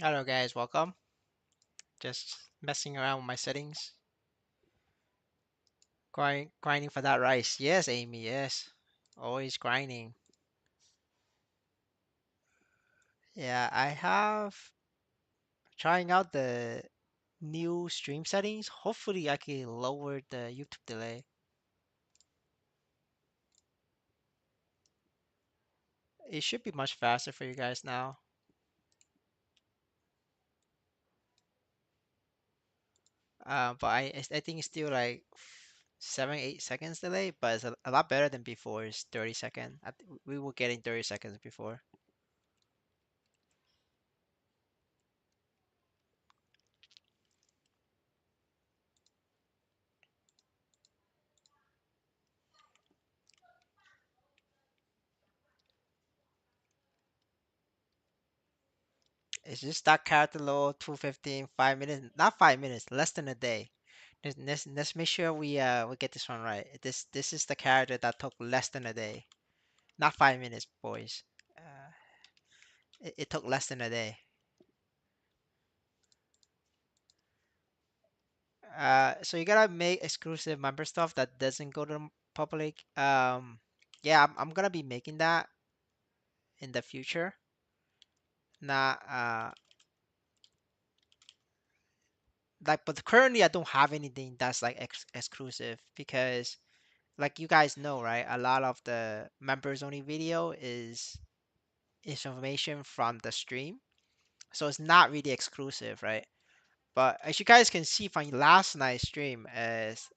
Hello guys, welcome. Just messing around with my settings. Grinding for that rice. Yes, Amy, yes. Always grinding. Yeah, I have trying out the new stream settings. Hopefully I can lower the YouTube delay. It should be much faster for you guys now. But I think it's still like 7, 8 seconds delay, but it's a lot better than before. It's 30 seconds. We were getting 30 seconds before. It's just that character load, 215, 5 minutes, not 5 minutes, less than a day. Let's make sure we get this one right. This is the character that took less than a day, not 5 minutes, boys. Uh, it took less than a day. So you gotta make exclusive member stuff that doesn't go to the public. Yeah, I'm gonna be making that in the future. Not like, but currently I don't have anything that's like exclusive because like you guys know, right? A lot of the members only video is information from the stream. So it's not really exclusive, right? But as you guys can see from last night's stream, is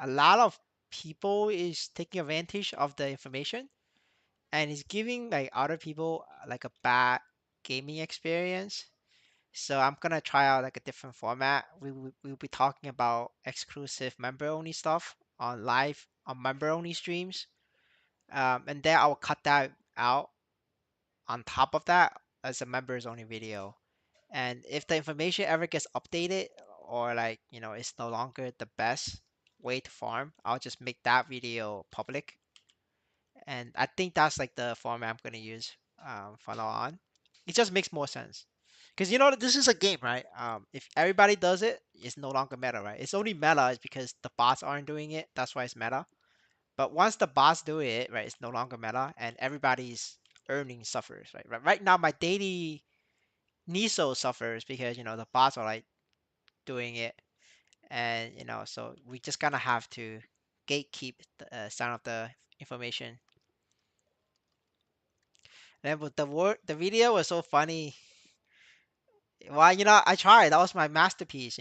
a lot of people is taking advantage of the information and is giving like other people like a bad gaming experience. So I'm gonna try out like a different format. We'll be talking about exclusive member only stuff on live on member only streams. And then I'll cut that out on top of that as a members only video. And if the information ever gets updated or like, it's no longer the best way to farm, I'll just make that video public. And I think that's like the format I'm gonna use from now on. It just makes more sense. Because this is a game, right? If everybody does it, it's no longer meta, right? It's only meta is because the bots aren't doing it. That's why it's meta. But once the bots do it, right, it's no longer meta, and everybody's earning suffers, right? Right now, my daily Niso suffers because the bots are like doing it, and so we just gonna have to gatekeep some of the information. And then with the video was so funny. Well, I tried. That was my masterpiece.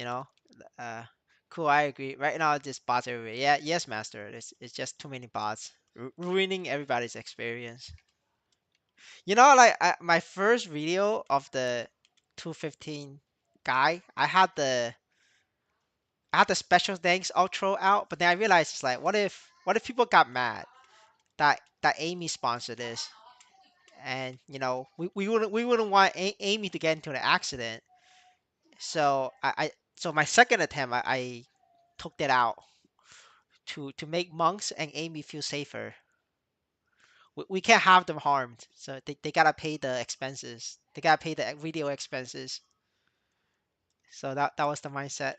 Uh, cool. I agree. Right now, this bots everywhere. Yeah, yes, master. It's just too many bots, ruining everybody's experience. Like my first video of the 215 guy, I had the special thanks outro out, but then I realized it's like, what if people got mad that Amy sponsored this, and we wouldn't want Amy to get into an accident. So my second attempt, I took that out to make Monks and Amy feel safer. We can't have them harmed, so they gotta pay the expenses. They gotta pay the video expenses. So that was the mindset.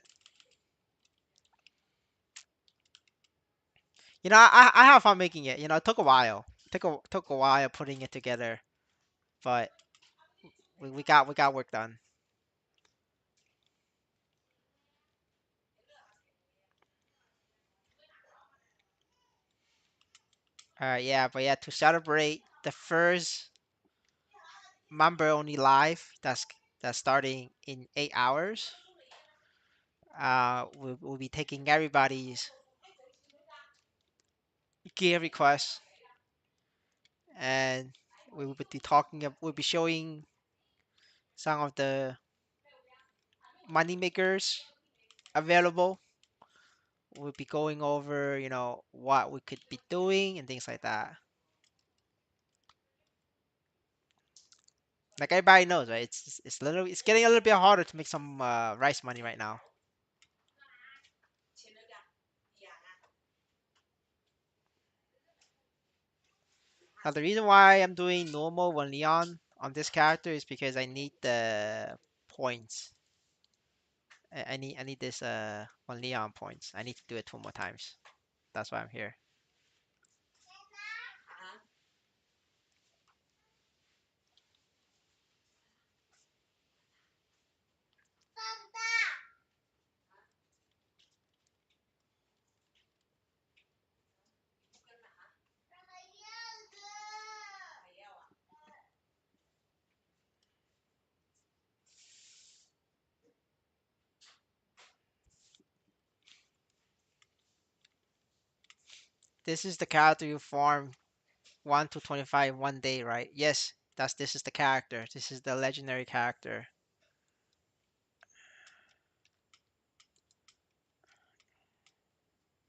I have fun making it. It took a while. Took a while putting it together, but we got work done. Yeah, but yeah, to celebrate the first member only live that's starting in 8 hours. We'll be taking everybody's gear requests, and we will be we'll be showing some of the money makers available. We'll be going over, what we could be doing and things like that. Like everybody knows, right? It's getting a little bit harder to make some rice money right now. Now the reason why I'm doing normal when Leon on this character is because I need the points. I need this 1 Leon points. I need to do it 2 more times. That's why I'm here. This is the character you farm 1 to 25 1 day, right? Yes, this is the character. This is the legendary character.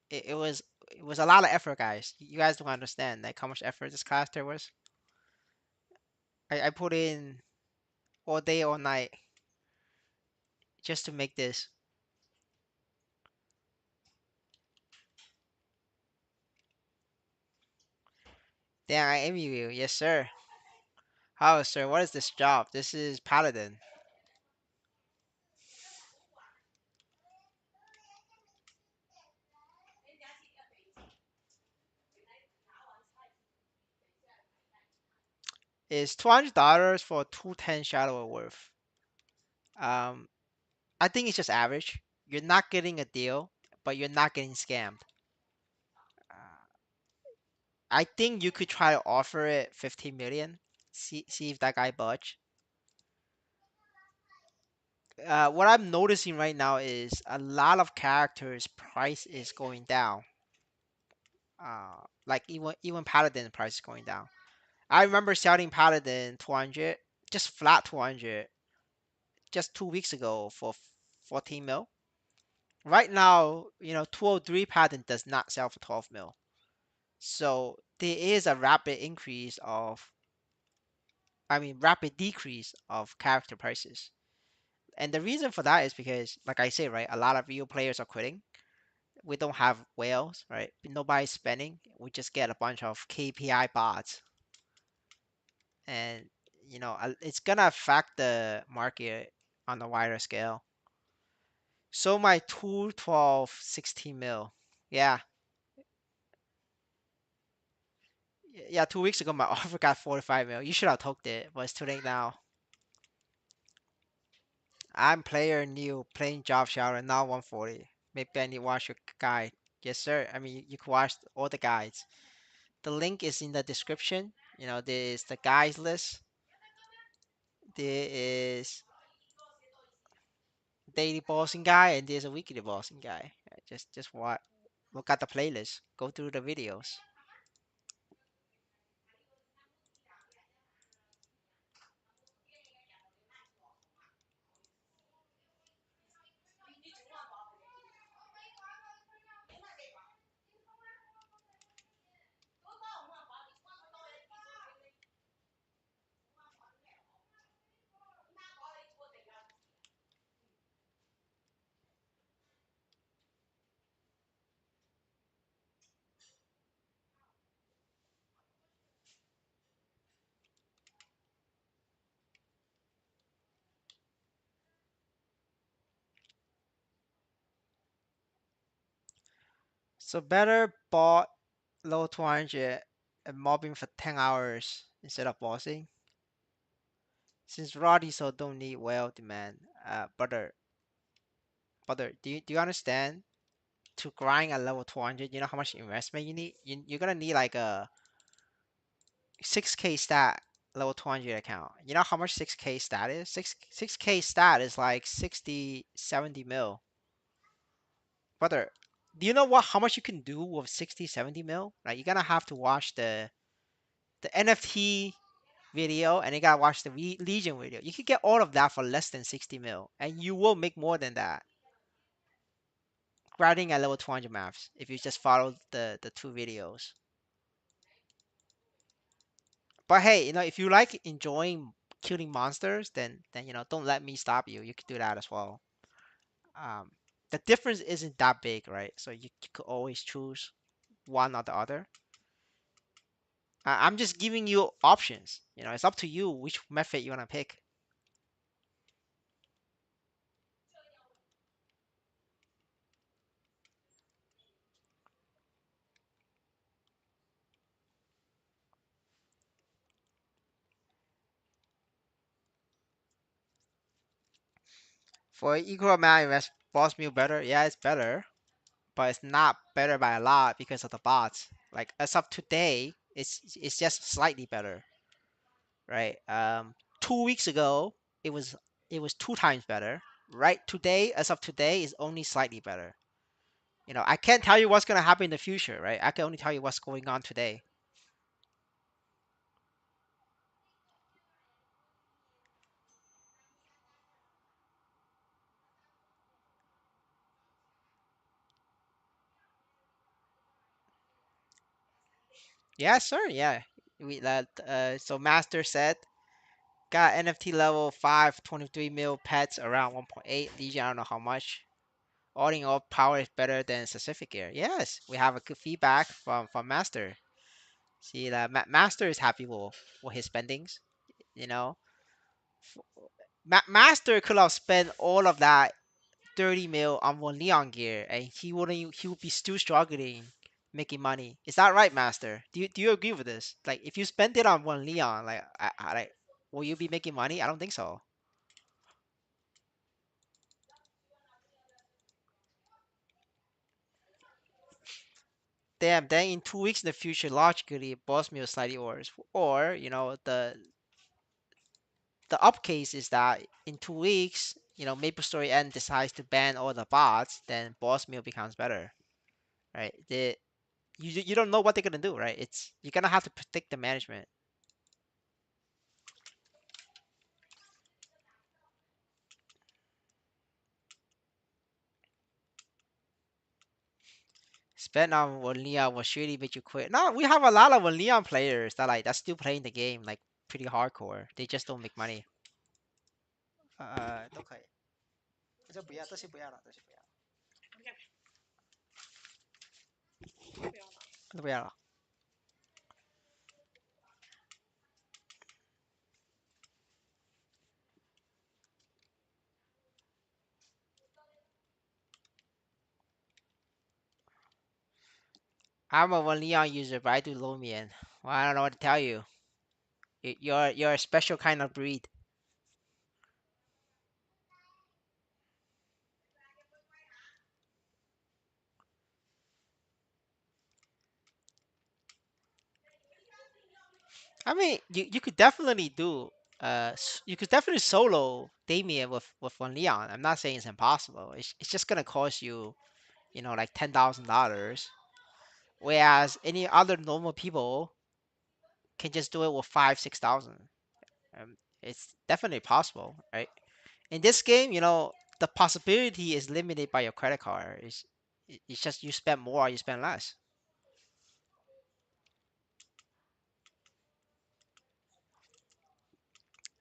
It was a lot of effort, guys. You guys don't understand like how much effort this character was. I put in all day, all night just to make this. Damn, I envy you. Yes, sir. How, sir? What is this job? This is Paladin. It's $200 for 210 Shadow worth. Um, I think it's just average. You're not getting a deal, but you're not getting scammed. Uh, I think you could try to offer it 15 million. See if that guy budge. What I'm noticing right now is a lot of characters' price is going down. Like even Paladin price is going down. I remember selling Paladin 200, just flat 200, just 2 weeks ago for 14 mil. Right now, 203 Paladin does not sell for 12 mil. So there is a rapid increase of, I mean, rapid decrease of character prices. And the reason for that is because, like I say, right, a lot of real players are quitting. We don't have whales, right? Nobody's spending. We just get a bunch of KPI bots, and it's gonna affect the market on a wider scale. So my 212 16 mil. Yeah. Yeah, 2 weeks ago my offer got 45 mil. You should have took it, but it's too late now. I'm player new, playing job shower, now 140. Maybe I need to watch your guide. Yes, sir. I mean, you can watch all the guides. The link is in the description. There is the guys list. There is daily bossing guy, and there's a weekly bossing guy. Just what look at the playlist. Go through the videos. So better bought low 200 and mobbing for 10 hours instead of bossing. Since Roddy so don't need well demand. Brother, do you understand? To grind at level 200, you know how much investment you need? You're gonna need like a 6K stat level 200 account. You know how much 6K stat is? 6K stat is like 60, 70 mil. Brother, do you know how much you can do with 60, 70 mil? Like you're gonna have to watch the NFT video and you gotta watch the Legion video. You could get all of that for less than 60 mil, and you will make more than that grinding at level 200 maps if you just follow the two videos. But hey, if you like enjoying killing monsters, then don't let me stop you. You could do that as well. Um, the difference isn't that big, right? So you could always choose one or the other. I'm just giving you options. It's up to you which method you wanna pick. For equal amount, invest boss meal better. Yeah, it's better, but it's not better by a lot because of the bots. Like as of today, it's just slightly better, right? 2 weeks ago, it was it was two times better. Right today, as of today, is only slightly better. I can't tell you what's gonna happen in the future, right? I can only tell you what's going on today. Yeah, sir. Yeah, we that. So Master said got NFT level 5, 23 mil pets around 1.8. Legion, I don't know how much. All in all, power is better than specific gear. Yes, we have a good feedback from Master. See that Master is happy with his spendings. You know, Master could have spent all of that 30 mil on one Leon gear, and he would be still struggling making money. Is that right, Master? Do you agree with this? Like, if you spend it on one Leon, like, like, will you be making money? I don't think so. Damn, then in 2 weeks in the future, logically, boss me slightly worse. Or, the up case is that in 2 weeks, MapleStory N decides to ban all the bots, then boss meal becomes better, right? You don't know what they're gonna do, right? You're gonna have to predict the management. Spend on one Leon will surely make you quit. No, we have a lot of one Leon players that's still playing the game like pretty hardcore. They just don't make money. 都可以，这不要了。I'm a one Leon user, but I do low man. Well, I don't know what to tell you. You're a special kind of breed. I mean, you could definitely do you could definitely solo Damien with one Leon. I'm not saying it's impossible. It's just gonna cost you, like $10,000. Whereas any other normal people can just do it with 5, 6,000. It's definitely possible, right? In this game, the possibility is limited by your credit card. It's just you spend more or you spend less.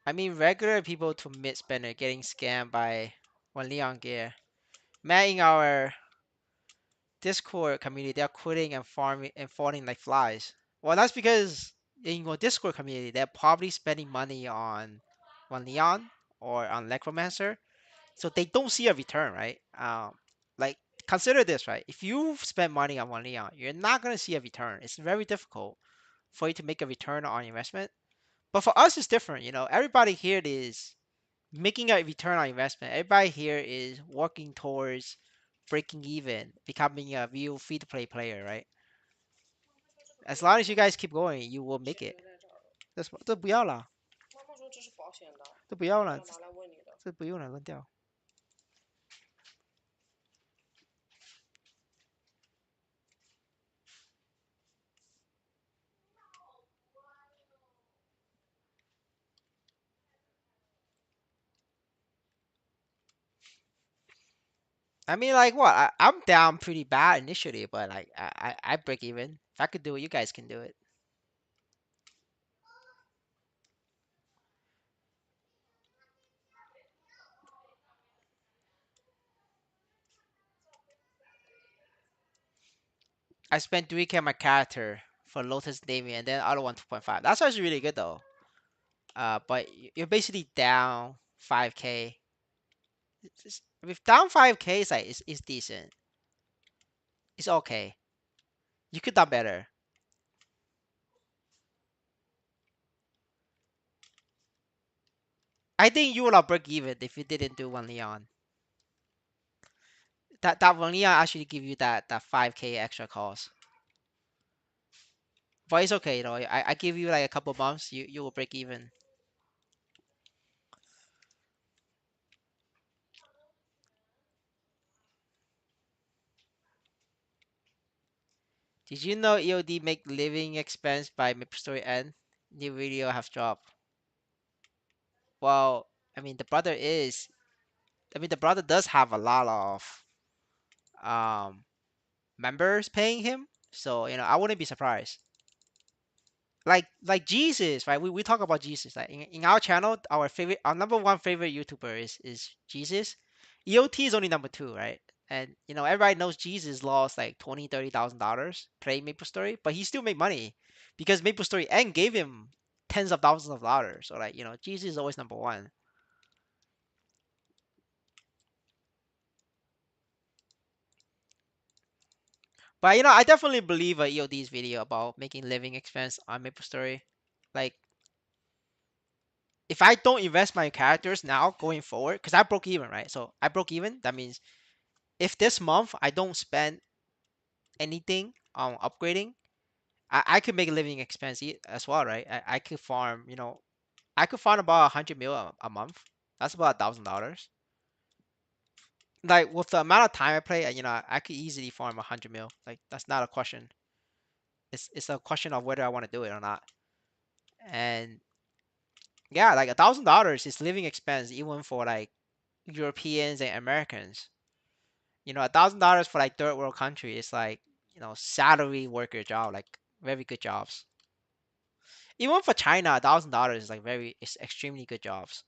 I mean, regular people to mid spender getting scammed by one Leon gear. Man, in our Discord community, they're quitting and farming and falling like flies. Well, that's because in your Discord community, they're probably spending money on one Leon or on Necromancer, so they don't see a return, right? Like, consider this, right? If you spend money on one Leon, you're not gonna see a return. It's very difficult for you to make a return on investment. But for us, it's different. Everybody here is making a return on investment. Everybody here is working towards breaking even, becoming a real free-to-play player, right? As long as you guys keep going, you will make it. 这不要了，这不要了，这不用了，扔掉。I mean, like what? I'm down pretty bad initially, but like I break even. If I could do it, you guys can do it. I spent 3K on my character for Lotus Navy and then other one 2.5. That's actually really good though. But you're basically down 5K. With down 5K, it's decent. It's okay. You could done better. I think you would have break even if you didn't do one Leon. That vanilla actually give you that 5K extra cost. But it's okay though. I give you like a couple months, you will break even. Did you know EOD make living expense by MapleStory N? New video have dropped. Well, I mean the brother is I mean the brother does have a lot of um members paying him. So, I wouldn't be surprised. Like Jesus, right? We talk about Jesus. Like in our channel, our number one favorite YouTuber is Jesus. EOT is only number two, right? And everybody knows Jesus lost like 20, $30,000 playing MapleStory, but he still made money because MapleStory N gave him tens of thousands of dollars. So like, Jesus is always number one. But I definitely believe EOD's video about making living expense on MapleStory. Like if I don't invest my characters now going forward, because I broke even, right? So I broke even. That means if this month I don't spend anything on upgrading, I could make a living expense as well, right? I could farm, I could farm about 100 mil a month. That's about $1,000. Like with the amount of time I play, I could easily farm 100 mil. Like that's not a question. It's a question of whether I want to do it or not. And yeah, like $1,000 is living expense even for like Europeans and Americans. $1,000 for like third world country is like, salary worker job, like very good jobs. Even for China, $1,000 is like it's extremely good jobs.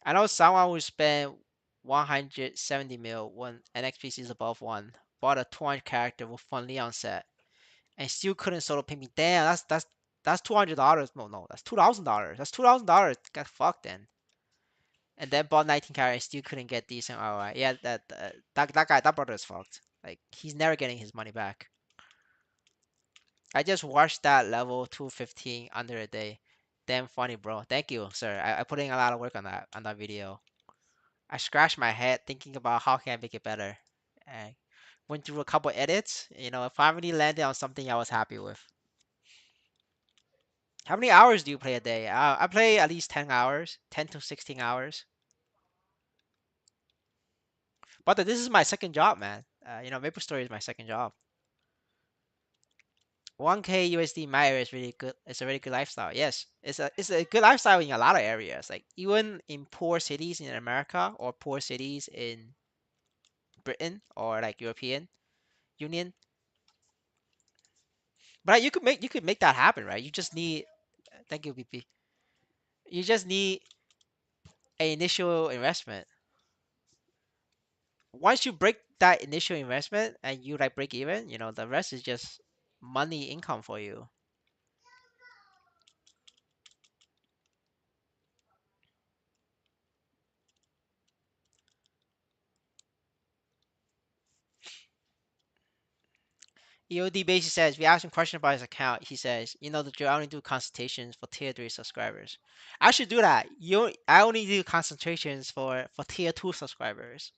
I know someone who spent 170 mil when NXPC is above one, bought a 200 character with Fun Leon set, and still couldn't solo pay me. Damn, that's $200. No, no, that's $2,000. That's $2,000. Got fucked then. And then bought 19 characters, still couldn't get decent ROI. Yeah, that guy, that brother is fucked. Like he's never getting his money back. I just watched that level 215 under a day. Damn funny, bro. Thank you, sir. I put in a lot of work on that video. I scratched my head thinking about how can I make it better. I went through a couple edits. Finally landed on something I was happy with. How many hours do you play a day? I play at least 10 hours, 10 to 16 hours. But this is my second job, man. MapleStory is my second job. 1K USD Mayer is really good. It's a really good lifestyle. Yes, it's a good lifestyle in a lot of areas. Like even in poor cities in America or poor cities in Britain or like European Union. But you could make that happen, right? You just need thank you, BP. You just need an initial investment. Once you break that initial investment and you like break even, the rest is just money income for you. EOD basically says, we asked him a question about his account. He says, that you only do consultations for tier 3 subscribers. I should do that. I only do consultations for tier 2 subscribers.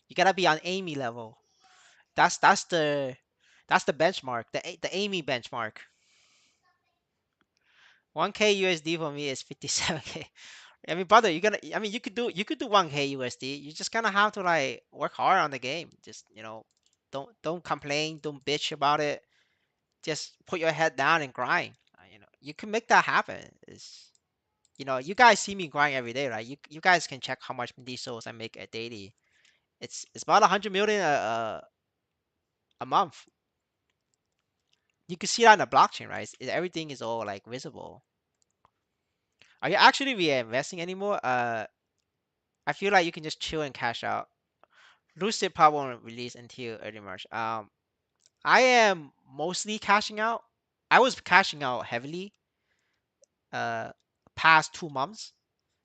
You gotta be on Amy level. That's the benchmark. The Amy benchmark. 1K USD for me is 57K. I mean, brother, you could do 1K USD. You just gonna have to like work hard on the game. Just don't complain, don't bitch about it. Just put your head down and grind. You can make that happen. You guys see me grind every day, right? You guys can check how much these souls I make a daily. It's about 100 million a month. You can see that on the blockchain, right? Everything is all like visible. Are you actually reinvesting anymore? I feel like you can just chill and cash out. Lucid probably won't release until early March. I am mostly cashing out. I was cashing out heavily uh past 2 months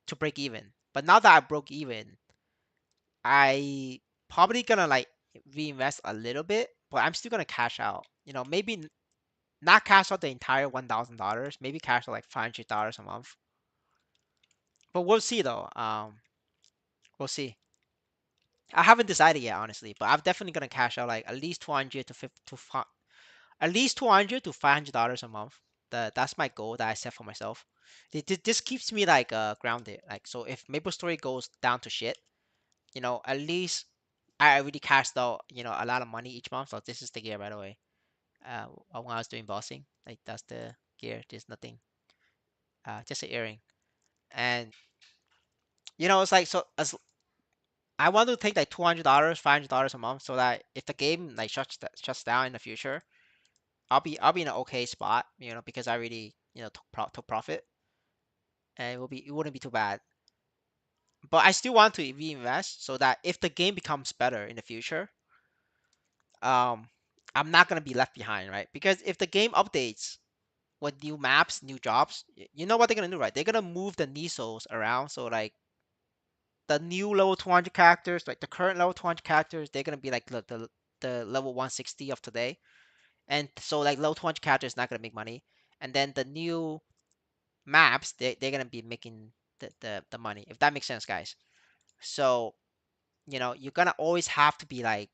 to break even. But now that I broke even, I probably gonna like reinvest a little bit, but I'm still gonna cash out. Maybe not cash out the entire $1,000. Maybe cash out like $500 a month. But we'll see though. We'll see. I haven't decided yet, honestly, but I'm definitely gonna cash out like at least 200 to 50 to at least 200 to $500 a month. That's my goal that I set for myself. This keeps me like grounded. Like so, if MapleStory goes down to shit, at least I already cashed out a lot of money each month. So this is the gear, by the way. When I was doing bossing, like that's the gear. There's nothing, just an earring. And it's like so as I want to take like $200, $500 a month, so that if the game like shuts down in the future, I'll be in an okay spot, because I really took profit, and it wouldn't be too bad. But I still want to reinvest so that if the game becomes better in the future, um, I'm not gonna be left behind, right? Because if the game updates with new maps, new jobs, you know what they're gonna do, right? They're gonna move the Nisos around, so like the new level 200 characters, like the current level 200 characters, they're gonna be like the level 160 of today, and so like level 200 characters not gonna make money, and then the new maps they're gonna be making the money, if that makes sense, guys. So you're gonna always have to be like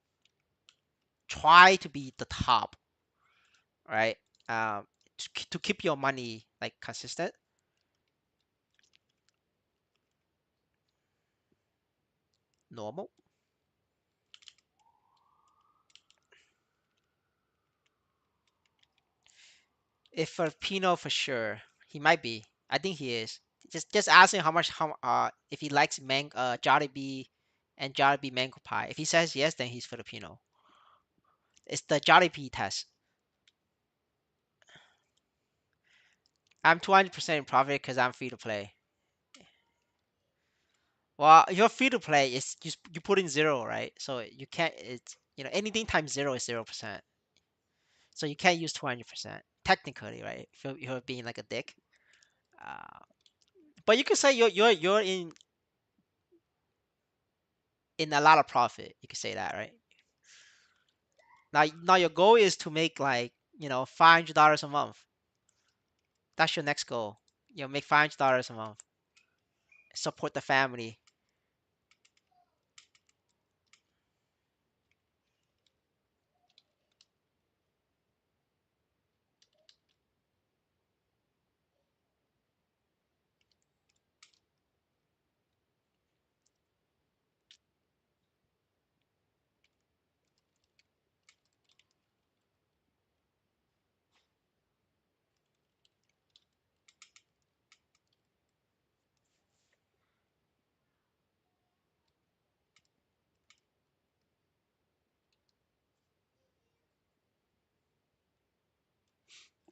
try to be the top, right? To keep your money like consistent. Normal. If Filipino, for sure, he might be. I think he is. Just ask him how if he likes Jollibee and Jollibee mango pie. If he says yes, then he's Filipino. It's the Jollibee test. I'm 200% in profit because I'm free to play. Well, your free to play is you put in zero, right? So you can't. It's anything times zero is 0%. So you can't use 200% technically, right? If you're being like a dick. Uh, but you could say you're in a lot of profit. You could say that, right? Now your goal is to make like $500 a month. That's your next goal. Make $500 a month. Support the family.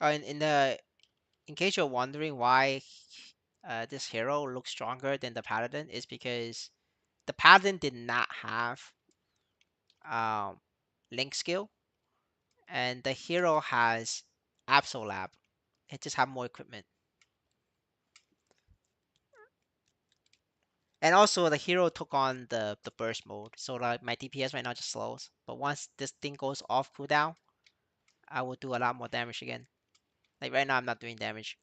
In case you're wondering why this hero looks stronger than the paladin, is because the paladin did not have um, link skill, and the hero has Absolab. It just have more equipment, and also the hero took on the burst mode, so like my DPS right now just slows. But once this thing goes off cooldown, I will do a lot more damage again. Like right now, I'm not doing damage.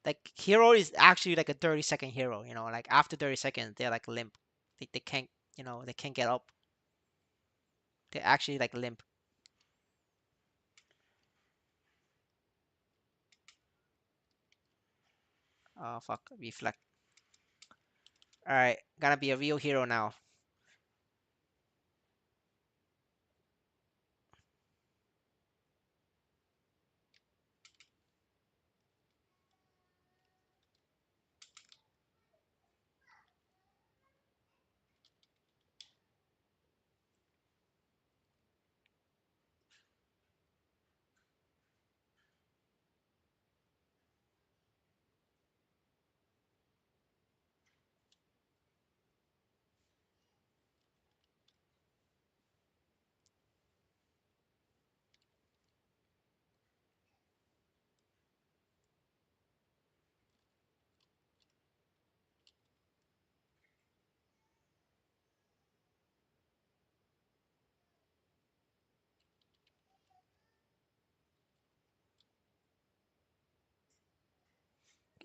Like hero is actually like a 30-second hero. Like after 30 seconds, they're like limp. They can't they can't get up. They're actually like limp. Oh fuck, reflect. All right, gonna be a real hero now.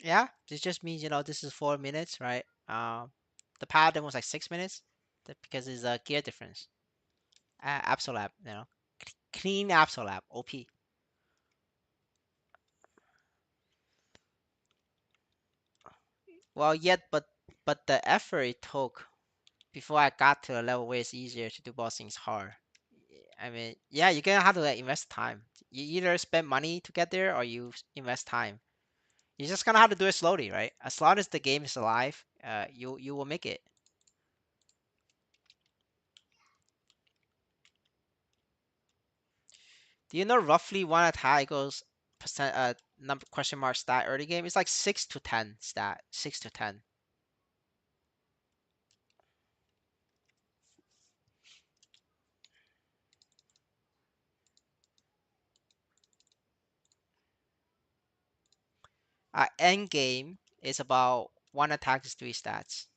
Yeah, this just means this is 4 minutes, right? The paladin was like 6 minutes. because it's a gear difference. Absolab, clean Absolab, OP. Well, yet, but the effort it took before I got to a level where it's easier to do boss things hard. I mean, yeah, you're gonna have to like invest time. You either spend money to get there or you invest time. You're just gonna have to do it slowly, right? As long as the game is alive, you will make it. Do you know roughly one attack equals percent number question mark stat early game? It's like 6 to 10 stat, 6 to 10. End game is about one attack is 3 stats.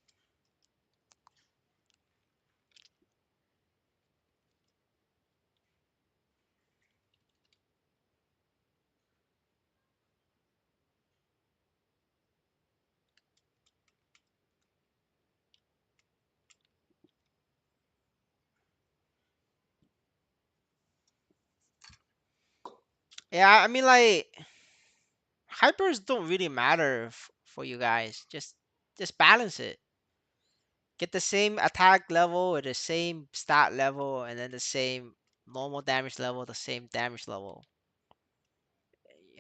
Yeah, I mean like hypers don't really matter for you guys. Just balance it. Get the same attack level or the same stat level and then the same normal damage level, the same damage level.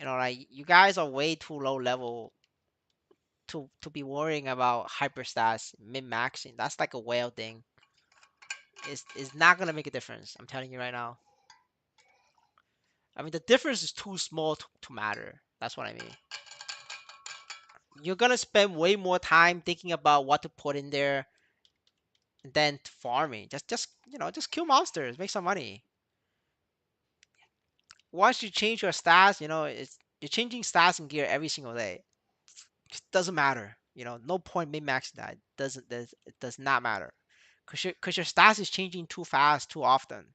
Like you guys are way too low level to be worrying about hyper stats min maxing. That's like a whale thing. It's not gonna make a difference. I'm telling you right now. I mean the difference is too small to matter. That's what I mean. You're gonna spend way more time thinking about what to put in there than farming. Just kill monsters, make some money. Once you change your stats, you're changing stats and gear every single day. It doesn't matter. No point min maxing that. It does not matter. Cause your stats is changing too fast, too often.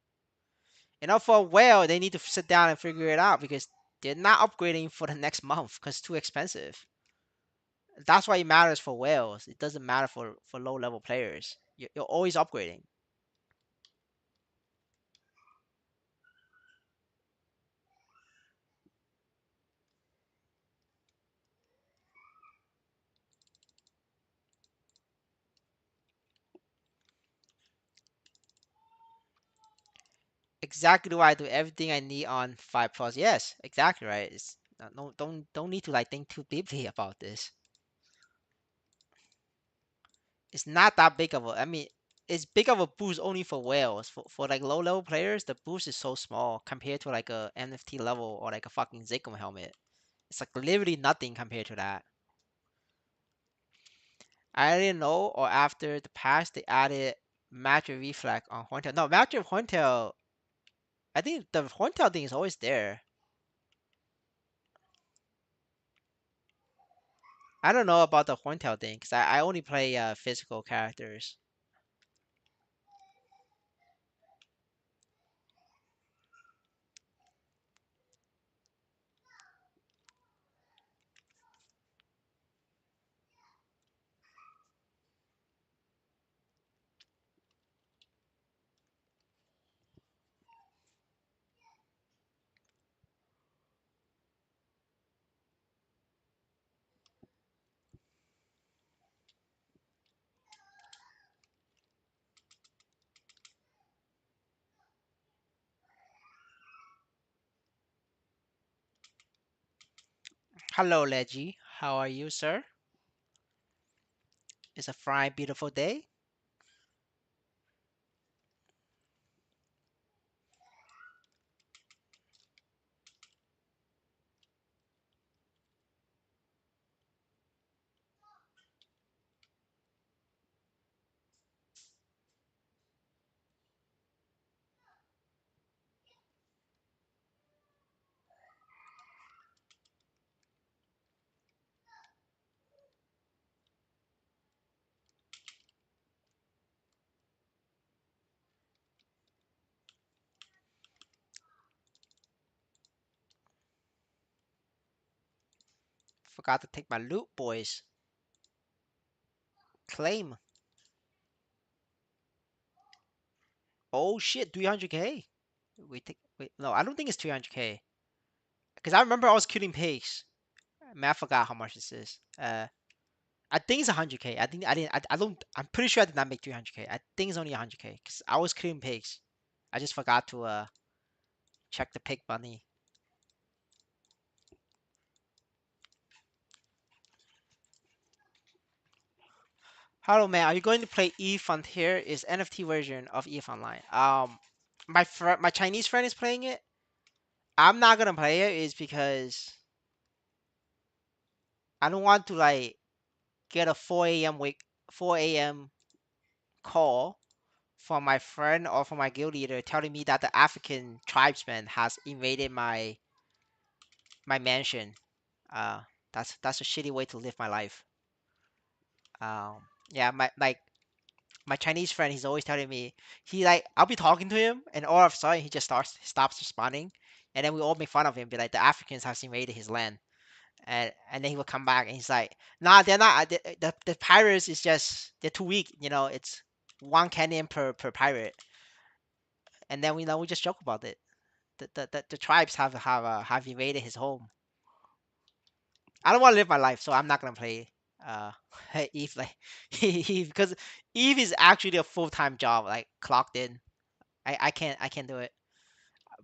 For a whale, they need to sit down and figure it out because they're not upgrading for the next month because it's too expensive. That's why it matters for whales. It doesn't matter for low level players. You're always upgrading. Exactly why I do everything I need on 5 plus. Yes, exactly right. It's no don't need to like think too deeply about this. It's not that big of a. I mean, it's big of a boost only for whales. For like low level players, the boost is so small compared to like a NFT level or like a fucking Zigguum helmet. It's like literally nothing compared to that. I didn't know, or after the patch they added magic reflect on Horntail. No, magic Horntail. I think the Horntail thing is always there. I don't know about the Horntail thing because I only play physical characters. Hello, Leggy. How are you, sir? It's a fine, beautiful day. Forgot to take my loot, boys. Claim. Oh shit, 300k. Wait, no, I don't think it's 300k. Because I remember I was killing pigs. Man, I forgot how much this is. I think it's 100k. I think I didn't. I don't. I'm pretty sure I did not make 300k. I think it's only 100k because I was killing pigs. I just forgot to check the pig money. Hello, man. Are you going to play Eve Frontier? Is NFT version of Eve Online? My Chinese friend is playing it. I'm not gonna play it. Is because I don't want to like get a 4 a.m. call from my friend or from my guild leader telling me that the African tribesman has invaded my mansion. Uh, that's a shitty way to live my life. Yeah, my Chinese friend, he's always telling me I'll be talking to him, and all of a sudden he just stops responding, and then we all make fun of him, be like the Africans have invaded his land, and then he will come back and he's like, nah, they're not. The pirates is just they're too weak. It's one cannon per pirate, and then we just joke about it. The tribes have invaded his home. I don't want to live my life, so I'm not gonna play uh Eve like Eve because Eve is actually a full-time job, like clocked in. I can't do it.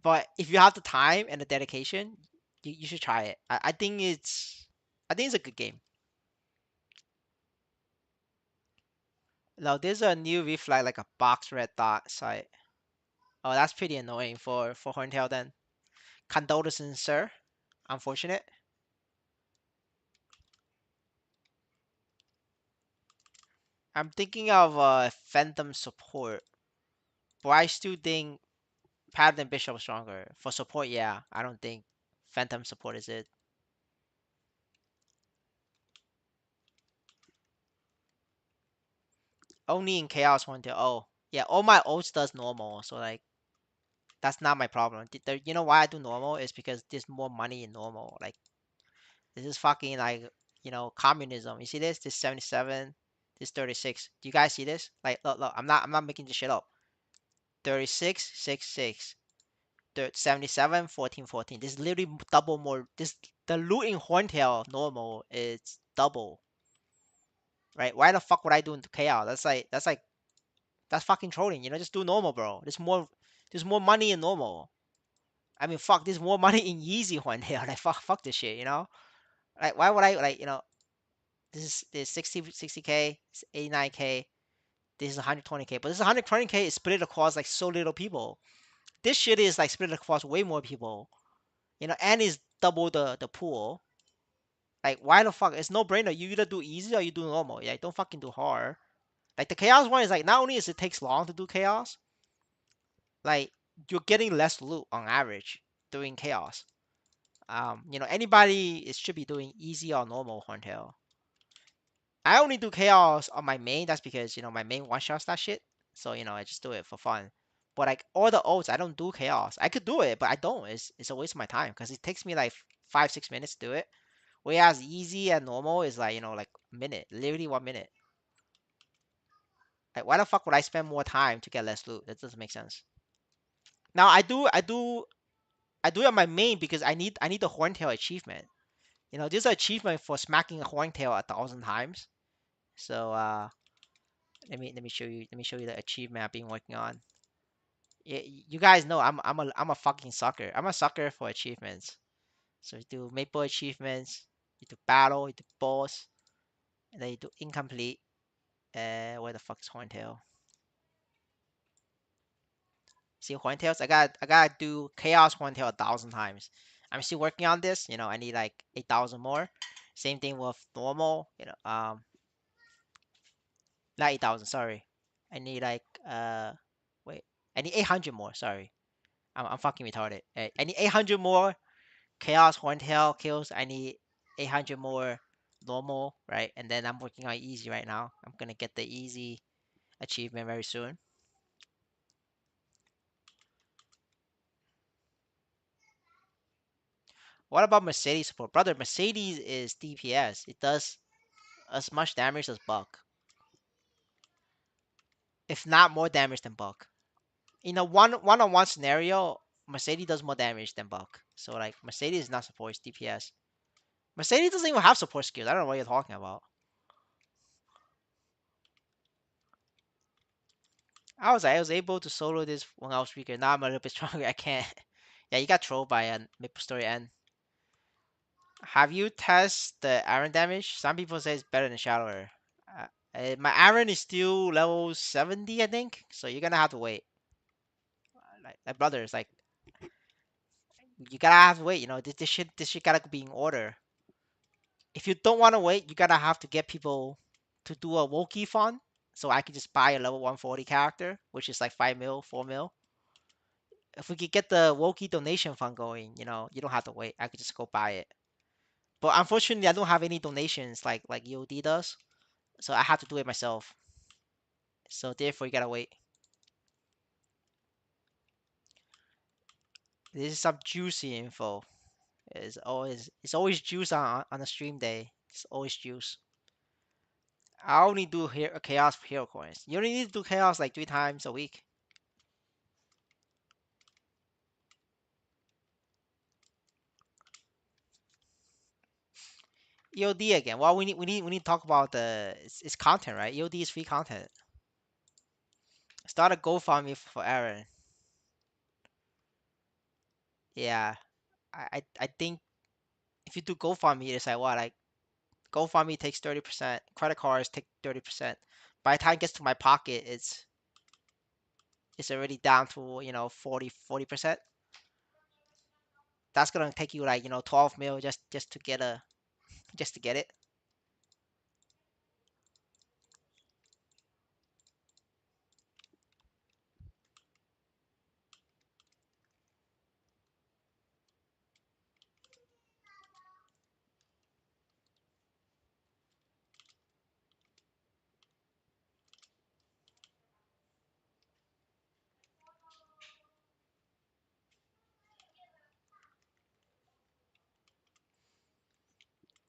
But if you have the time and the dedication, you should try it. I think it's a good game. Now there's a new reflag like a box red dot site. Oh, that's pretty annoying for Horntail then. Condolences, sir. Unfortunate. I'm thinking of Phantom support, but I still think Paladin and Bishop stronger. For support, yeah. I don't think Phantom support is it. Only in Chaos one to oh. Yeah, all my ults does normal, so like that's not my problem. You know why I do normal is because there's more money in normal. Like this is fucking like communism. You see this? This 77, this 36. Do you guys see this? Like look, I'm not making this shit up. 36, 6, 6. 77, 14, 14. This is literally double more. This the loot in Horntail normal is double, right? Why the fuck would I do into chaos? That's fucking trolling. Just do normal, bro. There's more money in normal. I mean, fuck, there's more money in Yeezy Horntail. Like fuck this shit. Like why would I this 60k, 89k, this is 120k, but this 120k is split across like so little people. This shit is like split across way more people. And is double the pool. Like, why the fuck? It's no brainer. You either do easy or you do normal. Yeah, don't fucking do hard. Like the chaos one is like not only is it takes long to do chaos, like you're getting less loot on average doing chaos. Anybody is should be doing easy or normal horntail. I only do chaos on my main. That's because my main one shots that shit. So I just do it for fun. But like all the ults, I don't do chaos. I could do it, but I don't. It's a waste of my time because it takes me like 5-6 minutes to do it. Whereas easy and normal is like, like a minute, literally 1 minute. Like, why the fuck would I spend more time to get less loot? That doesn't make sense. Now I do it on my main because I need the horntail achievement. There's an achievement for smacking a horntail 1,000 times. So let me show you the achievement I've been working on. You guys know I'm a fucking sucker. I'm a sucker for achievements. So you do maple achievements, you do battle, you do boss, and then you do incomplete. Where the fuck is horntail? See Horntails? I gotta do Chaos Horntail 1,000 times. I'm still working on this. I need like 8,000 more. Same thing with normal. Not 8,000. Sorry. I need like wait. I need 800 more. Sorry. I'm fucking retarded. I need 800 more Chaos Horntail kills. I need 800 more normal, right? And then I'm working on easy right now. I'm gonna get the easy achievement very soon. What about Mercedes support? Brother, Mercedes is DPS. It does as much damage as Buck, if not more damage than Buck. In a one-on-one scenario, Mercedes does more damage than Buck. So like Mercedes is not supports DPS. Mercedes doesn't even have support skills. I don't know what you're talking about. I was able to solo this when I was weaker. Now I'm a little bit stronger. I can't. Yeah, you got trolled by a MapleStory N. Have you tested the Iron damage? Some people say it's better than Shallower. My Iron is still level 70, I think. So you're gonna have to wait. Like brothers, like you gotta have to wait. This shit gotta be in order. If you don't want to wait, you gotta have to get people to do a Wokey fund. So I can just buy a level 140 character, which is like 5 mil, 4 mil. If we could get the Wokey donation fund going, you don't have to wait. I could just go buy it. But unfortunately, I don't have any donations like EOD does, so I have to do it myself. So therefore, you gotta wait. This is some juicy info. It's always juice on a stream day. It's always juice. I only do chaos for hero coins. You only need to do chaos like 3 times a week. EOD again. Well, we need to talk about it's content, right? EOD is free content. Start a GoFundMe for Aaron. Yeah, I think if you do GoFundMe, it's like what, like GoFundMe takes 30%. Credit cards take 30%. By the time it gets to my pocket, it's already down to 40%. That's gonna take you like 12 mil just to get it.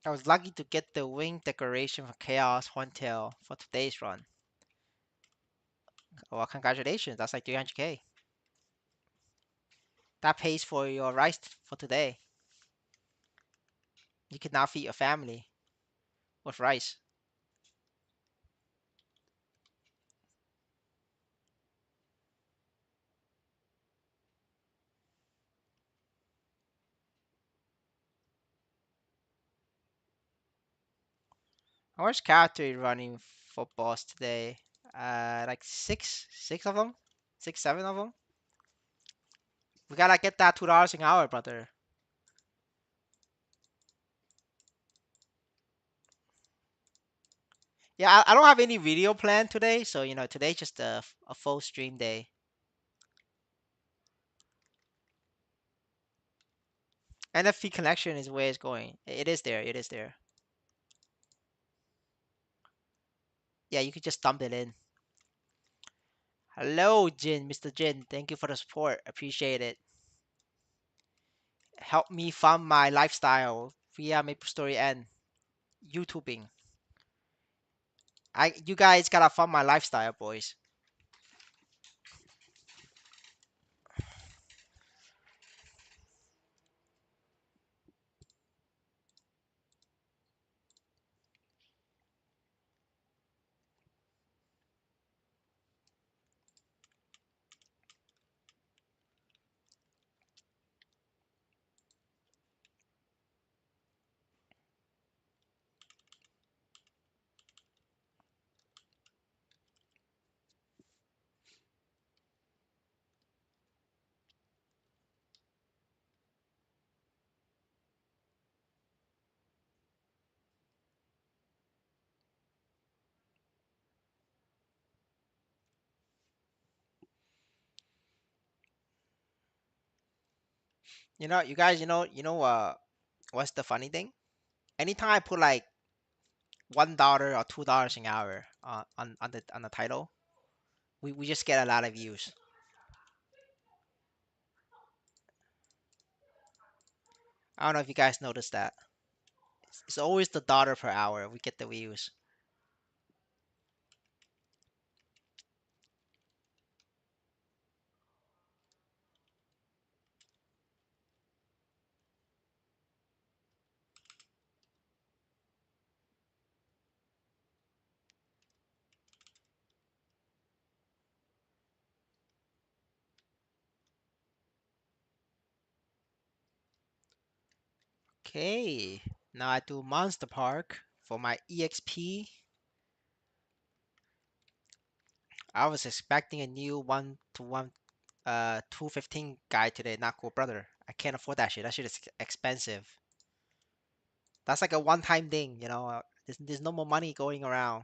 I was lucky to get the wing decoration for Chaos Horntail for today's run. Well, congratulations. That's like 300k. That pays for your rice for today. You can now feed your family with rice. How much character is running for boss today? Like six of them, 7 of them. We gotta get that $2 an hour, brother. Yeah, I don't have any video planned today, so today's just a full stream day. NFC connection is where it's going. It is there. It is there. Yeah, you could just dump it in. Hello, Jin, Mr. Jin. Thank you for the support. Appreciate it. Help me fund my lifestyle via MapleStory and YouTubing. You guys gotta fund my lifestyle, boys. You guys, what's the funny thing? Anytime I put like $1 or $2 an hour on the title, we just get a lot of views. I don't know if you guys noticed that. It's always the dollar per hour we get the views. Okay. Now I do Monster Park for my EXP. I was expecting a new 1 to 1 215 guy today, not cool brother. I can't afford that shit. That shit is expensive. That's like a one-time thing, you know. There's no more money going around.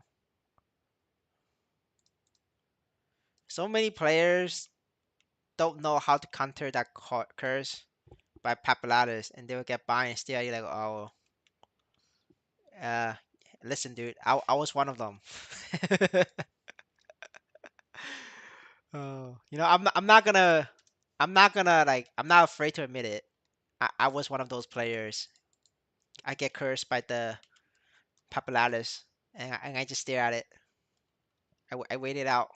So many players don't know how to counter that curse by Papillades, and they will get by and still you're like, oh, uh, listen, dude, I was one of them. Oh, I'm not gonna like, I'm not afraid to admit it. I was one of those players. I get cursed by the Papillades, and I just stare at it. I wait it out.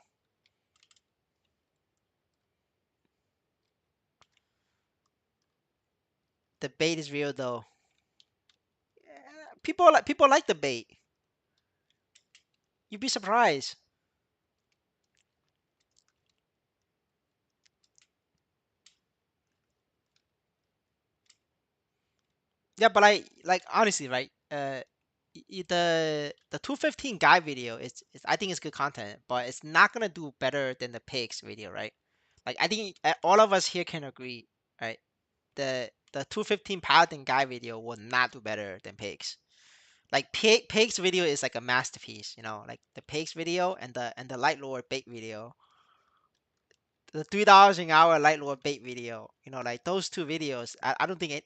The bait is real though. People like the bait. You'd be surprised. Yeah, but like honestly, right? The 215 guy video is I think it's good content, but it's not gonna do better than the pigs video, right? Like I think all of us here can agree, right? The 215 paladin guy video will not do better than pigs. Like pigs video is like a masterpiece, you know, like the pigs video and the light lord bait video, the $3 an hour light lord bait video, you know, like those two videos. I don't think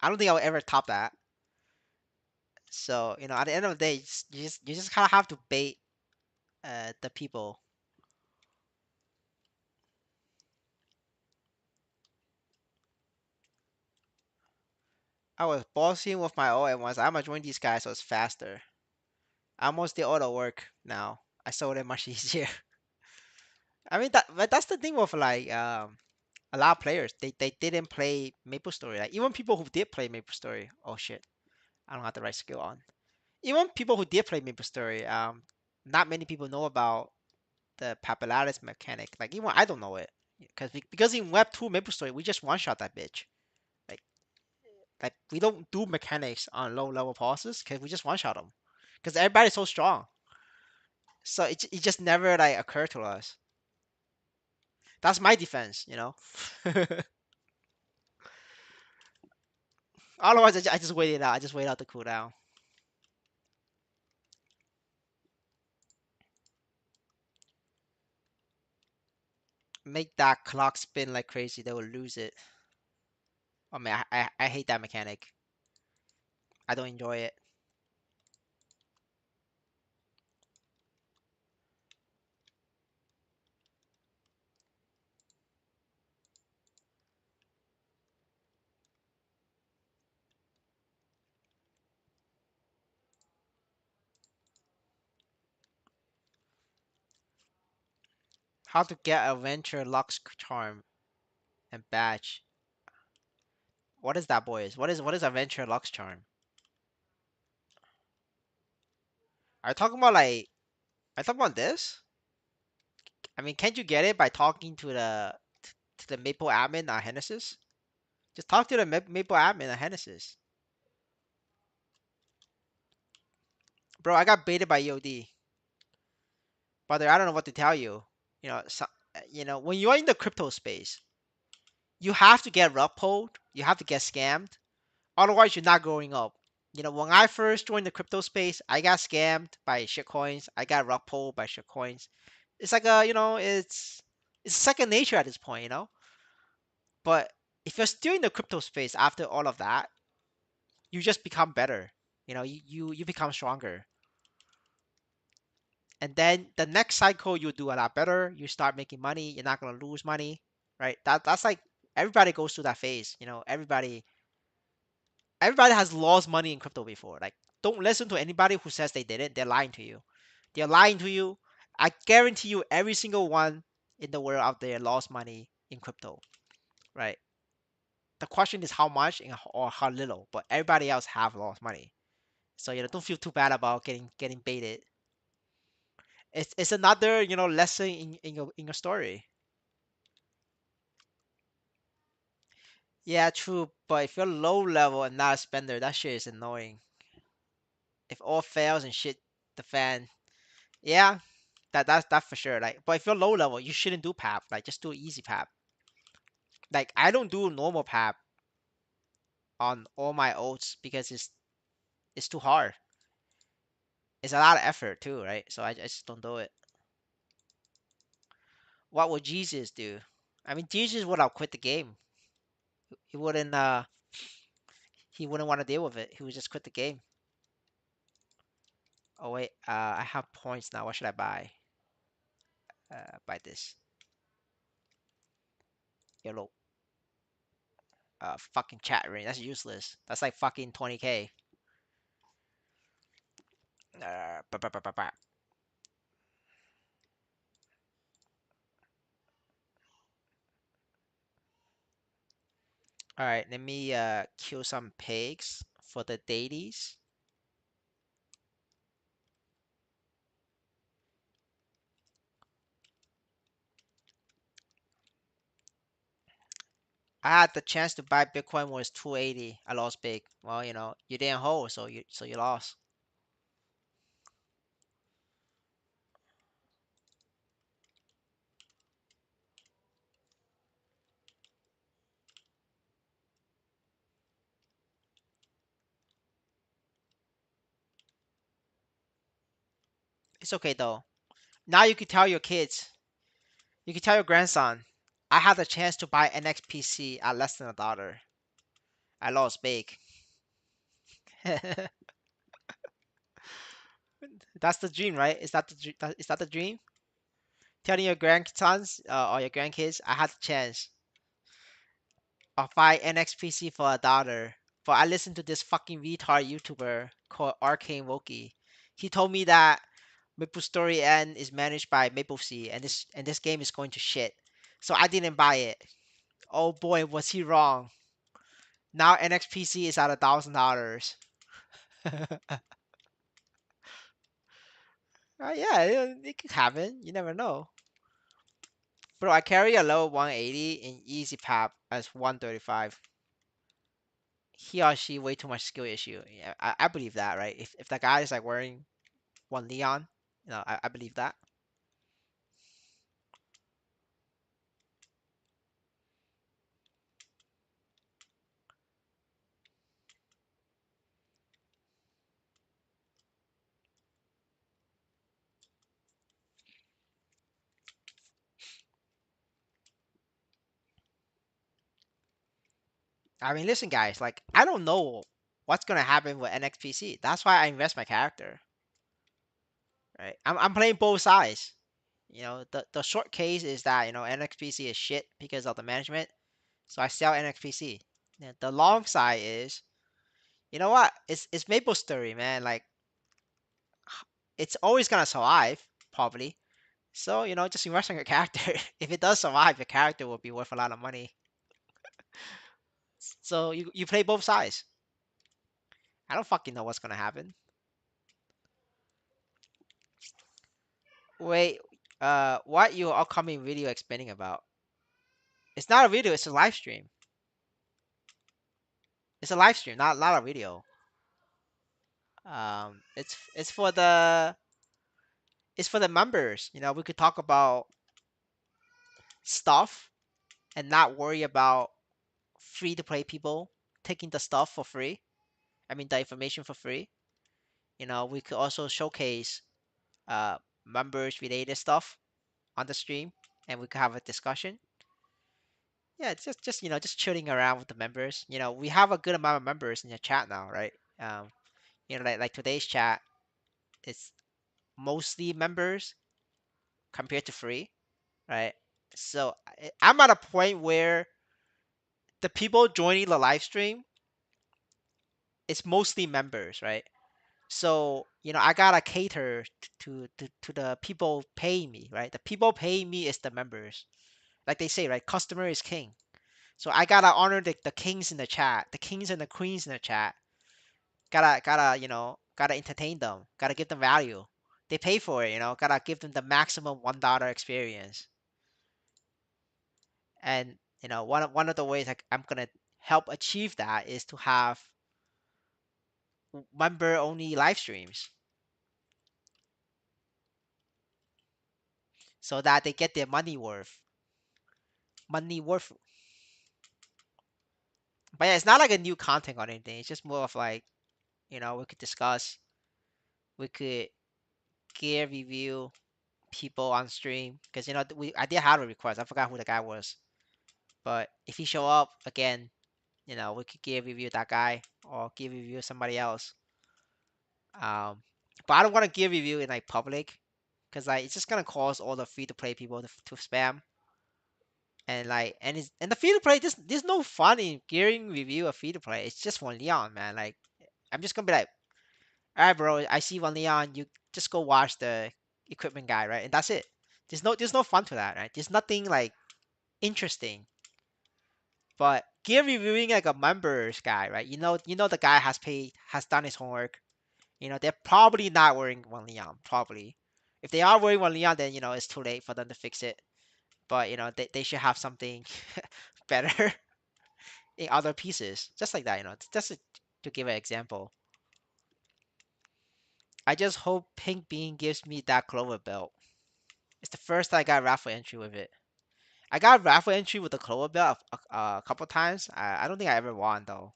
I will ever top that. So, you know, at the end of the day, you just kind of have to bait the people. I was bossing with my OM once. I'm gonna join these guys so it's faster. I almost did all the work now. I sold it much easier. I mean but that's the thing with like a lot of players. They didn't play MapleStory. Like even people who did play MapleStory. Oh shit, I don't have the right skill on. Even people who did play MapleStory, not many people know about the Papillades mechanic. Like even I don't know it because in Web 2 MapleStory we just one shot that bitch. Like like we don't do mechanics on low level bosses because we just one shot them because everybody's so strong. So it just never like occurred to us. That's my defense, you know. Otherwise, I just wait it out. I just wait out the cooldown. Make that clock spin like crazy. They will lose it. Oh man, I hate that mechanic. I don't enjoy it. How to get Adventure Lux Charm and Badge. What is that, boys? What is Adventure Lux Charm? Are you talking about like? Are you talking about this? I mean, can't you get it by talking to the Maple admin at Genesis? Just talk to the Maple admin at Genesis. Bro, I got baited by EOD. Brother, I don't know what to tell you. You know, when you're in the crypto space, you have to get rug pulled. You have to get scammed. Otherwise, you're not growing up. You know, when I first joined the crypto space, I got scammed by shitcoins. I got rug pulled by shitcoins. It's like it's second nature at this point, you know. But if you're still in the crypto space after all of that, you just become better. You know, you become stronger. And then the next cycle you do a lot better. You start making money. You're not gonna lose money, right? That's like everybody goes through that phase. You know, everybody has lost money in crypto before. Like, don't listen to anybody who says they didn't. They're lying to you. They're lying to you. I guarantee you, every single one in the world out there lost money in crypto, right? The question is how much or how little, but everybody else have lost money. So don't feel too bad about getting baited. It's another lesson in your story. Yeah, true. But if you're low level and not a spender, that shit is annoying. If all fails and shit, the fan. Yeah, that's for sure. Like, but if you're low level, you shouldn't do pap. Like, just do easy pap. Like, I don't do normal pap on all my oats because it's too hard. It's a lot of effort too, right? So I just don't do it. What would Jesus do? I mean, Jesus would have quit the game. He wouldn't. He wouldn't want to deal with it. He would just quit the game. Oh wait. I have points now. What should I buy? Buy this. Yellow. Fucking chat ring. That's useless. That's like fucking 20k. Ba, ba, ba, ba, ba. All right. Let me kill some pigs for the dailies. I had the chance to buy Bitcoin was 280. I lost big. Well, you didn't hold, so you lost. It's okay though. Now you can tell your kids, you can tell your grandson, I had the chance to buy NXPC at less than $1. I lost big. That's the dream, right? Is that the dream? Telling your grandsons or your grandkids, I had the chance of buy NXPC for $1. But I listened to this fucking retard YouTuber called Arcane Wokey. He told me that MapleStory N is managed by MapleSea and this game is going to shit. So I didn't buy it. Oh boy, was he wrong. Now NXPC is at $1,000. Yeah, it could happen. You never know. Bro, I carry a low 180 in easy pap as 135. He or she way too much skill issue. Yeah, I believe that, right? If the guy is like wearing one Leon, I believe that. I mean, listen, guys, like I don't know what's gonna happen with NXPC. That's why I invest my character, right? I'm playing both sides. The short case is that NXPC is shit because of the management, so I sell NXPC. Yeah, the long side is, you know what? It's MapleStory, man. Like it's always gonna survive, probably. So just invest in your character. If it does survive, your character will be worth a lot of money. So you play both sides. I don't fucking know what's gonna happen. Wait, what your upcoming video explaining about? It's not a video. It's a live stream. It's a live stream, not a video. It's for the members. We could talk about stuff and not worry about free to play people taking the stuff for free. I mean the information for free. We could also showcase uh members related stuff on the stream, and we could have a discussion. Yeah, it's just just chilling around with the members. We have a good amount of members in the chat now, right? Like today's chat, it's mostly members compared to free, right? So I'm at a point where the people joining the live stream, it's mostly members, right? So I gotta cater to the people paying me, right? The people paying me is the members, like they say, right? Customer is king. So I gotta honor the kings in the chat, the kings and the queens in the chat. Gotta entertain them. Gotta give them value. They pay for it. Gotta give them the maximum $1 experience. And one of the ways I'm gonna help achieve that is to have member only live streams so that they get their money worth. But yeah, it's not like a new content or anything. It's just more of like, we could discuss, we could gear review people on stream because I did have a request. I forgot who the guy was, but if he show up again, we could gear review that guy or gear review somebody else. Um, but I don't want to gear review in like public because like it's just gonna cause all the free to play people to spam. And like, and the free to play, there's no fun in gearing review a free to play. It's just one Leon, man. Like, I'm just gonna be like, all right, bro, I see one Leon. You just go watch the equipment guy, right? And that's it. There's no fun to that, right? There's nothing like interesting. But gear reviewing like a members guy, right? The guy has done his homework. They're probably not wearing one Leon, probably. If they are wearing one Leon, then it's too late for them to fix it. But they should have something better in other pieces, just like that. Just to give an example. I just hope Pink Bean gives me that Clover belt. It's the first I got raffle entry with it. I got raffle entry with the Clover belt a couple times. I don't think I ever won though.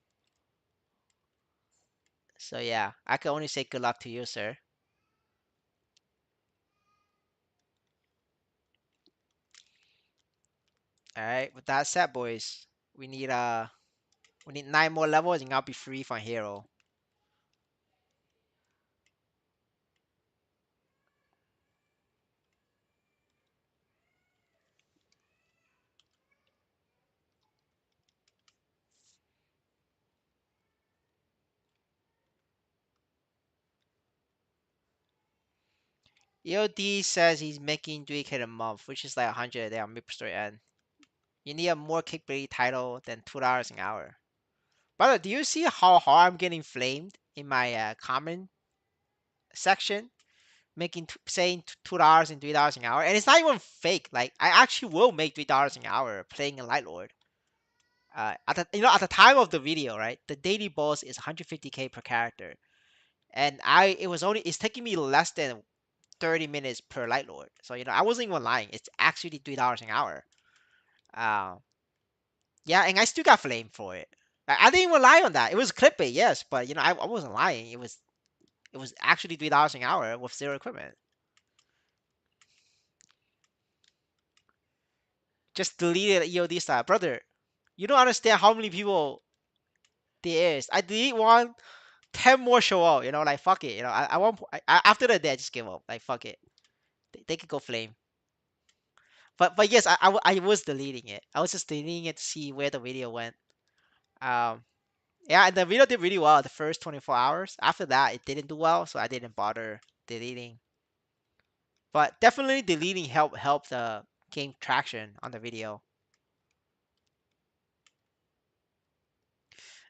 So yeah, I can only say good luck to you, sir. All right. With that said, boys, we need uh we need 9 more levels and I'll be free from hero. EOD says he's making 3K a month, which is like 100 a day on MapleStory, and you need a more clickbait title than $2 an hour. Brother, do you see how hard I'm getting flamed in my comment section? Saying $2 and $3 an hour, and it's not even fake. Like I actually will make $3 an hour playing a Light Lord. At the time of the video, right? The daily boss is 150K per character, and it's taking me less than 30 minutes per Light Lord. So I wasn't even lying. It's actually $3 an hour. Uh, yeah, and I still got flamed for it. I didn't even lie on that. It was clickbait, yes, but I wasn't lying. It was actually $3 an hour with zero equipment. Just deleted EOD style, brother. You don't understand how many people there is. I delete one, 10 more show up. Like fuck it. I want after the day I just give up. Like fuck it. They could go flame. But yes, I was deleting it. I was just deleting it to see where the video went. Um, yeah, and the video did really well the first 24 hours. After that, it didn't do well, so I didn't bother deleting. But definitely deleting helped the game traction on the video.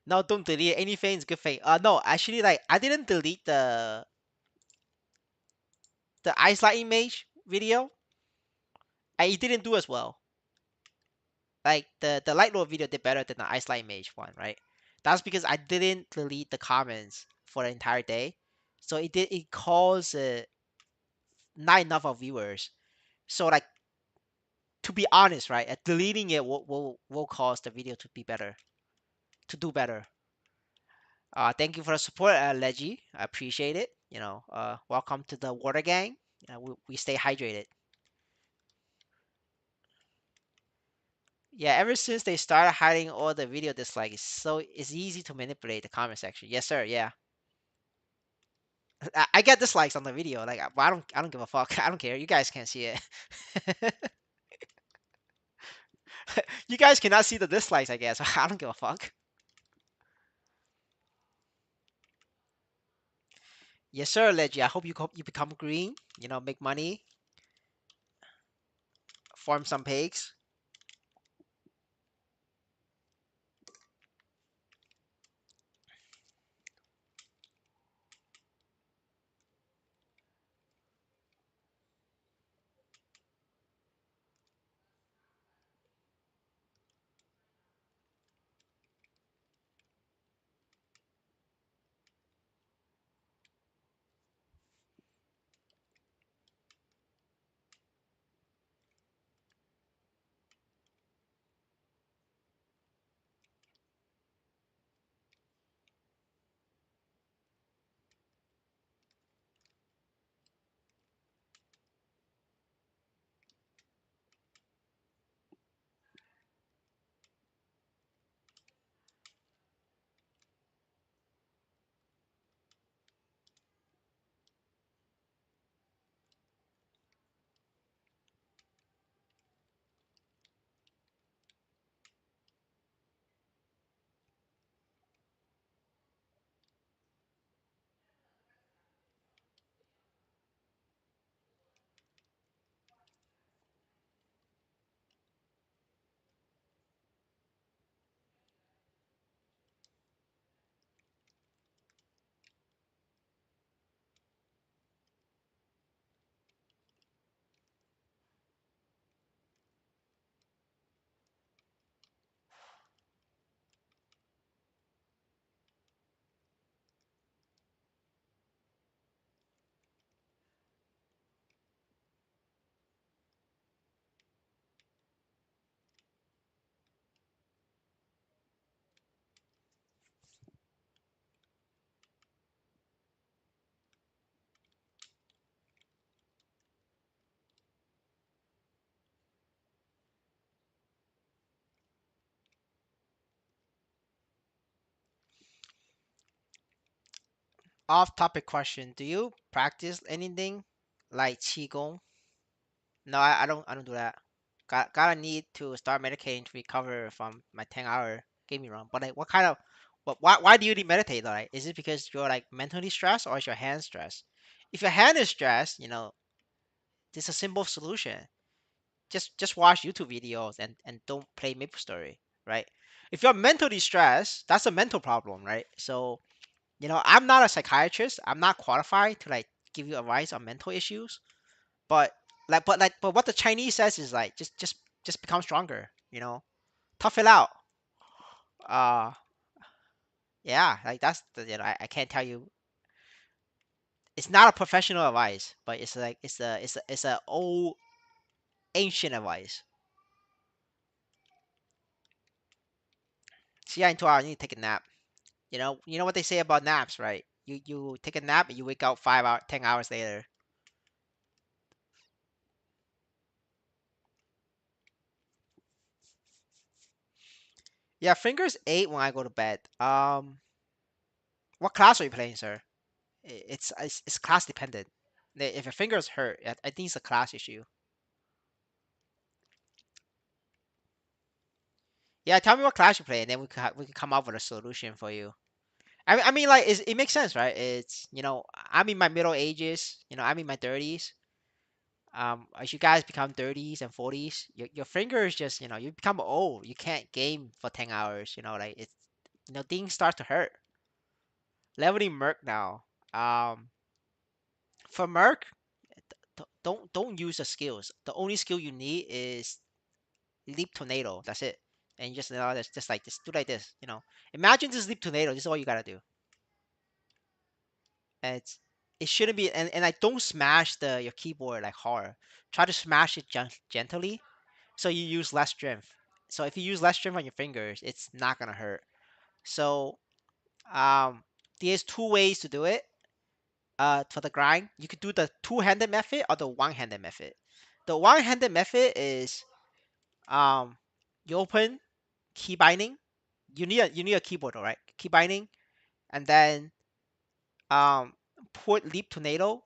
No, don't delete anything. It's good thing. No, actually, like I didn't delete the ice light image video. It didn't do as well. Like the light load video did better than the ice light image one, right? That's because I didn't delete the comments for the entire day, so it caused not enough of viewers. So like to be honest, right, deleting it will cause the video to be better, to do better. Thank you for the support, Leggy. I appreciate it. Welcome to the water gang. We stay hydrated. Yeah, ever since they started hiding all the video dislikes, it's easy to manipulate the comment section. Yes, sir. Yeah, I get dislikes on the video. Like, I don't give a fuck. I don't care. You guys can't see it. You guys cannot see the dislikes, I guess. I don't give a fuck. Yes, sir, Leggy. I hope you become green. Make money, farm some pigs. Off topic question. Do you practice anything like qigong? No, I don't do that. Gotta need to start meditating to recover from my 10-hour gaming run. But like, what kind of, why do you need meditate? Like, is it because you're like mentally stressed or is your hand stressed? If your hand is stressed, there's a simple solution. Just watch YouTube videos and don't play MapleStory, right? If you're mentally stressed, that's a mental problem, right? So, I'm not a psychiatrist. I'm not qualified to like give you advice on mental issues. But but what the Chinese says is like just become stronger, tough it out. Uh, yeah, like that's I can't tell you. It's not a professional advice, but it's like it's a old ancient advice. See, in 2 hours, you need to take a nap. You know what they say about naps, right? You take a nap and you wake up 5 hours, 10 hours later. Yeah, fingers 8 when I go to bed. What class are you playing, sir? It's class dependent. If your fingers hurt, I think it's a class issue. Yeah, tell me what class you play, and then we can come up with a solution for you. I mean, like it makes sense, right? I'm in my middle ages. I'm in my 30s. As you guys become 30s and 40s, your fingers just you become old. You can't game for 10 hours. Like it's things start to hurt. Leveling Merc now. For Merc, don't use the skills. The only skill you need is leap tornado. That's it. And just just like this, do like this. Imagine this leap tornado. This is all you gotta do. And it shouldn't be. And I don't smash your keyboard like hard. Try to smash it gently, so you use less strength. So if you use less strength on your fingers, it's not gonna hurt. So um, there's two ways to do it. For the grind, you could do the two-handed method or the one-handed method. The one-handed method is you open key binding. You need a keyboard, all right? Key binding, and then um put leap tornado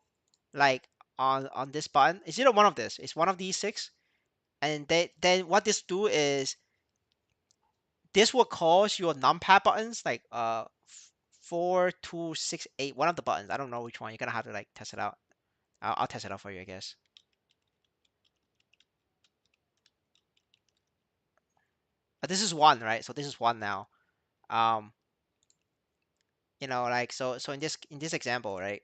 like on this button. It's either one of this. It's one of these six, and then what this do is this will cause your numpad buttons like 4, 2, 6, 8. One of the buttons. I don't know which one. You're gonna have to like test it out. I'll test it out for you, I guess. But this is one, right? So this is one now. Um, like so in this example, right?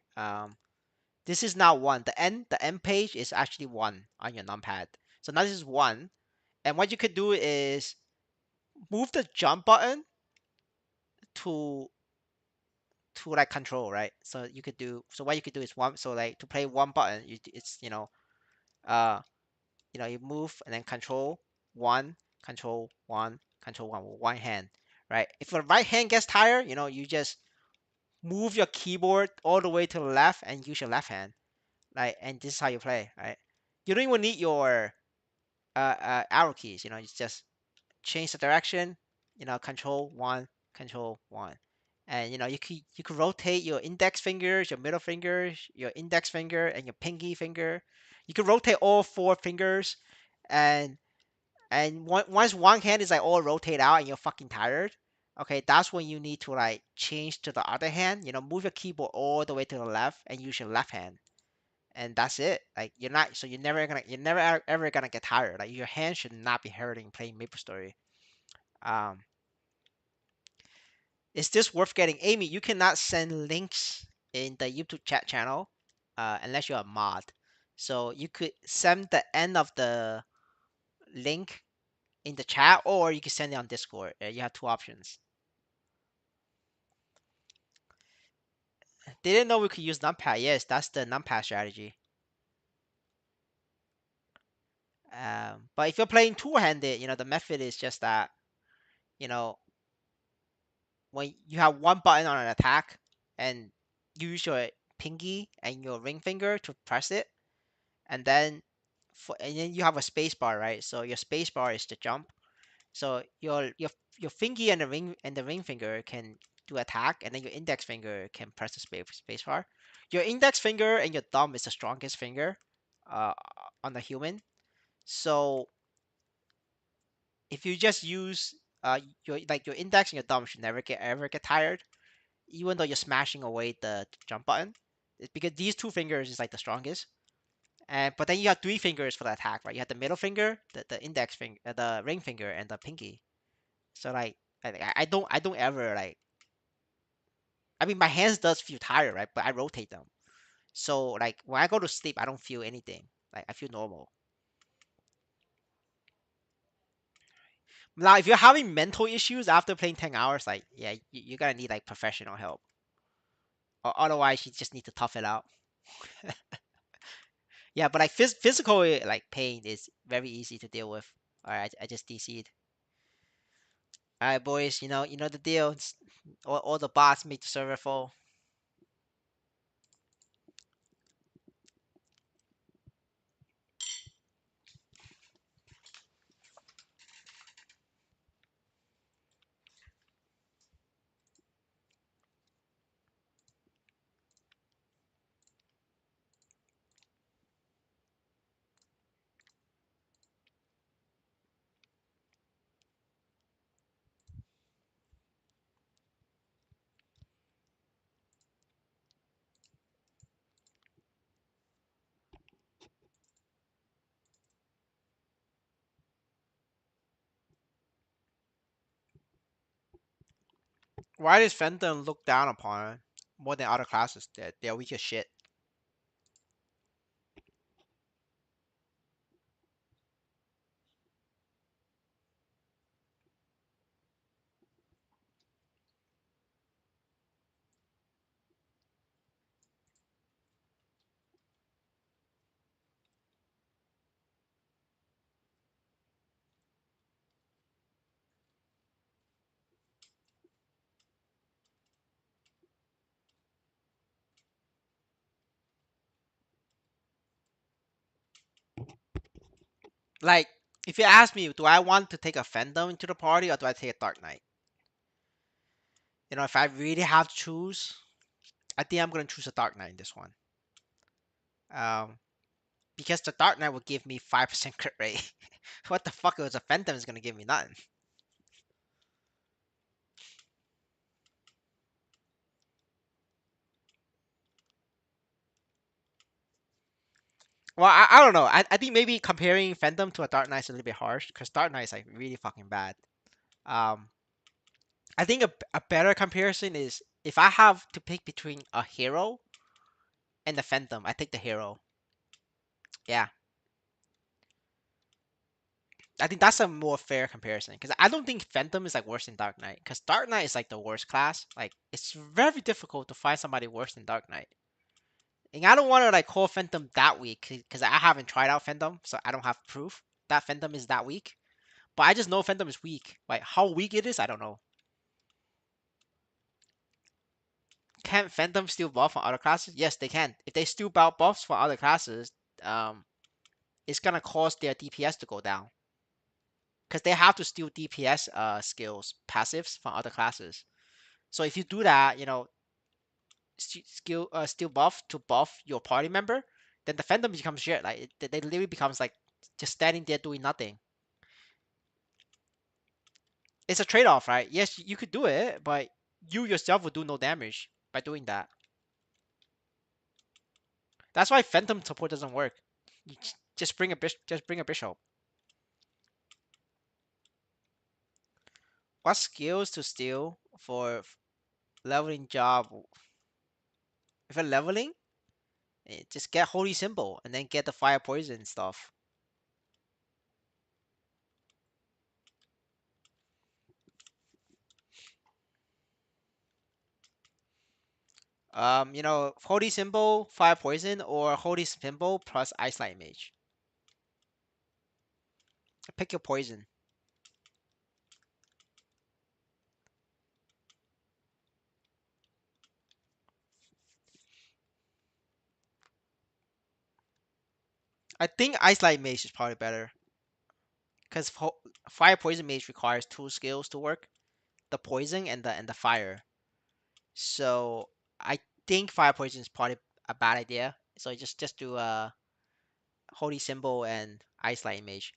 This is now one. The end page is actually one on your numpad. So now this is one. And what you could do is move the jump button to like control, right? So what you could do is one. So like to play one button, it's you move and then one, control one with one hand, right? If your right hand gets tired, you just move your keyboard all the way to the left and use your left hand, right? And this is how you play, right? You don't even need your arrow keys. You just change the direction. Control one, and you could rotate your index fingers, your middle fingers, your index finger, and your pinky finger. You can rotate all four fingers, and once one hand is like all rotate out and you're fucking tired, okay, that's when you need to like change to the other hand. Move your keyboard all the way to the left and use your left hand, and that's it. Like you're never ever gonna get tired. Like your hand should not be hurting playing MapleStory. Um, is this worth getting? Amy, you cannot send links in the YouTube chat channel unless you're a mod. So you could send the end of the link in the chat, or you can send it on Discord. You have two options. They didn't know we could use numpad. Yes, that's the numpad strategy. But if you're playing two-handed, the method is just that, you know, when you have one button on an attack and you use your pinky and your ring finger to press it, and then you have a space bar, right? So your space bar is the jump. So your fingy and the ring finger can do attack, and then your index finger can press the space bar. Your index finger and your thumb is the strongest finger uh, on the human. So if you just use your like your index and your thumb should never get ever get tired, even though you're smashing away the jump button. It's because these two fingers is like the strongest. And but then you have three fingers for the attack, right? You have the middle finger, the index finger, the ring finger, and the pinky. So like I don't ever like. I mean, my hands does feel tired, right? But I rotate them. So like when I go to sleep, I don't feel anything. Like I feel normal. Now, if you're having mental issues after playing 10 hours, like yeah, you're gonna need like professional help. Or otherwise, you just need to tough it out. Yeah, but like physical like pain is very easy to deal with. All right, I just DC'd. All right, boys, you know the deal. All the bots make the server full. Why does Phantom look down upon more than other classes? They're weak as shit. Like, if you ask me, do I want to take a Phantom into the party or do I take a Dark Knight? If I really have to choose, I think I'm gonna choose a Dark Knight in this one. Um, because the Dark Knight will give me 5% crit rate. What the fuck is a Phantom is gonna give me nothing? Well, I don't know. I think maybe comparing Phantom to a Dark Knight is a little bit harsh because Dark Knight is like really fucking bad. Um, I think a better comparison is if I have to pick between a hero and the Phantom, I take the hero. Yeah, I think that's a more fair comparison because I don't think Phantom is like worse than Dark Knight because Dark Knight is like the worst class. Like it's very difficult to find somebody worse than Dark Knight. And I don't want to like call Phantom that weak because I haven't tried out Phantom, so I don't have proof that Phantom is that weak. But I just know Phantom is weak. Like how weak it is, I don't know. Can Phantom steal buff from other classes? Yes, they can. If they steal buffs from other classes, um, it's gonna cause their DPS to go down because they have to steal DPS skills passives from other classes. So if you do that, steal buff to buff your party member, then the Phantom becomes shit. Like they literally becomes like just standing there doing nothing. It's a trade-off, right? Yes, you could do it, but you yourself would do no damage by doing that. That's why Phantom support doesn't work. You just bring a bishop. What skills to steal for leveling job? If you're leveling, just get holy symbol and then get the fire poison stuff. Holy symbol, fire poison, or holy symbol plus ice light mage. Pick your poison. I think ice light mage is probably better because fire poison mage requires two skills to work: the poison and the fire. So I think fire poison is probably a bad idea. So just do a holy symbol and ice light image.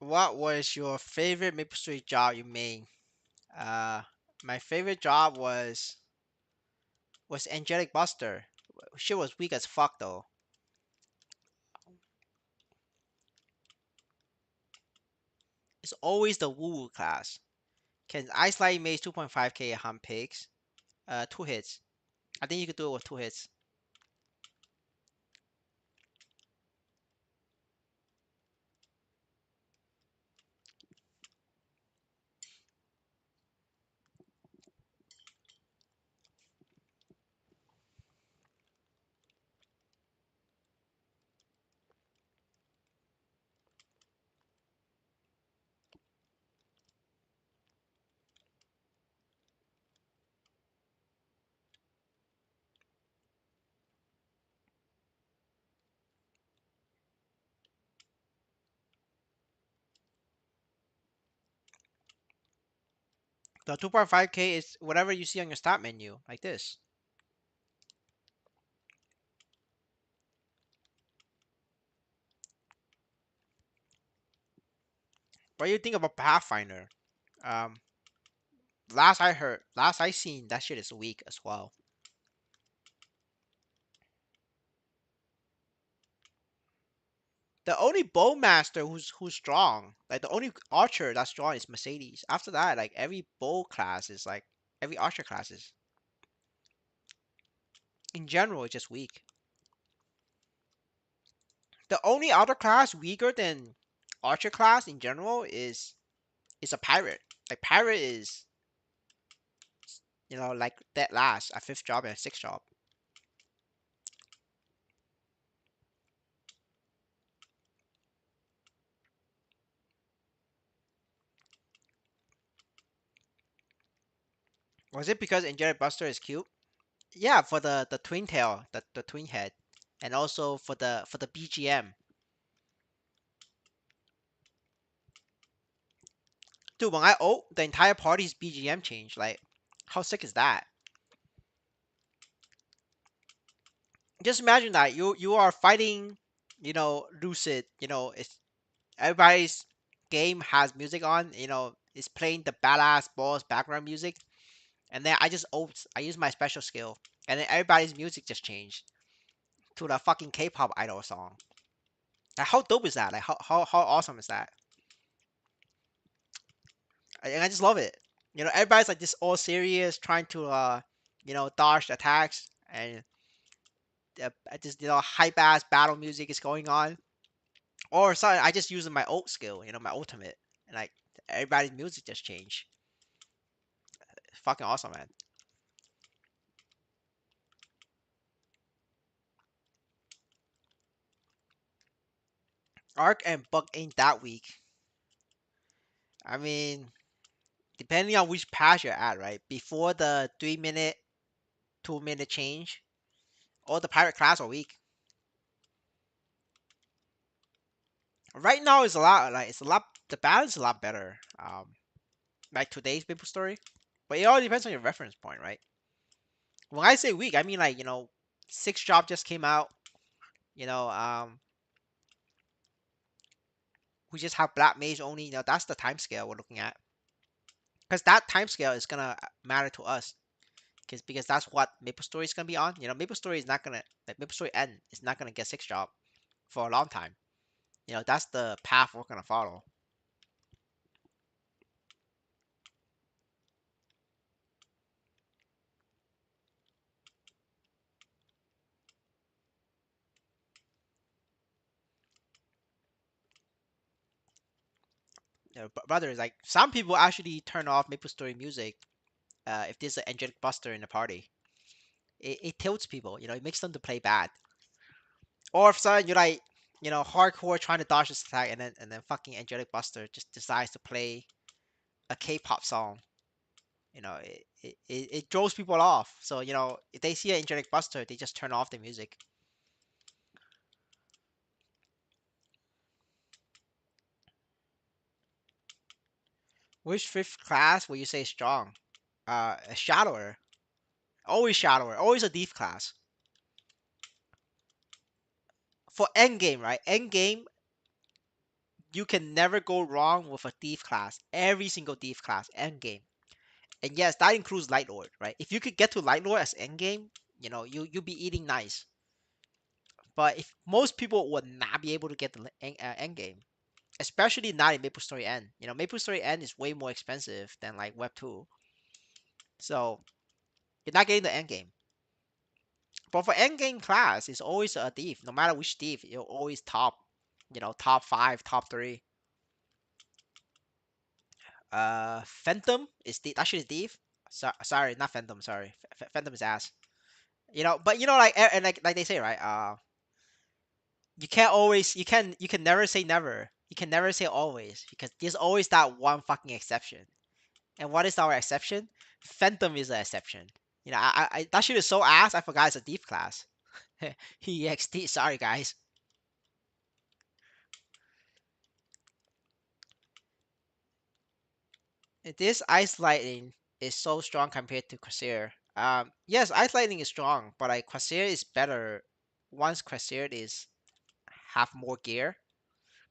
What was your favorite MapleStory job you made? Uh, my favorite job was Angelic Buster. She was weak as fuck though. It's always the woo woo class. Can Ice Light makes 2.5k hump pigs. 2 hits. I think you could do it with 2 hits. The 2.5k is whatever you see on your start menu, like this. What do you think about Pathfinder? Um, last I seen, that shit is weak as well. The only bowmaster who's strong, like the only archer that's strong is Mercedes. After that, like every bow class is like every archer class is in general is just weak. The only other class weaker than archer class in general is a pirate. Like pirate is like that last a fifth job and a sixth job. Was it because Angelic Buster is cute? Yeah, for the twin tail, the twin head, and also for the BGM. Dude, when I ult, the entire party's BGM changed. Like, how sick is that? Just imagine that you are fighting, Lucid. It's everybody's game has music on. It's playing the badass boss background music, and then I just ult. I use my special skill, and then everybody's music just changed to the fucking K-pop idol song. Like, how dope is that? Like, how awesome is that? And I just love it. Everybody's like this all serious, trying to dodge attacks, and just hype ass battle music is going on. Or sorry, I just using my ult skill, my ultimate, and like everybody's music just changed. It's fucking awesome, man. Arc and Bug ain't that weak. I mean, depending on which patch you're at, right? Before the 3 minute, 2 minute change, all the pirate class are weak. Right now is a lot like it's a lot the balance is a lot better. Like today's MapleStory. But it all depends on your reference point, right? When I say weak, I mean like six drop just came out. You know, we just have black mage only. That's the time scale we're looking at, because that time scale is gonna matter to us. Because that's what MapleStory is gonna be on. MapleStory is not gonna like MapleStory N is not gonna get six drop for a long time. That's the path we're gonna follow. Brothers, like some people actually turn off MapleStory music if there's an angelic buster in the party. It tilts people. It makes them to play bad. Or if sudden you're like, hardcore trying to dodge this attack, and then fucking angelic buster just decides to play a K-pop song. It throws people off. So if they see an angelic buster, they just turn off the music. Which fifth class will you say is strong? A shallower. Always shallower. Always a deep class. For endgame, right? Endgame, you can never go wrong with a thief class. Every single thief class, endgame. And yes, that includes Light Lord, right? If you could get to Light Lord as endgame, you'll be eating nice. But if most people would not be able to get the endgame, especially not in MapleStory N. MapleStory N is way more expensive than like Web 2. So you're not getting the endgame. But for endgame class, it's always a thief. No matter which thief, you're always top. Top five, top three. Phantom is actually thief. Sorry, not Phantom. Sorry, Phantom is ass. But like and like they say, right? You can't always, you can never say never. You can never say always because there's always that one fucking exception. And what is our exception? Phantom is an exception. That shit is so ass. I forgot it's a thief class. He EXT. Sorry, guys. This ice lightning is so strong compared to Quasir. Yes, ice lightning is strong, but like Quasir is better once Quasir is have more gear.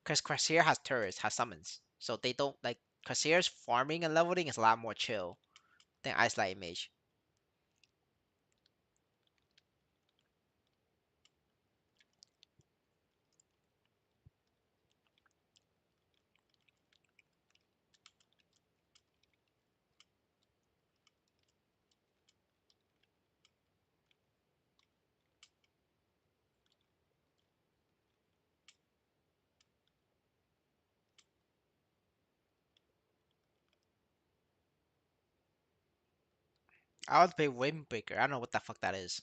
Because Quasir has turrets, has summons, so they don't like Quasir's farming and leveling is a lot more chill than ice lightning mage. I would play Windbreaker. I don't know what the fuck that is.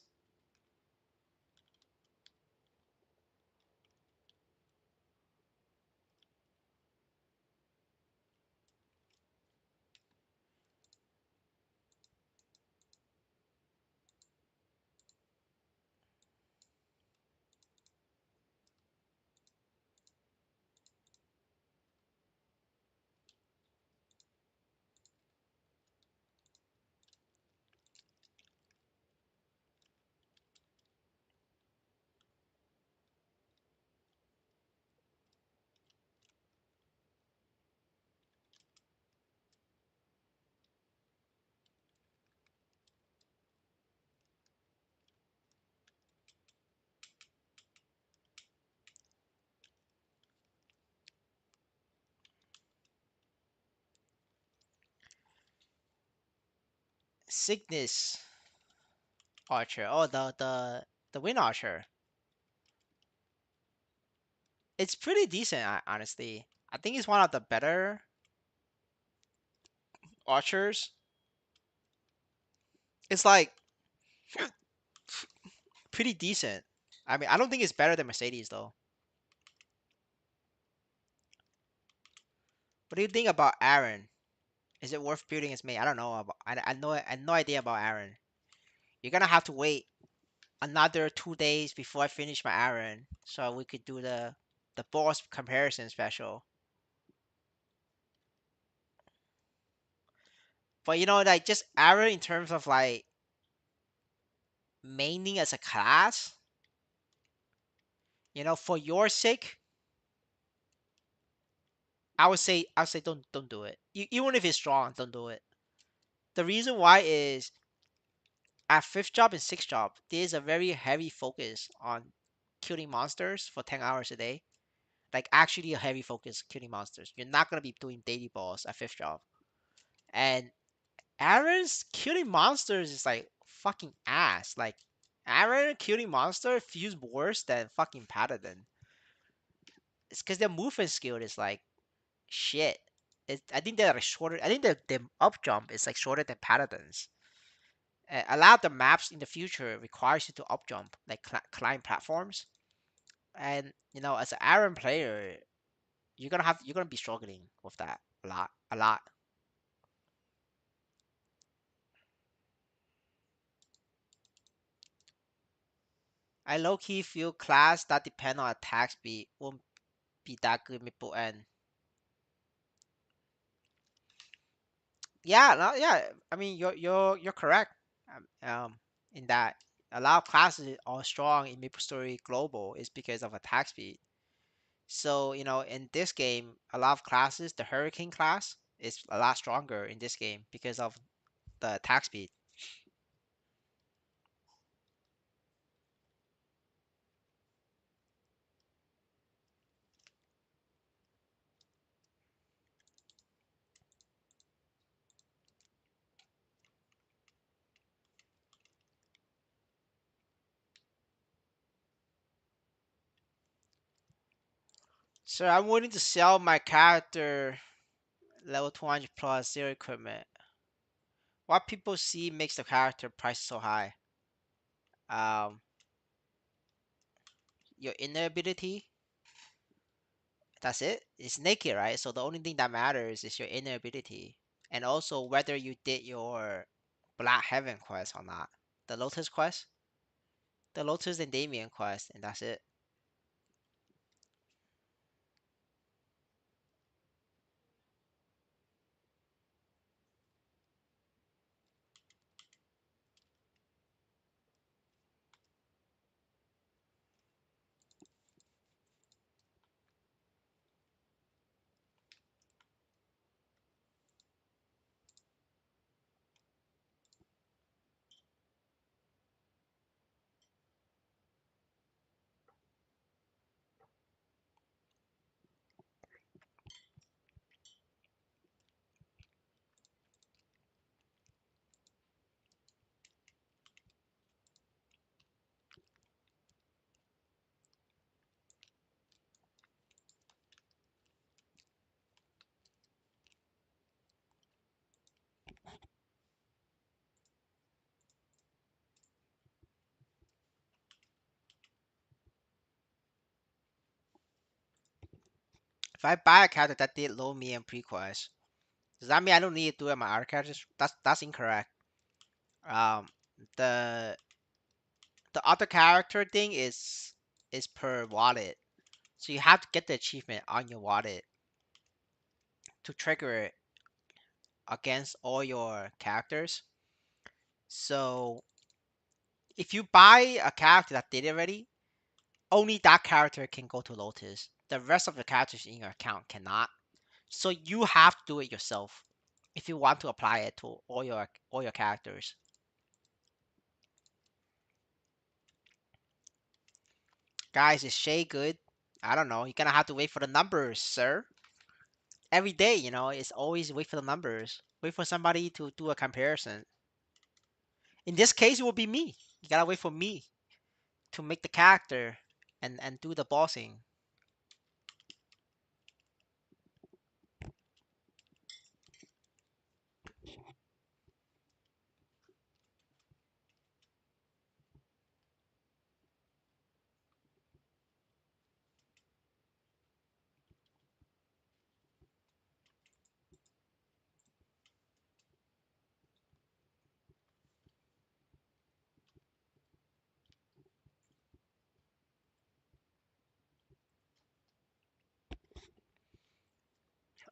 Cygnus Archer. Oh, the Wind Archer. It's pretty decent, honestly. I think it's one of the better archers. It's like pretty decent. I mean, I don't think it's better than Mercedes though. What do you think about Aaron? Is it worth building his mate? I don't know. I had no idea about Aaron. You're gonna have to wait another 2 days before I finish my Aaron, so we could do the boss comparison special. But like just Aaron in terms of like maining as a class, for your sake, I would say don't do it. Even if it's strong, don't do it. The reason why is at fifth job and sixth job, there's a very heavy focus on killing monsters for 10 hours a day. Like actually a heavy focus killing monsters. You're not gonna be doing daily balls at fifth job. And Aaron's killing monsters is like fucking ass. Like Aaron killing monster feels worse than fucking Paladin. It's because their movement skill is like shit. I think they're like shorter. I think the up jump is like shorter than Paladins. A lot of the maps in the future requires you to up jump, like climb platforms. And as an Aaron player, you're gonna be struggling with that a lot, a lot. I low key feel class that depend on attack speed won't be that good mid end. Yeah, no, yeah. I mean, you're correct. In that a lot of classes are strong in MapleStory Global is because of attack speed. So in this game, a lot of classes, the Hurricane class is a lot stronger in this game because of the attack speed. So I'm willing to sell my character level 200 plus zero equipment. What people see makes the character price so high. Um, your inner ability, that's it. It's naked, right? So the only thing that matters is your inner ability, and also whether you did your Black Heaven quest or not. The Lotus quest, the Lotus and Damien quest, and that's it. If I buy a character that did low me and pre-quest, does that mean I don't need to do it my other characters? That's incorrect. Um, the the other character thing is per wallet, so you have to get the achievement on your wallet to trigger it against all your characters. So if you buy a character that did it already, only that character can go to Lotus. The rest of the characters in your account cannot. So you have to do it yourself if you want to apply it to all your characters. Guys, is Shay good? I don't know. You're gonna have to wait for the numbers, sir. Every day, it's always wait for the numbers. Wait for somebody to do a comparison. In this case, it will be me. You gotta wait for me to make the character and do the bossing.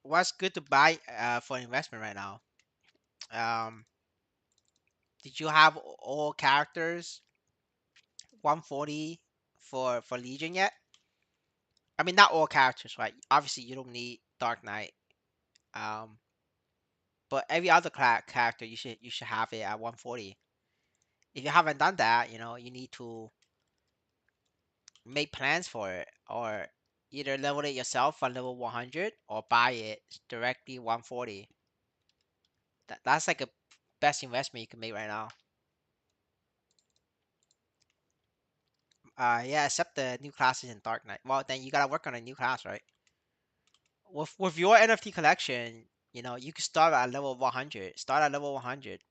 What's good to buy for investment right now? Um, did you have all characters? 140 for Legion yet. I mean, not all characters, right? Obviously, you don't need Dark Knight. Um, but every other character you should have it at 140. If you haven't done that, you need to make plans for it, or either level it yourself on level 100 or buy it directly 140. That's like a best investment you can make right now. Yeah, except the new classes in Dark Knight. Well, then you gotta work on a new class, right? With your NFT collection, you can start at level 100. Start at level 100.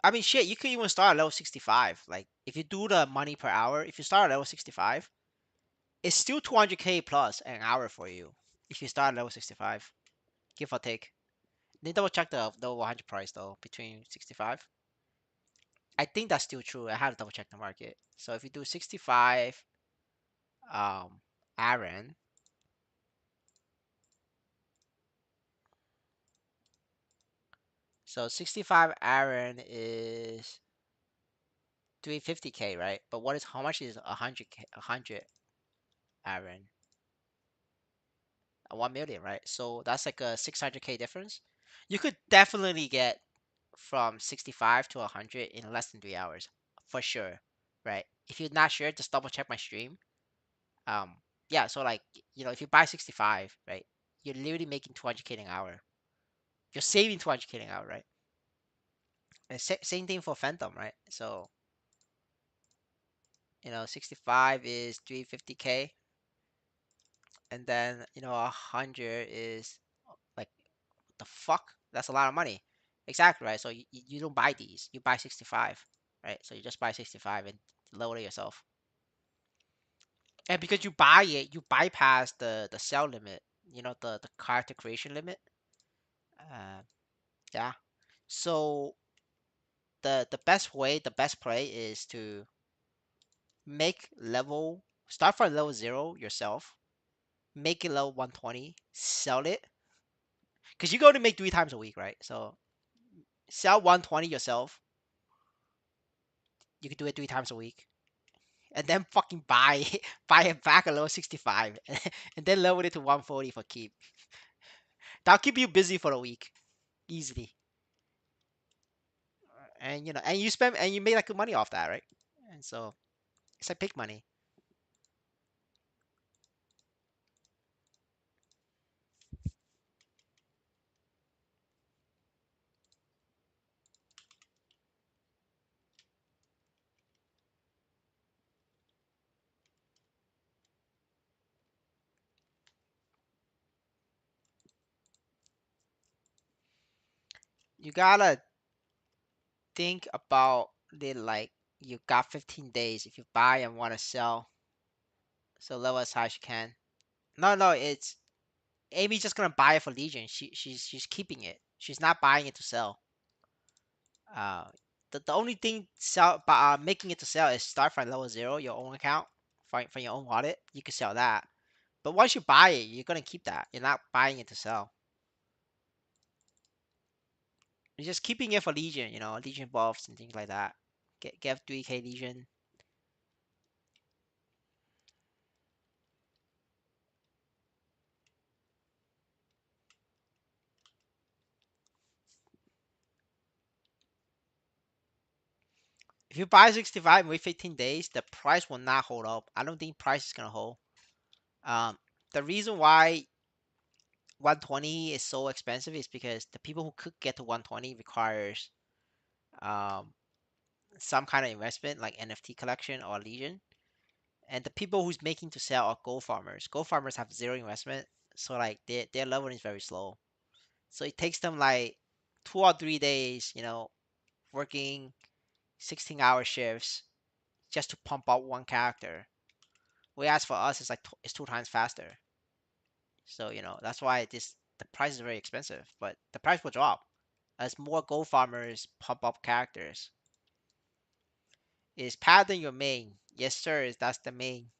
I mean, shit, you could even start at level 65. Like, if you do the money per hour, if you start at level 65, it's still 200k plus an hour for you. If you start at level 65, give or take. Need double check the 100 price though, between 65. I think that's still true. I have to double check the market. So if you do 65, um, Aaron, so 65 Aaron is 350k, right? But how much is 100k, 100 Aaron? 1 million, right? So that's like a 600k difference. You could definitely get from 65 to 100 in less than 3 hours, for sure, right? If you're not sure, just double check my stream. Um, yeah, so like, if you buy 65, right, you're literally making 200k an hour. You're saving 200k an hour, right? And same thing for Phantom, right? So, 65 is 350k, and then, 100 is like, what the fuck? That's a lot of money. Exactly, right? So you don't buy these. You buy 65, right? So you just buy 65 and lower it yourself. And because you buy it, you bypass the sell limit, the character creation limit. Uh, yeah. So the best play is to start from level 0 yourself, make it level 120, sell it, because you're going to make 3 times a week, right? So sell 120 yourself. You can do it 3 times a week, and then fucking buy buy it back at level 65, and then lower it to 140 for keep. That'll keep you busy for a week easily, and you make like good money off that, right? And so it's like pick money. You gotta think about it like you got 15 days if you buy and want to sell, so level as high as you can. No, no, it's Amy's just gonna buy it for Legion. She's keeping it. She's not buying it to sell. Uh, the only thing making it to sell is start from level 0, your own account, from your own wallet. You can sell that. But once you buy it, you're gonna keep that. You're not buying it to sell. You're just keeping it for Legion. Legion buffs and things like that. Get 3k Legion. If you buy 65 and wait 15 days, the price will not hold up. I don't think price is gonna hold. Um, the reason why 120 is so expensive is because the people who could get to 120 requires um some kind of investment like NFT collection or Legion. And the people who's making to sell are gold farmers. Gold farmers have zero investment, so like their leveling is very slow. So it takes them like 2 or 3 days, working 16-hour shifts just to pump out one character. Whereas for us, it's 2 times faster. So that's why the price is very expensive, but the price will drop as more gold farmers pump up characters. Is pattern your main? Yes, sir. That's the main.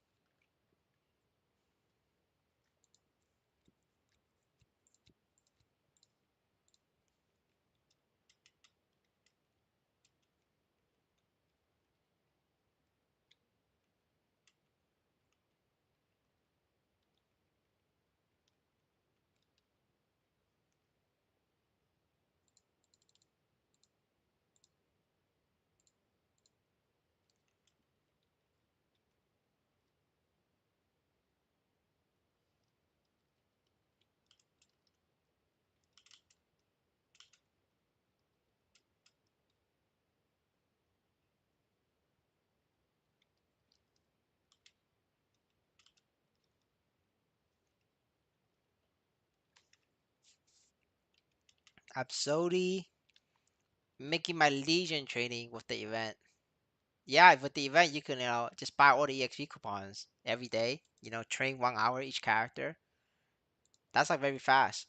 Absolutely making my Legion training with the event. Yeah, with the event you can just buy all the EXP coupons every day. Train 1 hour each character. That's like very fast.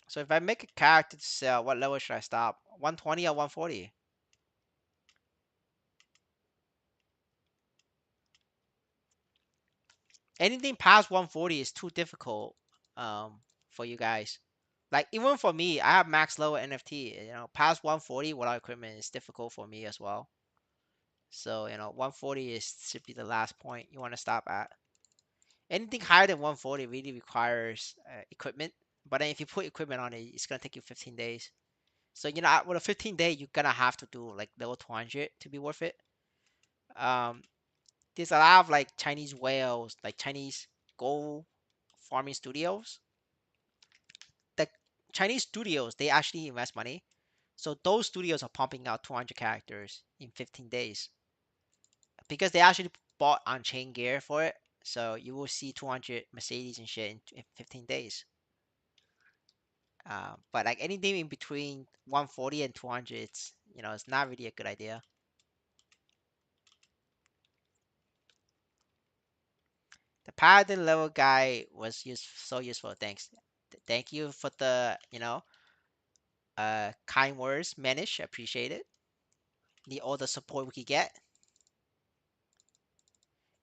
So if I make a character to sell, what level should I stop? 120 or 140? Anything past 140 is too difficult for you guys. Like even for me, I have max level NFT. Past 140 without equipment is difficult for me as well. So 140 is should be the last point you want to stop at. Anything higher than 140 really requires equipment. But then if you put equipment on it, it's gonna take you 15 days. So with a 15 day, you're gonna have to do like level 200 to be worth it. Um, there's a lot of like Chinese whales, like Chinese gold farming studios. The Chinese studios, they actually invest money. So those studios are pumping out 200 characters in 15 days because they actually bought on-chain gear for it. So you will see 200 Mercedes and shit in 15 days. But like anything in between 140 and 200, it's not really a good idea. The paladin level guy was so useful. Thanks. Thank you for the kind words, Manish. Appreciate it. Need all the support we could get.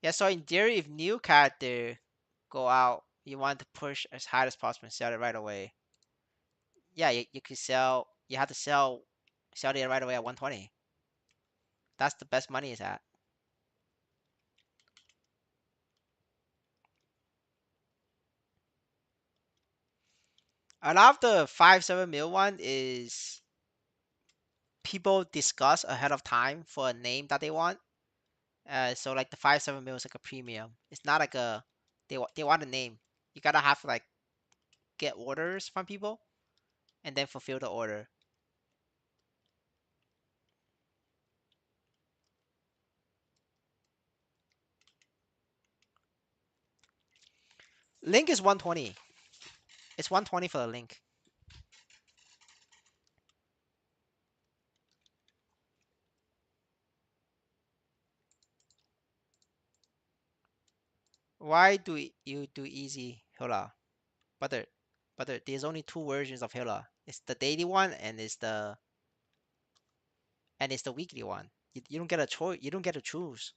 Yeah. So in theory, if new character go out, you want to push as high as possible and sell it right away. Yeah, you could sell. You have to sell it right away at 120. That's the best money is at. A lot of the 5-7 mil one is people discuss ahead of time for a name that they want. So like the 5-7 mil is like a premium. It's not like they want a name. You gotta have to like get orders from people and then fulfill the order. Link is 120. It's 120 for the link. Why do you do easy Hula? Butter, butter. There's only two versions of Hula. It's the daily one and it's the weekly one. You don't get a choice. You don't get to choose.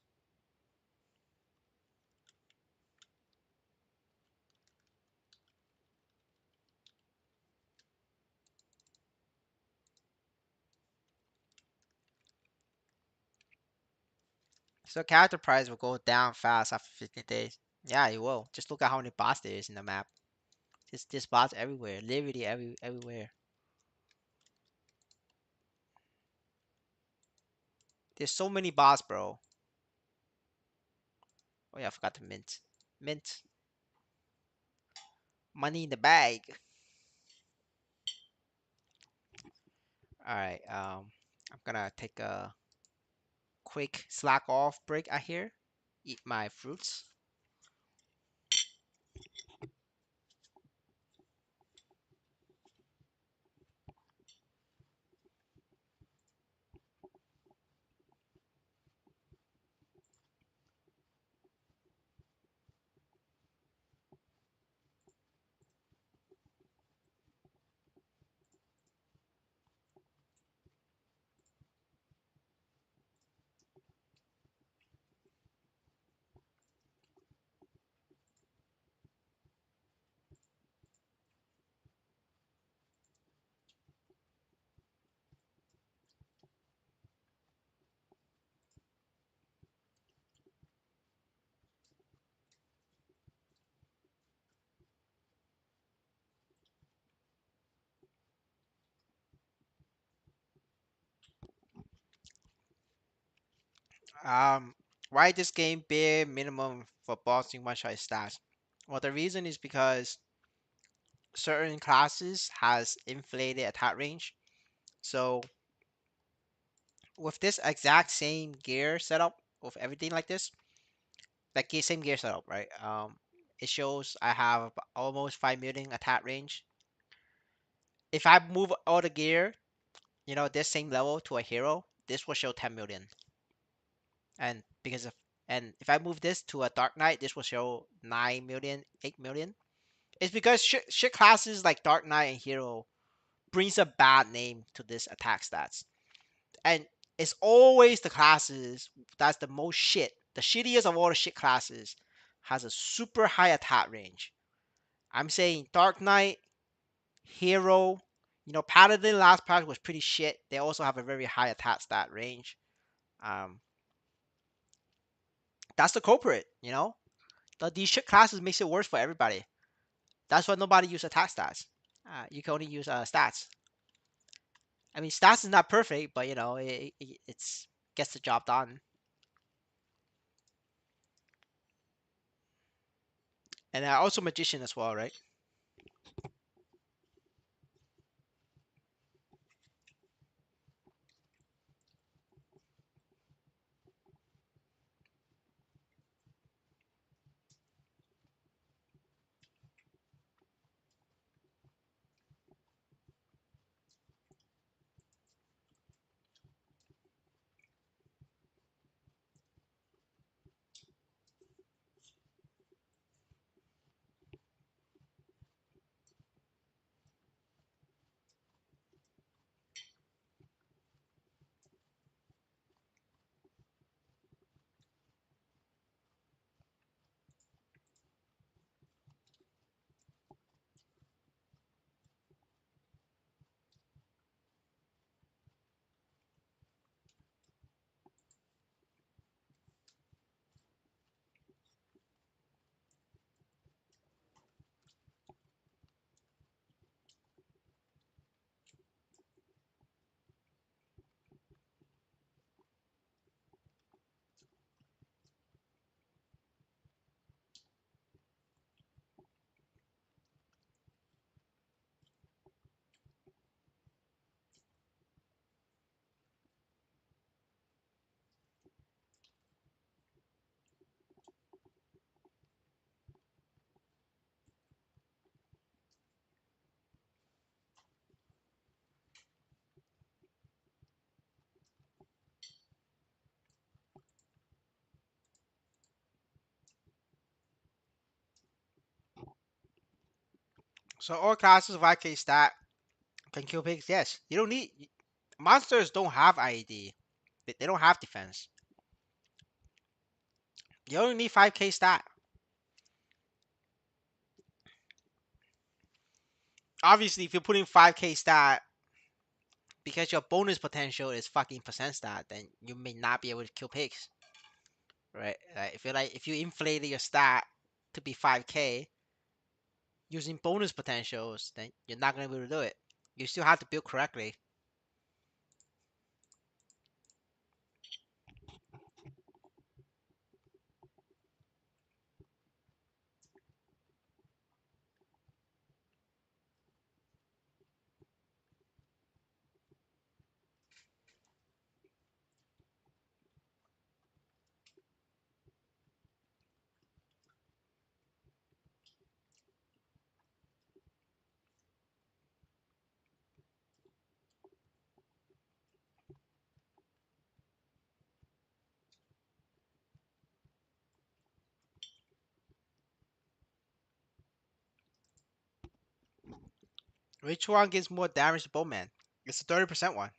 So character price will go down fast after 15 days. Yeah, it will. Just look at how many bots there is in the map. There's bots everywhere, literally everywhere. There's so many bots, bro. Oh yeah, I forgot to mint. Mint money in the bag. All right. I'm gonna take a quick slack off break out here. Eat my fruits. Um, why this game bare minimum for bossing one shot stats? Well, the reason is because certain classes has inflated attack range. So with this exact same gear setup, with everything like this, like same gear setup, right? It shows I have almost 5 million attack range. If I move all the gear, this same level to a hero, this will show 10 million. And because of and if I move this to a Dark Knight, this will show 9 million, 8 million. It's because shit classes like Dark Knight and Hero brings a bad name to this attack stats. And it's always the classes that's the most shit. The shittiest of all the shit classes has a super high attack range. I'm saying Dark Knight, Hero, Paladin last patch was pretty shit. They also have a very high attack stat range. Um, that's the culprit. These shit classes makes it worse for everybody. That's why nobody use attack stats. You can only use stats. I mean, stats is not perfect, but it's gets the job done. And also magician as well, right? So all classes of IK stat can kill pigs. Yes, you don't need monsters don't have IED. They don't have defense. You only need 5k stat. Obviously, if you're putting 5k stat because your bonus potential is fucking percent stat, then you may not be able to kill pigs, right? If you inflated your stat to be 5k using bonus potentials, then you're not gonna be able to do it. You still have to build correctly. Which one gives more damage to Bowman? It's the 30% one.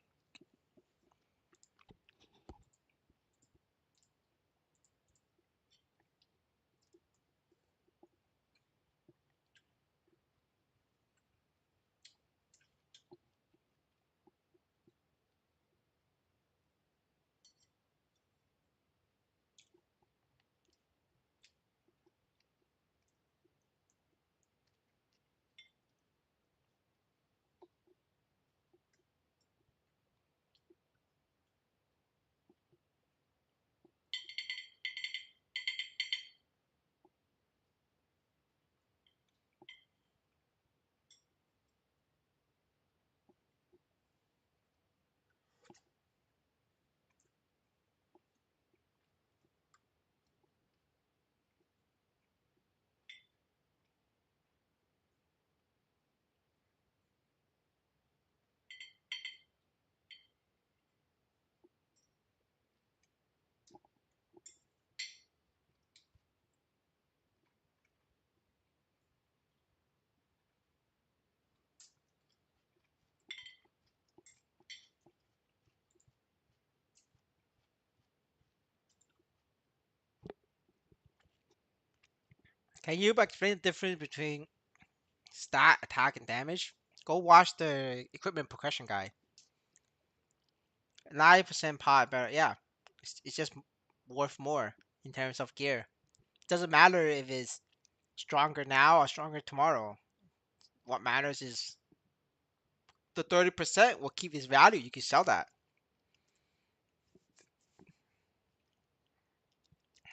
Can you explain the difference between stat, attack, and damage? Go watch the equipment progression guide. 90% pot better. Yeah, it's just worth more in terms of gear. Doesn't matter if it's stronger now or stronger tomorrow. What matters is the 30% will keep its value. You can sell that.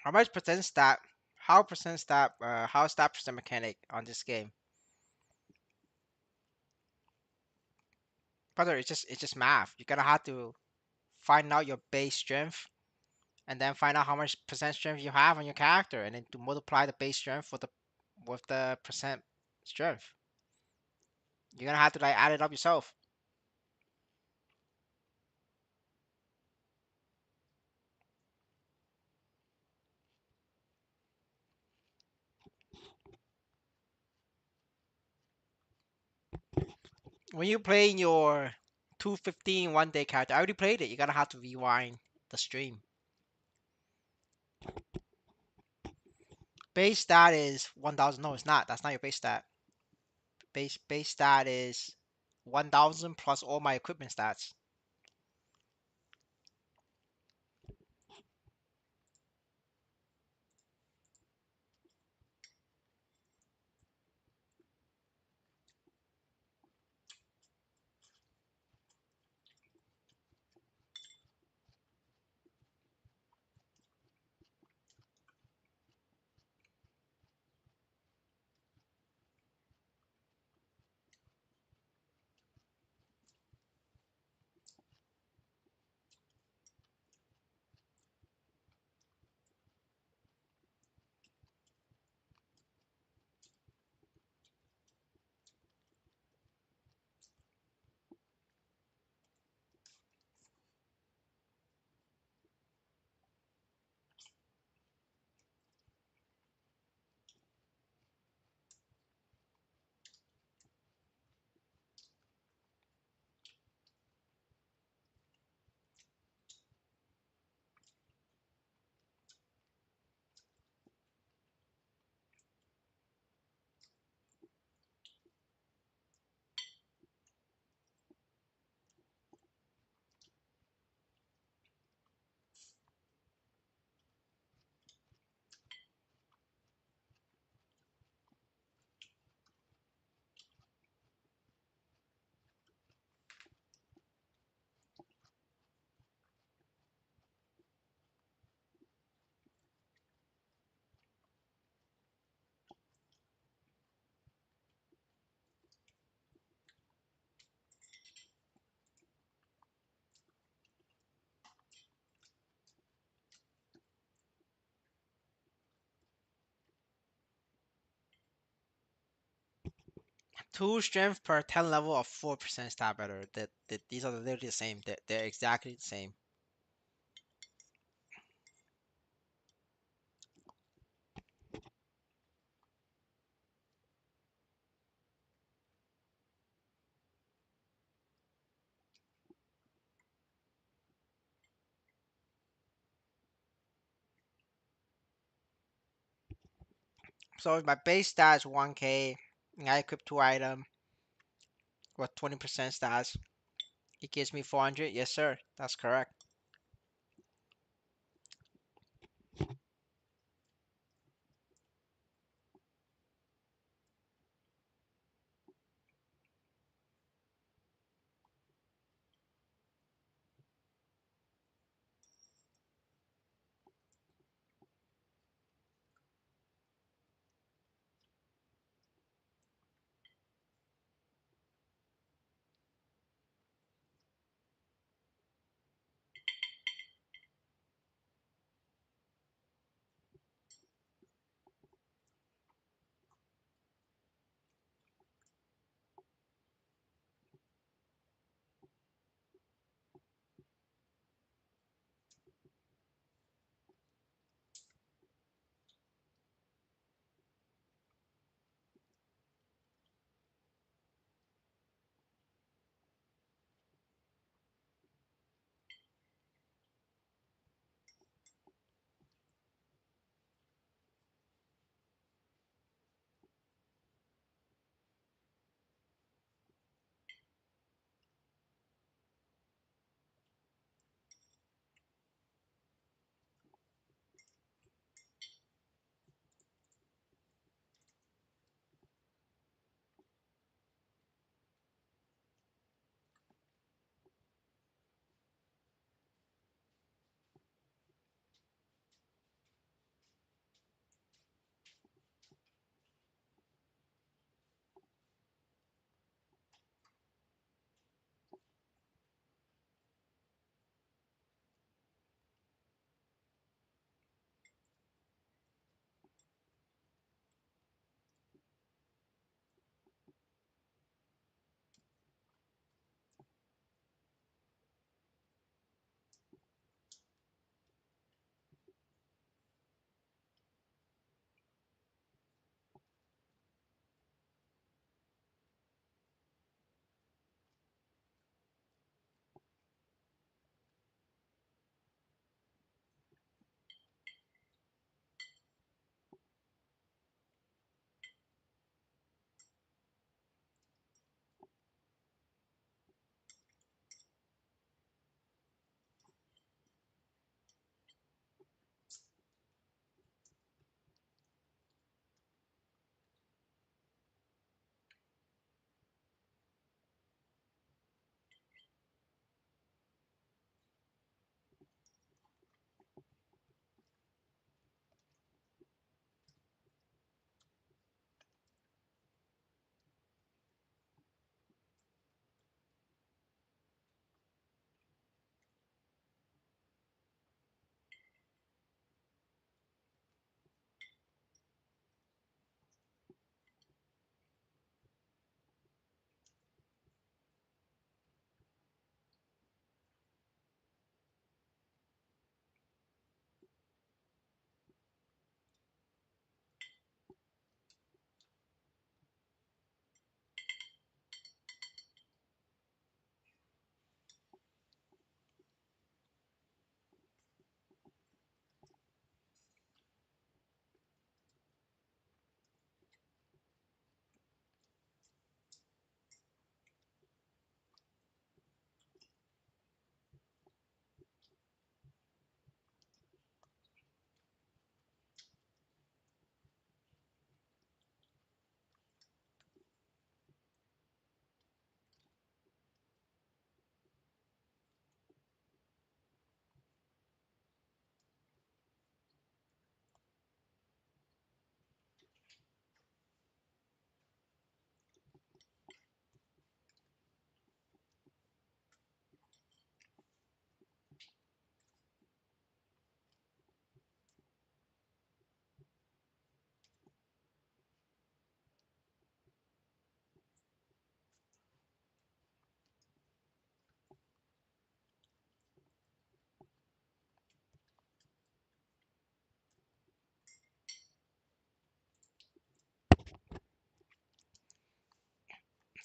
How much percent stat? How percent stat? How stat percent mechanic on this game? Brother, it's just math. You're gonna have to find out your base strength and then find out how much percent strength you have on your character, and then to multiply the base strength with the percent strength. You're gonna have to like add it up yourself. When you play your 215 1 day character, I already played it. You're gonna have to rewind the stream. Base stat is 1000. No, it's not. That's not your base stat. Base stat is 1000 plus all my equipment stats. Two strength per 10 level of 4% stat better. That these are literally the same. They're exactly the same. So if my base stat is 1k, and I equip two item with 20% stats, it gives me 400. Yes, sir. That's correct.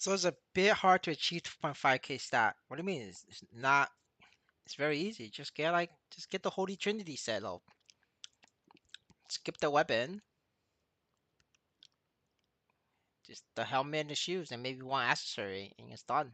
So it's a bit hard to achieve 2.5k stat. What do you mean? It's not. It's very easy. Just get the Holy Trinity set up. Skip the weapon, just the helmet and the shoes, and maybe one accessory, and it's done.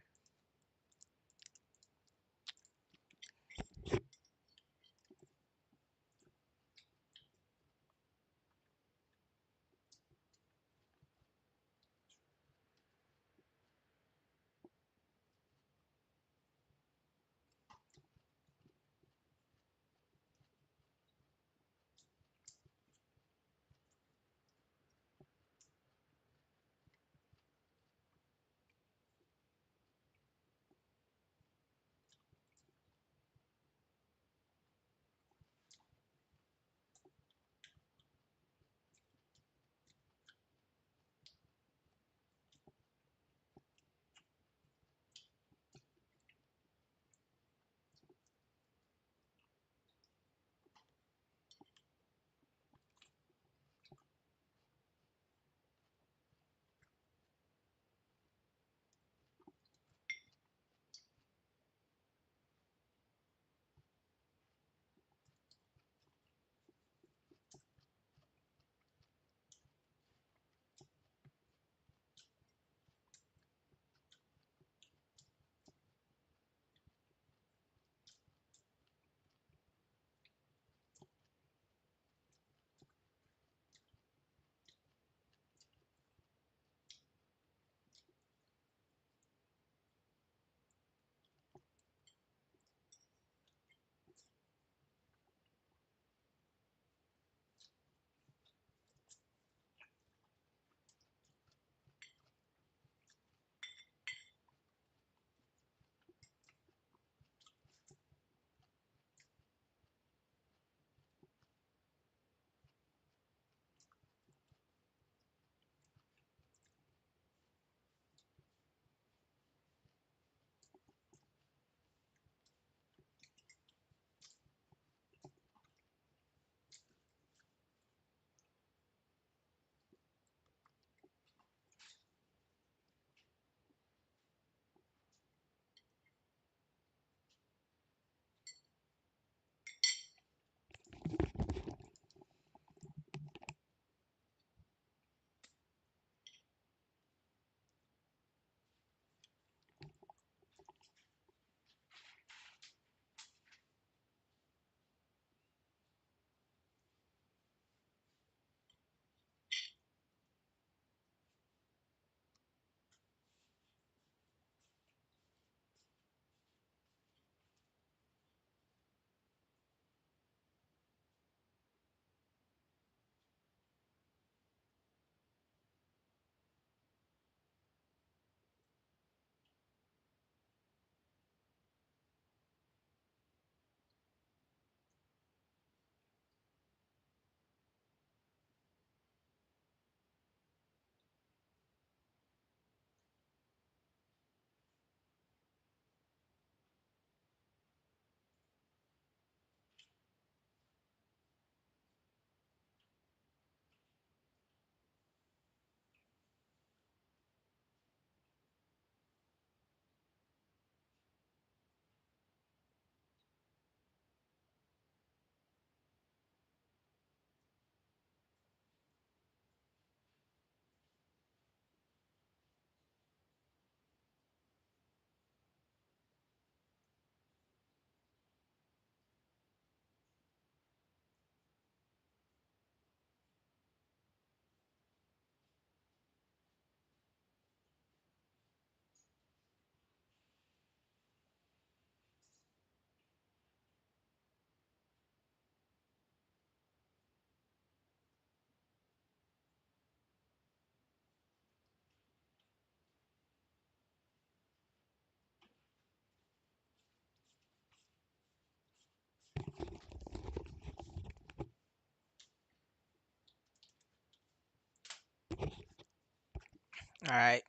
All right,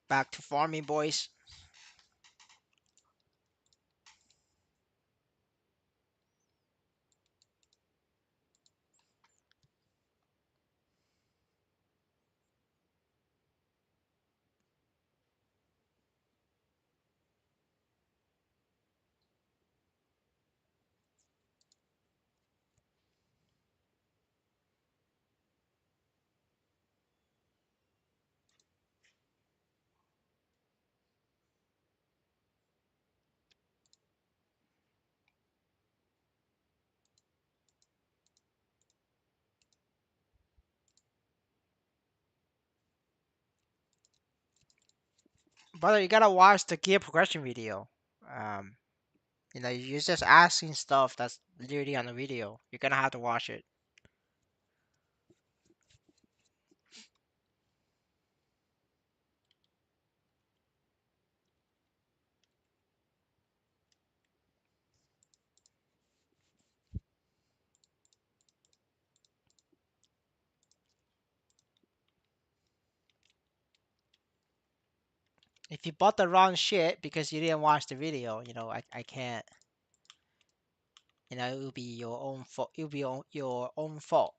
back to farming, boys. Brother, you gotta watch the gear progression video. Um, you're just asking stuff that's literally on the video. You're gonna have to watch it. If you bought the wrong shit because you didn't watch the video, I can't. It will be your own fault. It will be your own fault.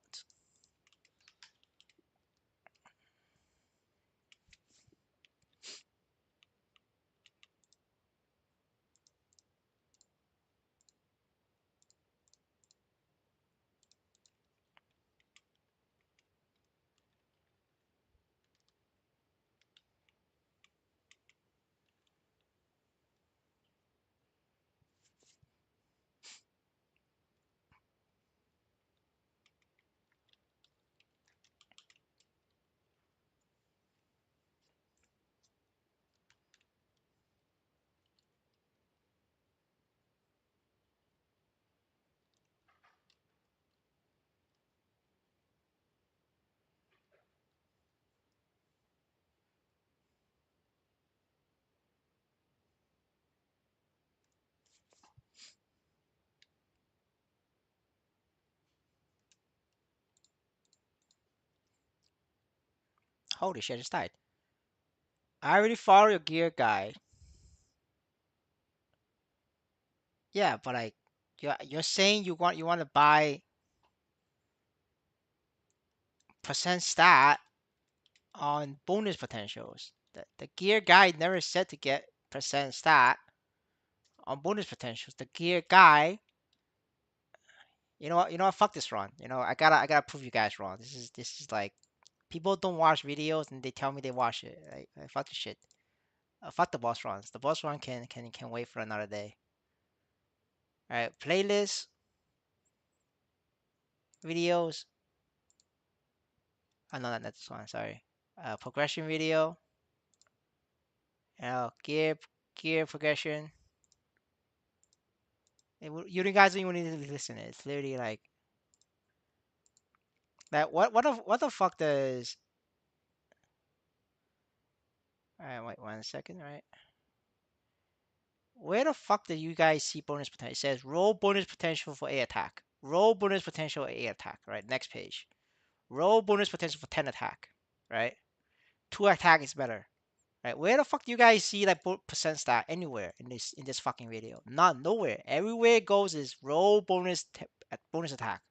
Holy shit, it's died. I already follow your gear guide. Yeah, but like, you're saying you want to buy percent stat on bonus potentials. The gear guide never said to get percent stat on bonus potentials. The gear guide, you know what, fuck this run. I gotta prove you guys wrong. This is like people don't watch videos and they tell me they watch it. Like fuck the shit. Fuck the boss runs. The boss run can wait for another day. All right, playlist videos. Oh no, that's this one. Sorry. Progression video. Gear progression. You guys don't even need to listen. It's literally like that. What the fuck does? All right, wait 1 second. Right, where the fuck do you guys see bonus potential? It says roll bonus potential for A attack. Roll bonus potential A attack. Right, next page. Roll bonus potential for 10 attack. Right, 2 attack is better. Right, where the fuck do you guys see like percent stat anywhere in this fucking video? Not nowhere. Everywhere it goes is roll bonus attack.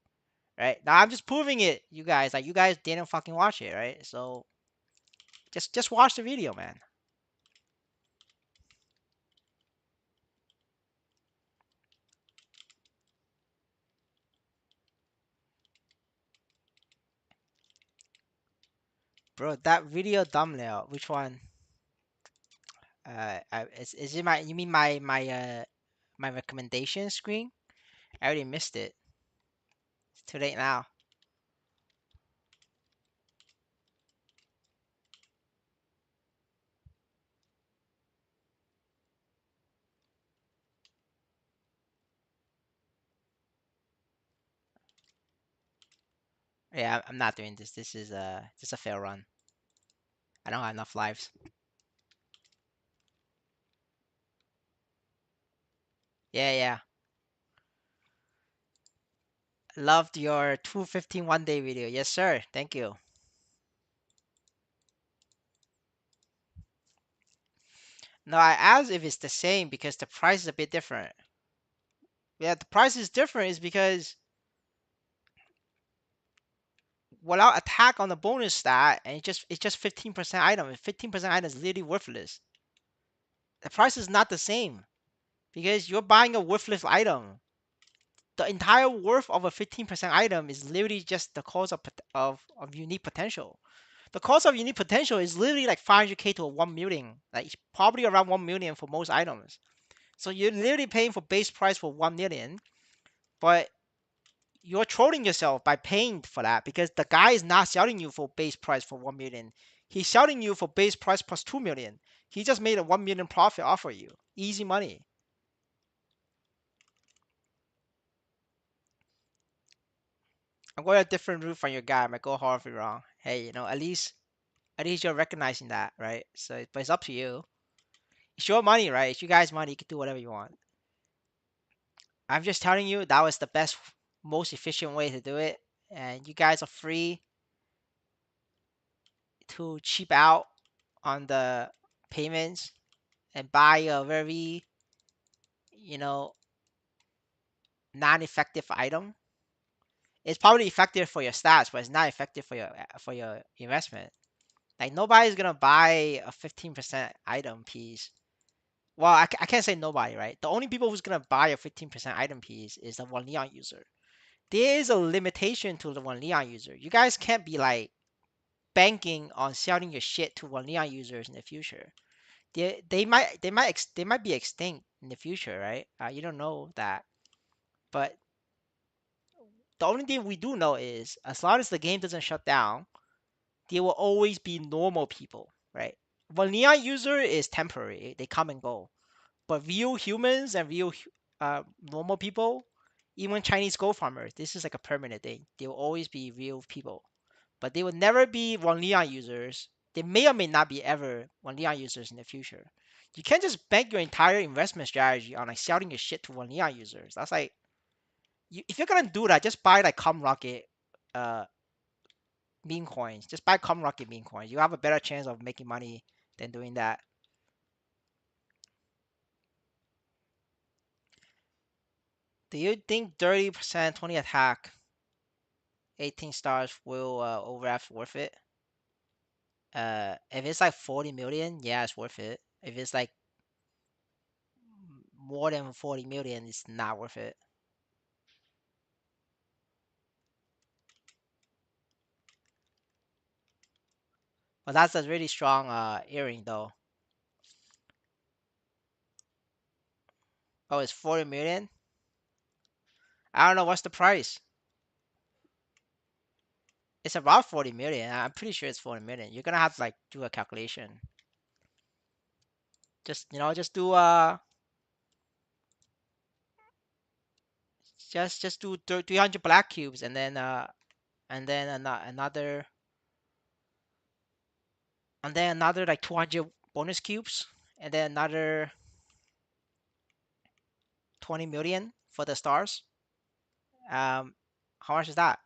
Right now, I'm just proving it, you guys. Like you guys didn't fucking watch it, right? So just watch the video, man. Bro, that video thumbnail, which one? Is it my? You mean my recommendation screen? I already missed it. It's too late now. Yeah, I'm not doing this. This is a fail run. I don't have enough lives. Yeah, yeah. Loved your 215 1 day video. Yes, sir. Thank you. No, I asked if it's the same because the price is a bit different. Yeah, the price is different is because without attack on the bonus stat, and it's just 15% item. 15% item is literally worthless. The price is not the same because you're buying a worthless item. The entire worth of a 15% item is literally just the cost of unique potential. The cost of unique potential is literally like 500k to 1 million. Like it's probably around 1 million for most items. So you're literally paying for base price for 1 million, but you're trolling yourself by paying for that because the guy is not selling you for base price for 1 million. He's selling you for base price plus 2 million. He just made a 1 million profit off of you. Easy money. I'm going a different route from your guy. I might go horribly wrong. Hey, at least you're recognizing that, right? So, but it's up to you. It's your money, right? It's you guys' money. You can do whatever you want. I'm just telling you that was the best, most efficient way to do it, and you guys are free to cheap out on the payments and buy a very, you know, non-effective item. It's probably effective for your stats, but it's not effective for your investment. Like nobody's gonna buy a 15% item piece. Well, I can't say nobody, right? The only people who's gonna buy a 15% item piece is the one Leon user. There is a limitation to the one Leon user. You guys can't be like banking on selling your shit to one Leon users in the future. They might be extinct in the future, right? You don't know that, but the only thing we do know is as long as the game doesn't shut down, there will always be normal people, right? Vanilla user is temporary; they come and go. But real humans and real normal people, even Chinese gold farmers, this is like a permanent thing. They will always be real people, but they will never be one Leon users. They may or may not be ever one Leon users in the future. You can't just bank your entire investment strategy on like selling your shit to one Leon users. That's like if you're gonna do that, just buy like Com Rocket uh meme coins. Just buy Com Rocket meme coins. You have a better chance of making money than doing that. Do you think 30% 20 attack 18 stars will overdraft worth it? If it's like 40 million, yeah, it's worth it. If it's like more than 40 million, it's not worth it. But that's a really strong earring though. Oh, it's 40 million? I don't know what's the price. It's about 40 million. I'm pretty sure it's 40 million. You're gonna have to like do a calculation. Just do just do 300 black cubes and then another like 200 bonus cubes and then another 20 million for the stars. Um, how much is that?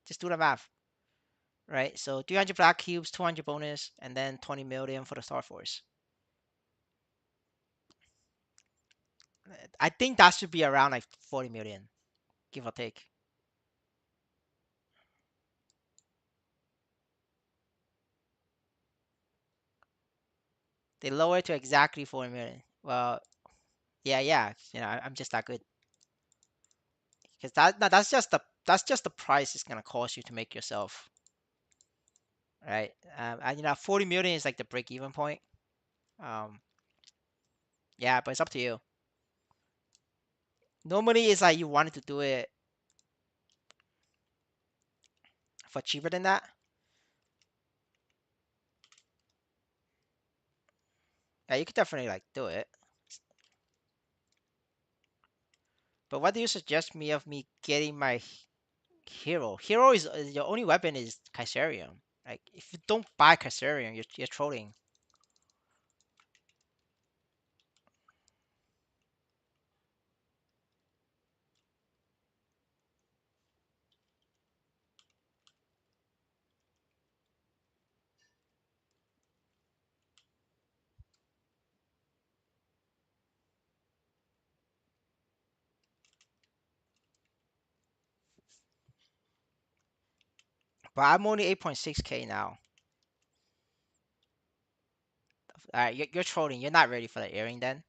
Just do the math, right? So 300 black cubes, 200 bonus, and then 20 million for the Star Force. I think that should be around like 40 million, give or take. They lower it to exactly 40 million. Well, yeah, yeah. I'm just that good because no, that's just the price it's gonna cost you to make yourself, right? And 40 million is like the break even point. Um, yeah, but it's up to you. Normally, it's like you wanted to do it for cheaper than that. Yeah, you could definitely like do it. But what do you suggest me getting my hero? Hero is your only weapon is Kaiserium. Like if you don't buy Kaiserium, you're trolling. But I'm only 8.6k now. Alright, you're trolling. You're not ready for the earring then.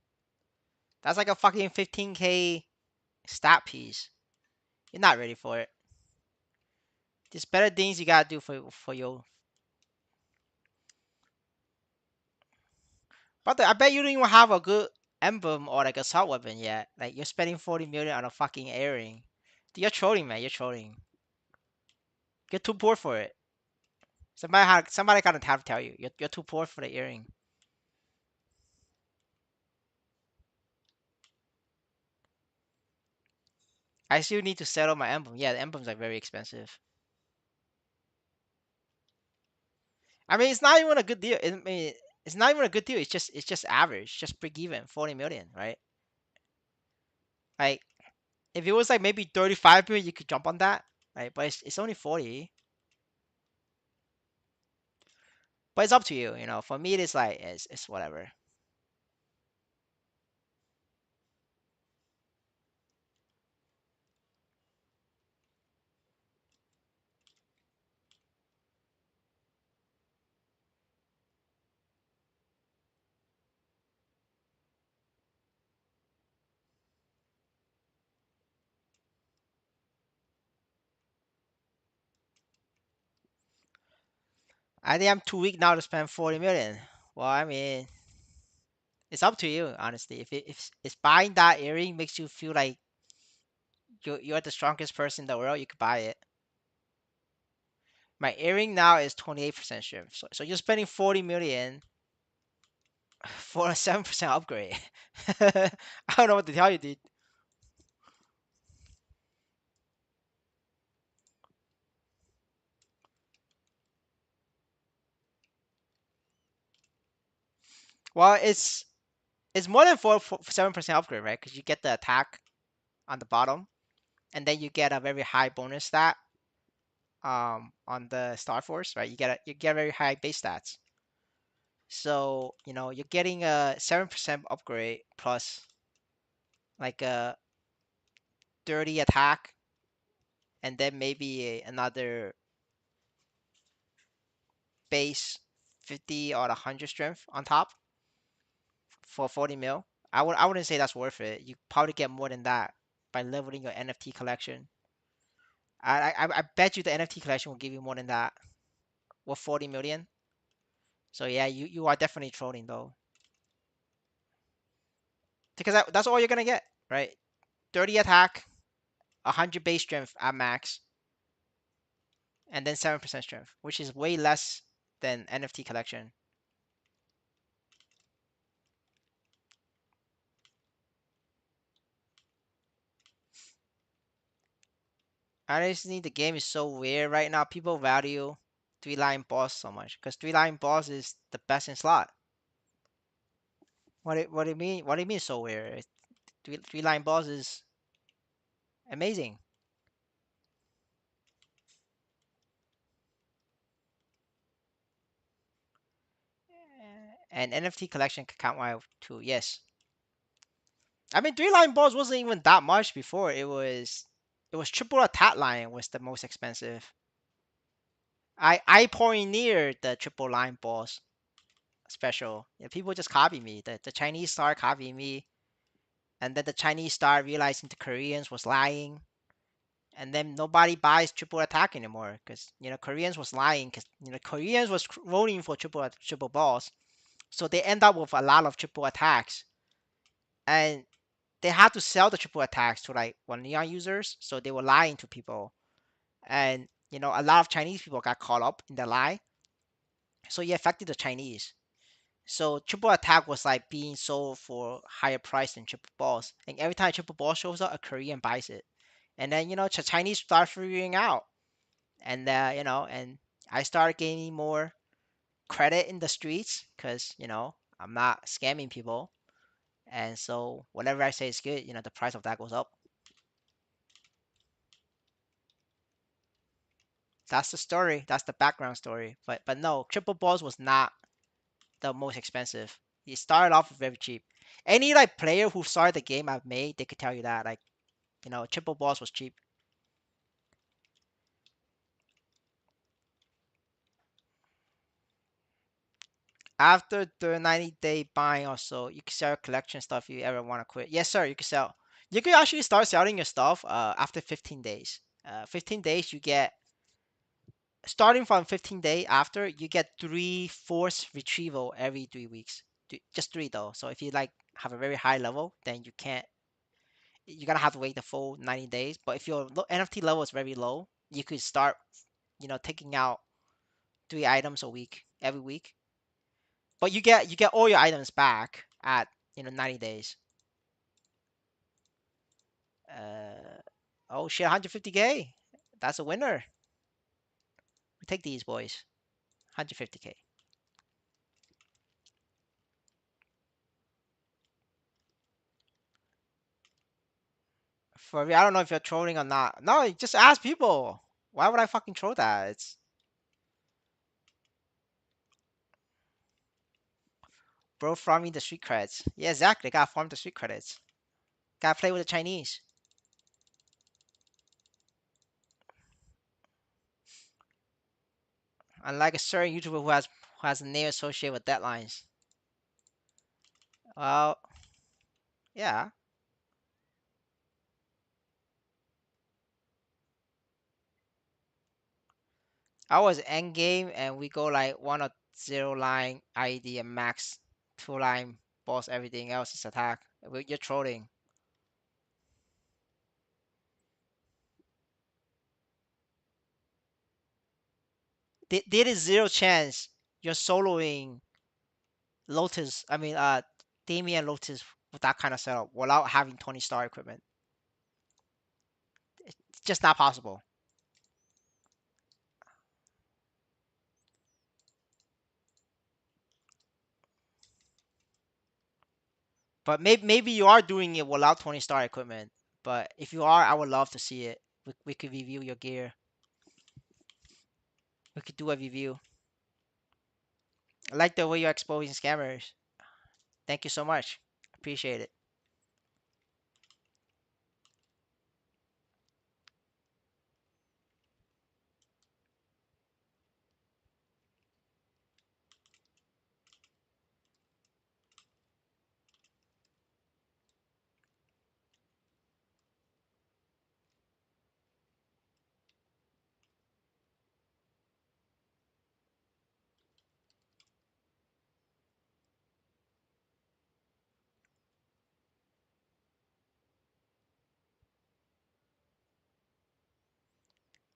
That's like a fucking 15k stat piece. You're not ready for it. There's better things you gotta do for your. But I bet you don't even have a good emblem or like assault weapon yet. Like you're spending 40 million on a fucking earring. You're trolling, man. You're trolling. You're too poor for it. Somebody gotta have to tell you. You're too poor for the earring. I still need to settle my emblem. Yeah, the emblems are very expensive. I mean, it's not even a good deal. I mean, it's not even a good deal. It's just average, just break even, 40 million, right? Like if it was like maybe 35 million, you could jump on that, right? But it's only 40. But it's up to you, you know. For me, it's like it's whatever. I think I'm too weak now to spend 40 million. Well, I mean, it's up to you, honestly. If buying that earring makes you feel like you're the strongest person in the world, you could buy it. My earring now is 28% strength. So you're spending 40 million for a 7% upgrade. I don't know what to tell you, dude. Well, it's more than 7% upgrade, right? Because you get the attack on the bottom, and then you get a very high bonus stat on the Star Force, right? You get very high base stats. So, you're getting a 7% upgrade plus like a 30 attack and then maybe another base 50 or 100 strength on top for 40 mil. I wouldn't say that's worth it. You probably get more than that by leveling your NFT collection. I bet you the NFT collection will give you more than that with 40 million. So yeah, you are definitely trolling though. Because that's all you're gonna get, right? 30 attack, 100 base strength at max, and then 7% strength, which is way less than NFT collection. Honestly, the game is so weird right now. People value three line boss so much because three line boss is the best in slot. What do you mean? What do you mean so weird? Three line boss is amazing. And NFT collection can count my too. Yes, I mean three line boss wasn't even that much before. It was triple attack line was the most expensive. I pioneered the triple line boss special. Yeah, people just copy me. The Chinese star copied me, and then the Chinese star realizing the Koreans was lying, and then nobody buys triple attack anymore because Koreans was lying because Koreans was voting for triple balls, so they end up with a lot of triple attacks, and they had to sell the triple attacks to like neon users, so they were lying to people, and a lot of Chinese people got caught up in the lie, so it affected the Chinese. So triple attack was like being sold for higher price than triple balls. And every time triple ball shows up, a Korean buys it. And then Chinese start figuring out, and and I started gaining more credit in the streets because I'm not scamming people. And so whatever I say is good, the price of that goes up. That's the story. That's the background story. But no, triple balls was not the most expensive. It started off very cheap. Any like player who started the game I've made, they could tell you that. Like triple balls was cheap. After the 90-day buying or so, you can sell your collection stuff if you ever want to quit. Yes, sir, you can sell. You can actually start selling your stuff after 15 days. 15 days, you get, starting from 15 day after, you get three force retrieval every 3 weeks. Just three though. So if you like have a very high level, then you can't, you're gonna have to wait the full 90 days. But if your NFT level is very low, you could start, taking out three items a week, every week. But you get all your items back at 90 days. Uh, Oh shit, 150K. That's a winner. We take these boys. 150K. For me, I don't know if you're trolling or not. No, just ask people. Why would I fucking troll that? It's bro farming the street credits. Yeah, exactly. Gotta farm the street credits. Gotta play with the Chinese. Unlike a certain YouTuber who has a name associated with deadlines. Well, yeah. I was end game and we go like one or zero line ID and max two line boss. Everything else is attack. You're trolling. There is zero chance you're soloing Lotus. I mean, Damien Lotus with that kind of setup without having 20-star equipment. It's just not possible. But maybe you are doing it without 20-star equipment. But if you are, I would love to see it. We could review your gear. We could do a review. I like the way you're exposing scammers. Thank you so much. Appreciate it.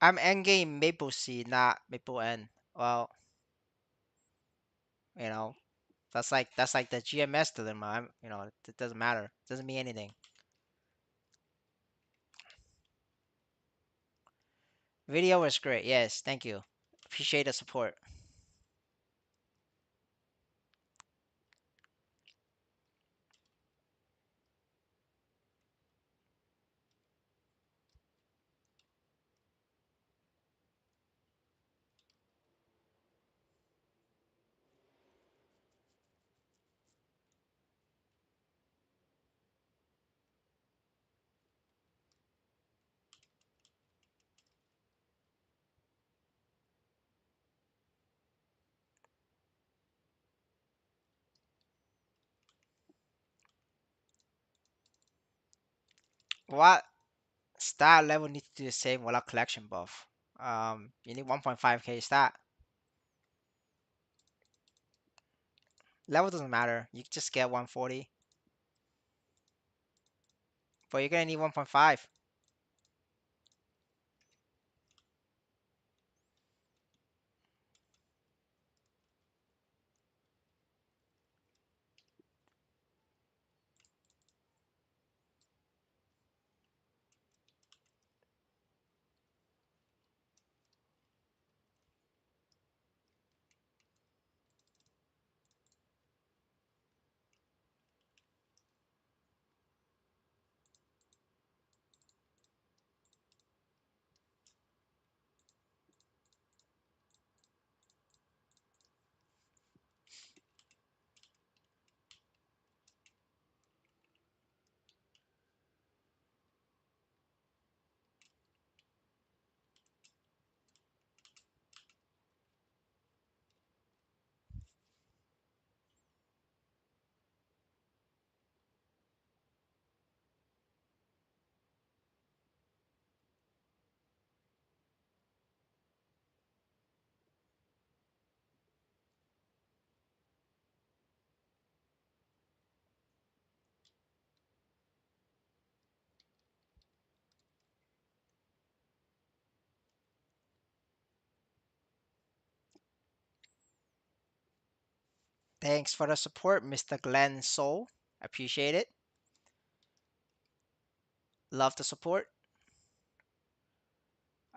I'm endgame Maple C, not Maple N. Well, you know, that's like the GMS dilemma. It doesn't matter. It doesn't mean anything. Video was great. Yes, thank you. Appreciate the support. What stat level needs to do the same without collection buff? You need 1.5k stat. Level doesn't matter. You just get 140, but you're gonna need 1.5. Thanks for the support, Mr. Glenn Soul. Appreciate it. Love the support.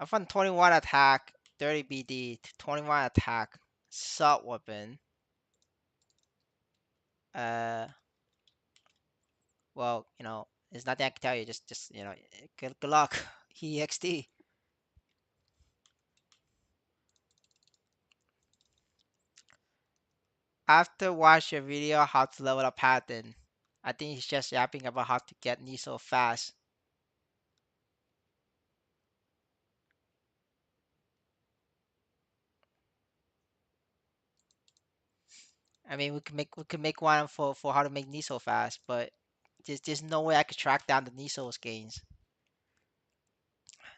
I found 21 attack, 30 BD, 21 attack, sub weapon. Uh, well, there's nothing I can tell you. Just good luck. EXT. After watch your video how to level up Patton, I think he's just yapping about how to get knee so fast. I mean, we could make one for how to make knee so fast, but there's no way I could track down the Niso's gains.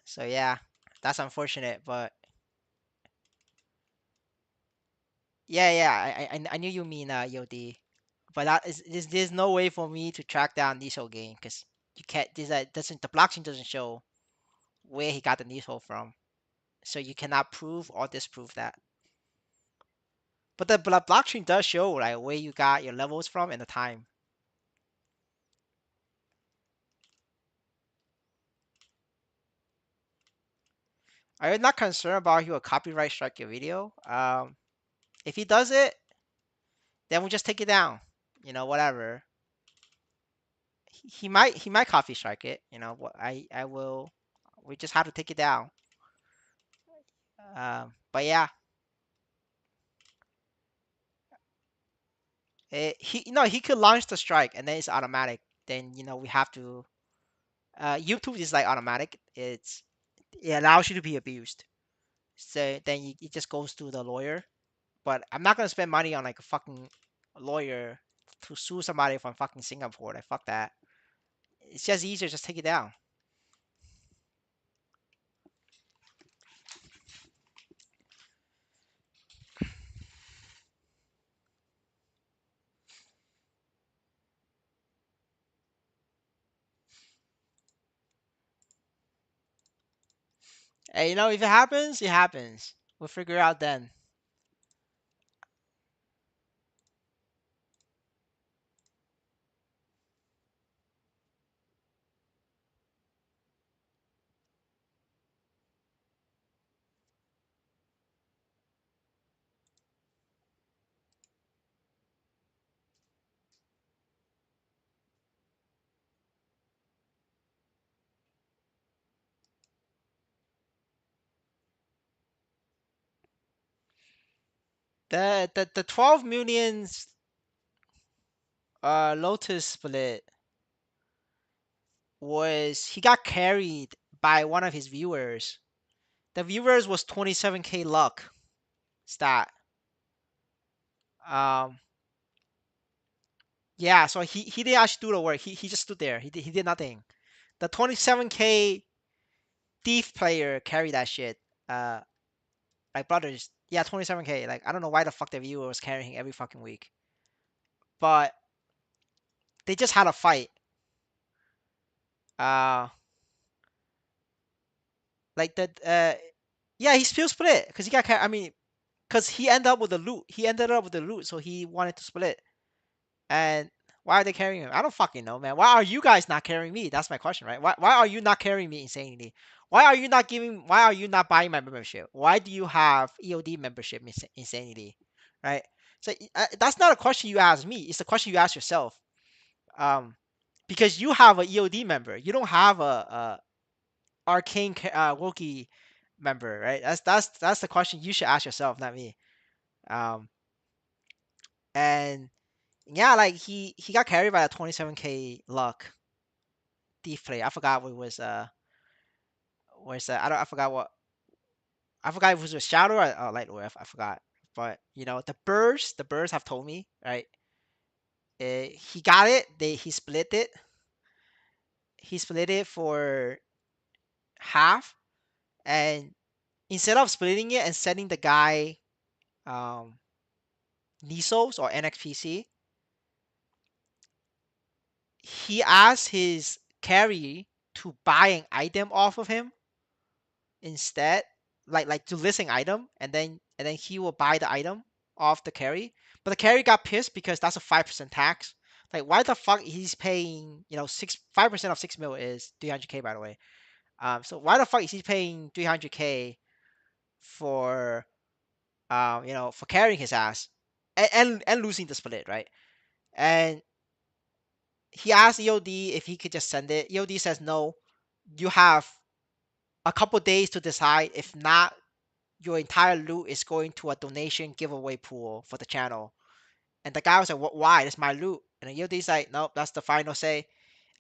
So yeah, that's unfortunate, but yeah, I knew you mean Yodi, but there's no way for me to track down Niso gain because you can't. Doesn't the blockchain doesn't show where he got the Niso from, so you cannot prove or disprove that. But the blockchain does show like where you got your levels from and the time. Are you not concerned about he will copyright strike your video? If he does it, then we just take it down. Whatever. He might copy strike it. I will. We just have to take it down. But yeah, he could launch the strike and then it's automatic. Then we have to. YouTube is like automatic. It allows you to be abused. So then it just goes to the lawyer. But I'm not gonna spend money on like a fucking lawyer to sue somebody from fucking Singapore. Like fuck that. It's just easier just take it down. And if it happens, it happens. We'll figure it out then. The 12 millions Lotus split was he got carried by one of his viewers. The viewers was 27k luck stat. Um yeah, so he didn't actually do the work. He just stood there. He did nothing. The 27k thief player carried that shit. Uh like brothers, yeah, 27k. Like I don't know why the fuck the viewer was carrying every fucking week. But they just had a fight. Uh like the yeah, he still split because he got I mean, because he ended up with the loot. He ended up with the loot, so he wanted to split. And why are they carrying him? I don't fucking know, man. Why are you guys not carrying me? That's my question, right? Why are you not carrying me, Insanity? Why are you not giving? Why are you not buying my membership? Why do you have EOD membership, Insanity? Right? So that's not a question you ask me. It's a question you ask yourself. Um, because you have a EOD member. You don't have a arcane Wookiee member, right? That's the question you should ask yourself, not me. Um, and yeah, like he got carried by a 27k luck thief play. I forgot what it was I forgot what I forgot if it was a shadow or light wolf. I forgot. But the birds have told me, right? He got it. He split it. He split it for half, and instead of splitting it and sending the guy um Nisos or NXPC, he asked his carry to buy an item off of him instead, like to list an item, and then he will buy the item off the carry. But the carry got pissed because that's a 5% tax. Like why the fuck he's paying 5% of 6 mil is 300k by the way. So why the fuck is he paying 300K for for carrying his ass and losing the split, right? And he asked EOD if he could just send it. EOD says no. You have a couple days to decide. If not, your entire loot is going to a donation giveaway pool for the channel. And the guy was like, "What? Why? That's my loot." And the EOD's like, "Nope, that's the final say."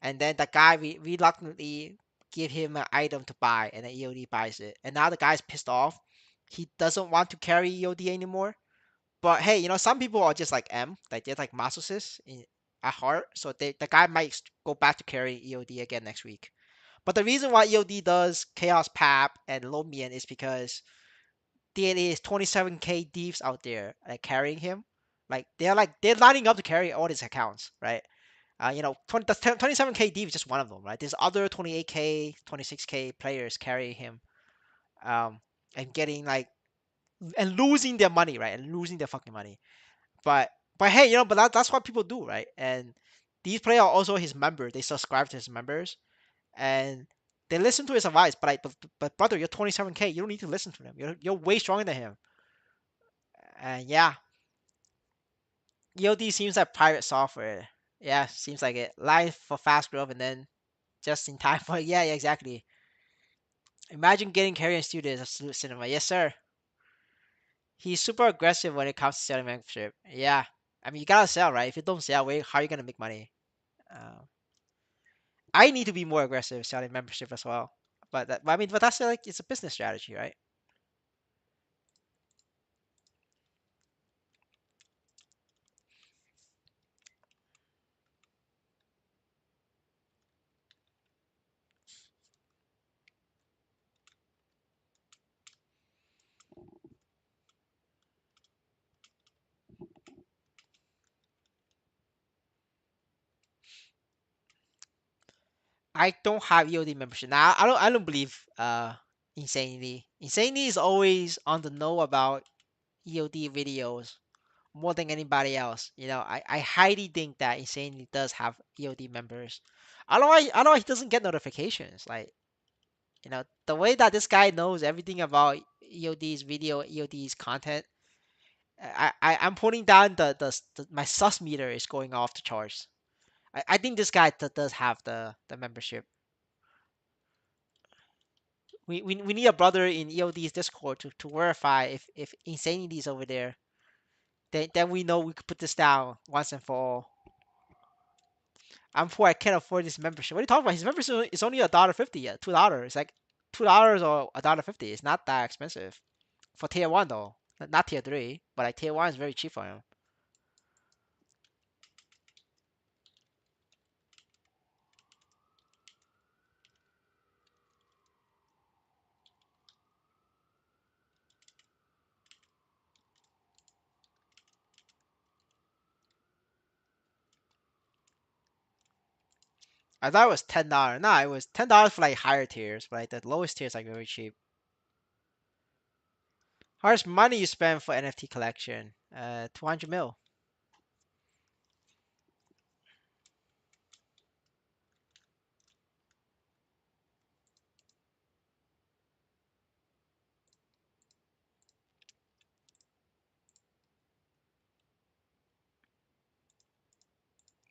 And then the guy reluctantly give him an item to buy, and then EOD buys it. And now the guy's pissed off. He doesn't want to carry EOD anymore. But hey, some people are just like like they're like masochists at heart. So the guy might go back to carry EOD again next week. But the reason why EOD does Chaos Pap and Lomian is because there is 27K thieves out there like carrying him. They're lining up to carry all his accounts, right? 27K Deep is just one of them, right? There's other 28K, 26K players carrying him, um, and getting like and losing their money, right? And losing their fucking money. But but hey, that's what people do, right? And these players are also his members. They subscribe to his members and they listen to his advice. But brother, you're 27K. You don't need to listen to him. You're way stronger than him. And yeah, EOD seems like private software. Yeah, seems like it. Live for fast growth and then just in time for yeah, exactly. Imagine getting carrier students of cinema. Yes, sir. He's super aggressive when it comes to selling membership. Yeah. I mean, you gotta sell, right? If you don't sell, how are you gonna make money? Uh, I need to be more aggressive selling membership as well. But that's like it's a business strategy, right? I don't have EOD membership now. I don't believe Insanity. Insanity is always on the know about EOD videos more than anybody else. I highly think that Insanity does have EOD members. I don't know why he doesn't get notifications. The way that this guy knows everything about EOD's video, EOD's content, I'm putting down my sus meter is going off the charts. I think this guy does have the membership. We need a brother in EOD's Discord to verify if Insanity is over there. Then we know we could put this down once and for all. I'm poor. I can't afford this membership. What are you talking about? His membership is only $1.50 yet. $2. Like $2 or $1.50. It's not that expensive for tier one though. Not tier three, but like tier one is very cheap for him. I thought it was $10. No, it was $10 for like higher tiers, but like the lowest tier is like very cheap. How much money you spend for NFT collection? 200 mil.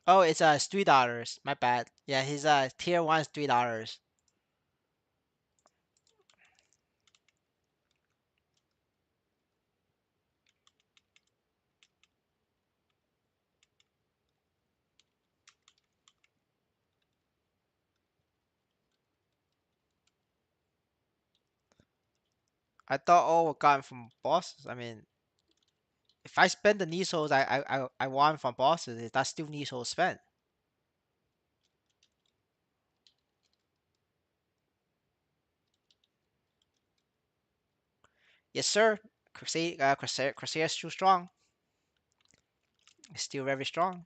Oh, it's $3. My bad. Yeah, his tier one is $3. I thought all were gotten from bosses. I mean, if I spend the Nisos I want from bosses, that's still Nisos spent. Yes, sir. Crusade is too strong. It's still very strong.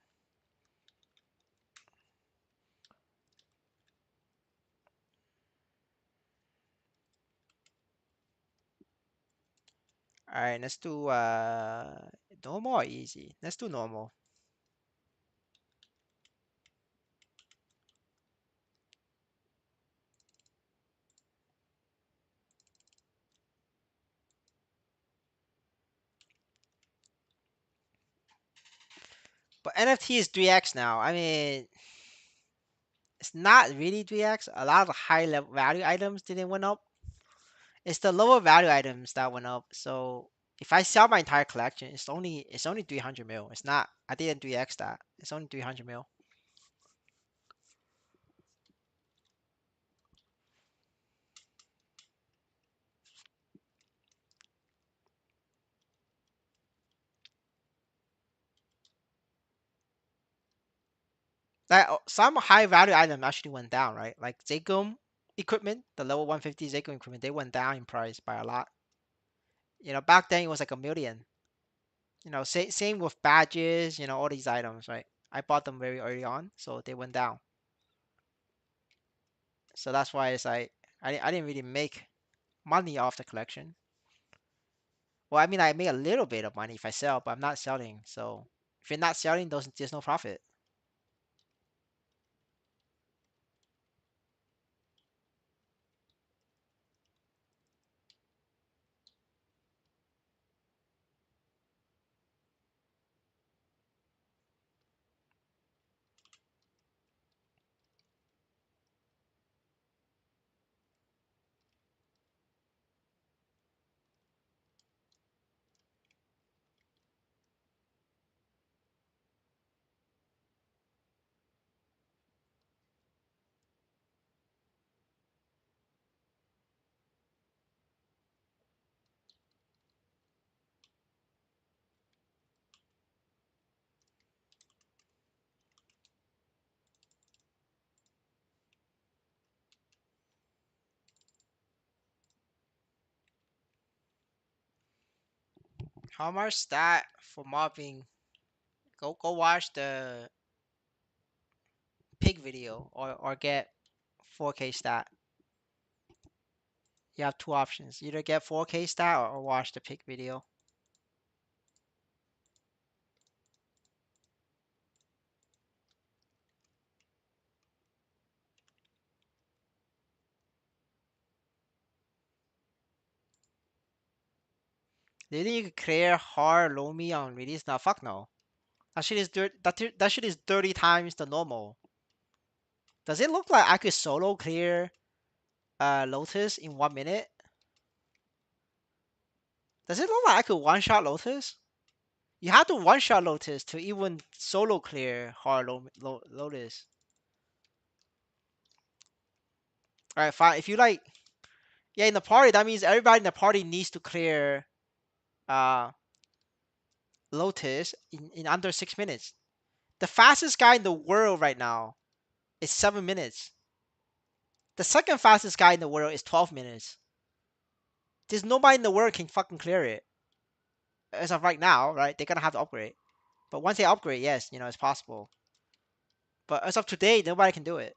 All right, let's do normal or easy. Let's do normal. But NFT is 3x now. I mean, it's not really 3x. A lot of the high level value items didn't went up. It's the lower value items that went up. So if I sell my entire collection, it's only 300 mil. It's not. I didn't 3x that. It's only 300 mil. Like some high value items actually went down, right? Like Zigum equipment, the level 150 Zigum equipment, they went down in price by a lot. Back then it was like a million. Same with badges, all these items, right? I bought them very early on, so they went down. So that's why it's like I didn't really make money off the collection. Well, I mean, I make a little bit of money if I sell, but I'm not selling. So if you're not selling, there's no profit. How much stat for mobbing? Go watch the pig video or get 4K stat. You have two options. Either get 4K stat or watch the pig video. Do you think you could clear hard Lomi on release? No, fuck no. That shit is 30 times the normal. Does it look like I could solo clear Lotus in 1 minute? Does it look like I could one shot Lotus? You have to one shot Lotus to even solo clear hard Lotus. Alright, fine. If you like, yeah, in the party, that means everybody in the party needs to clear uh Lotus in under 6 minutes. The fastest guy in the world right now is 7 minutes. The second fastest guy in the world is 12 minutes. There's nobody in the world can fucking clear it as of right now, right? They're gonna have to upgrade. But once they upgrade, yes, it's possible. But as of today, nobody can do it.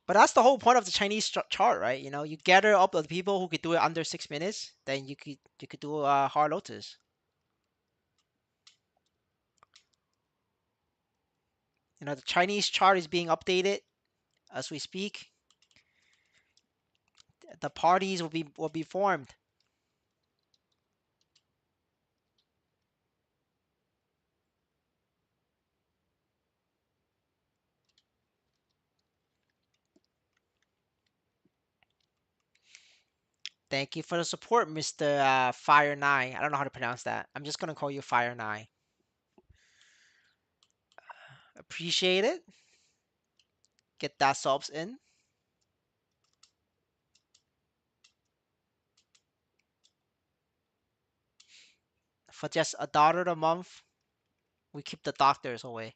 But that's the whole point of the Chinese chart, right? You gather up the people who could do it under 6 minutes, then you could do a hard lotus. The Chinese chart is being updated as we speak. The parties will be formed. Thank you for the support, Mr. Fire 9. I don't know how to pronounce that. I'm just gonna call you Fire 9. Appreciate it. Get that subs in. For just $1 a month, we keep the doctors away.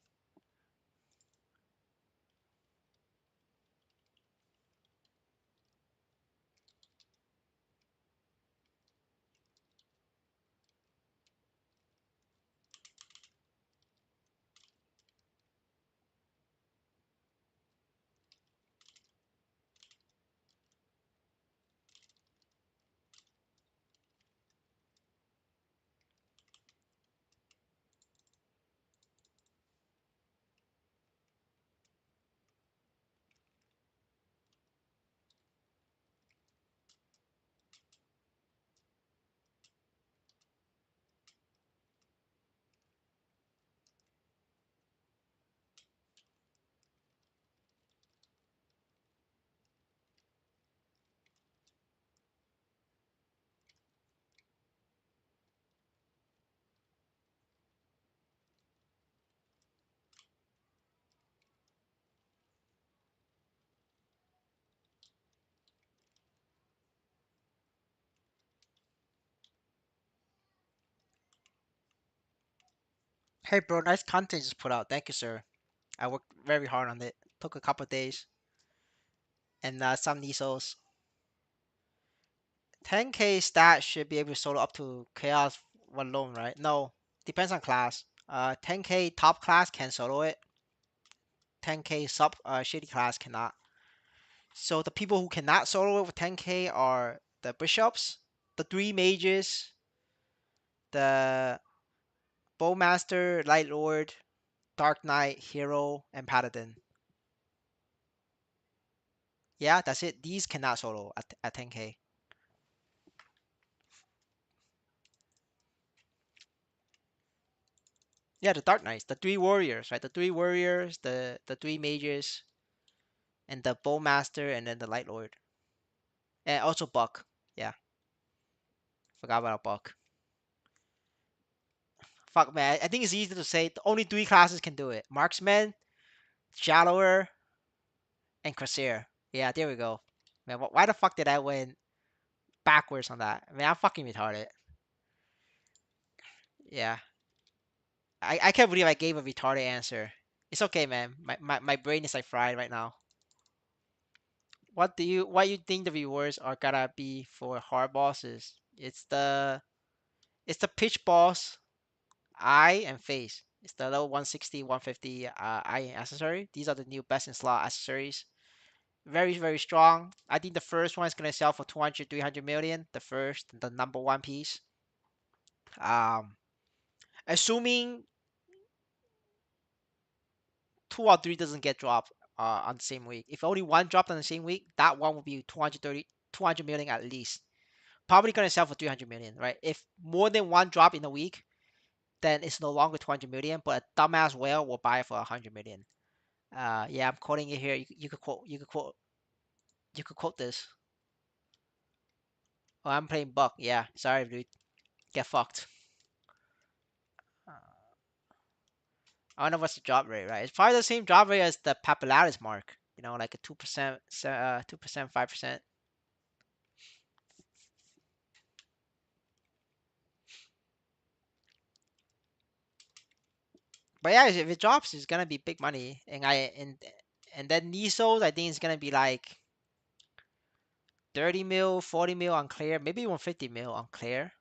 Hey bro, nice content you just put out. Thank you, sir. I worked very hard on it. Took a couple days and some Nisos. 10k stat should be able to solo up to chaos one alone, right? No, depends on class. 10k top class can solo it. 10k sub shitty class cannot. So the people who cannot solo it with 10k are the bishops, the three mages, the bowmaster, light lord, dark knight, hero, and paladin. Yeah, that's it. These cannot solo at 10k. Yeah, the dark knights, the three warriors, right? The three warriors, the three mages, and the bowmaster, and then the light lord, and also Buck. Yeah, forgot about Buck. Fuck man, I think it's easy to say. The only three classes can do it: marksman, shallower, and Corsair. Yeah, there we go. Man, why the fuck did I win backwards on that? Man, I'm fucking retarded. Yeah, I can't believe I gave a retarded answer. It's okay, man. My brain is like fried right now. What you think the rewards are gonna be for hard bosses? It's the pitch boss, eye and face. It's the level 160, 150 eye and accessory. These are the new best in slot accessories. Very, very strong. I think the first one is gonna sell for 200, 300 million. The first, the number one piece. Um, assuming two or three doesn't get dropped on the same week. If only one dropped on the same week, that one will be 230, 200 million at least. Probably gonna sell for 300 million, right? If more than one drop in a week, then it's no longer 200 million, but a dumbass whale will buy it for 100 million. Yeah, I'm quoting it here. You could quote this. Oh, I'm playing Buck. Yeah, sorry, dude. Get fucked. Uh, I don't know what's the drop rate, right? It's probably the same drop rate as the Papillari's mark. You know, like a 2%, 2%, 5%. But yeah, if it drops, it's gonna be big money. And then Nisos, I think it's gonna be like 30 mil, 40 mil on clear, maybe even 50 mil on clear.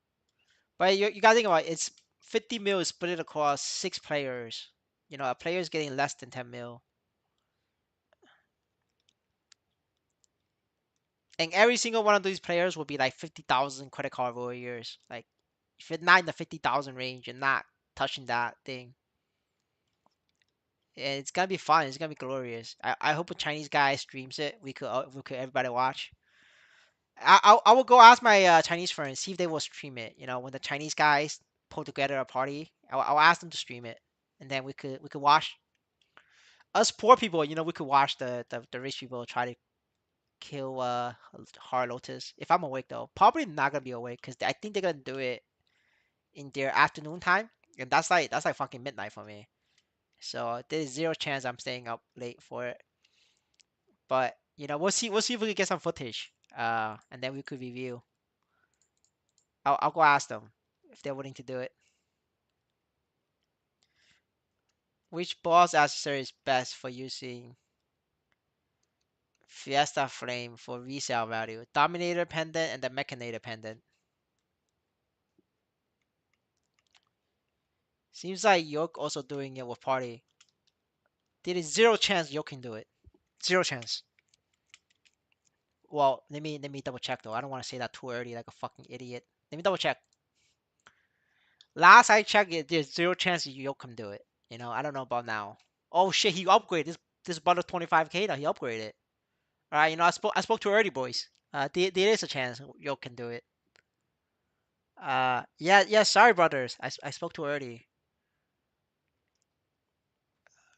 But you gotta think about it, it's 50 mil is split across six players. You know, a player is getting less than 10 mil. And every single one of these players will be like 50,000 credit card warriors. Like, if you're not in the 50,000 range, you're not touching that thing. And it's gonna be fun. It's gonna be glorious. I hope a Chinese guy streams it. We could everybody watch. I will go ask my Chinese friends, see if they will stream it. You know, when the Chinese guys pull together a party, I'll ask them to stream it, and then we could watch us poor people. You know, we could watch the rich people try to kill Hard Lotus. If I'm awake though, probably not gonna be awake because I think they're gonna do it in their afternoon time, and that's like fucking midnight for me. So there's zero chance I'm staying up late for it. But you know, we'll see if we can get some footage. And then we could review. I'll go ask them if they're willing to do it. Which boss accessory is best for using Fiesta Flame for resale value? Dominator pendant and the Mechanator pendant. Seems like Yoke also doing it with Party. There is zero chance Yoke can do it. Zero chance. Well, let me double check though. I don't want to say that too early like a fucking idiot. Let me double check. Last I checked, there's zero chance Yoke can do it. You know, I don't know about now. Oh shit, he upgraded this bundle 25k now. He upgraded. All right, you know, I spoke too early, boys. There is a chance Yoke can do it. Yeah. Sorry, brothers. I spoke too early.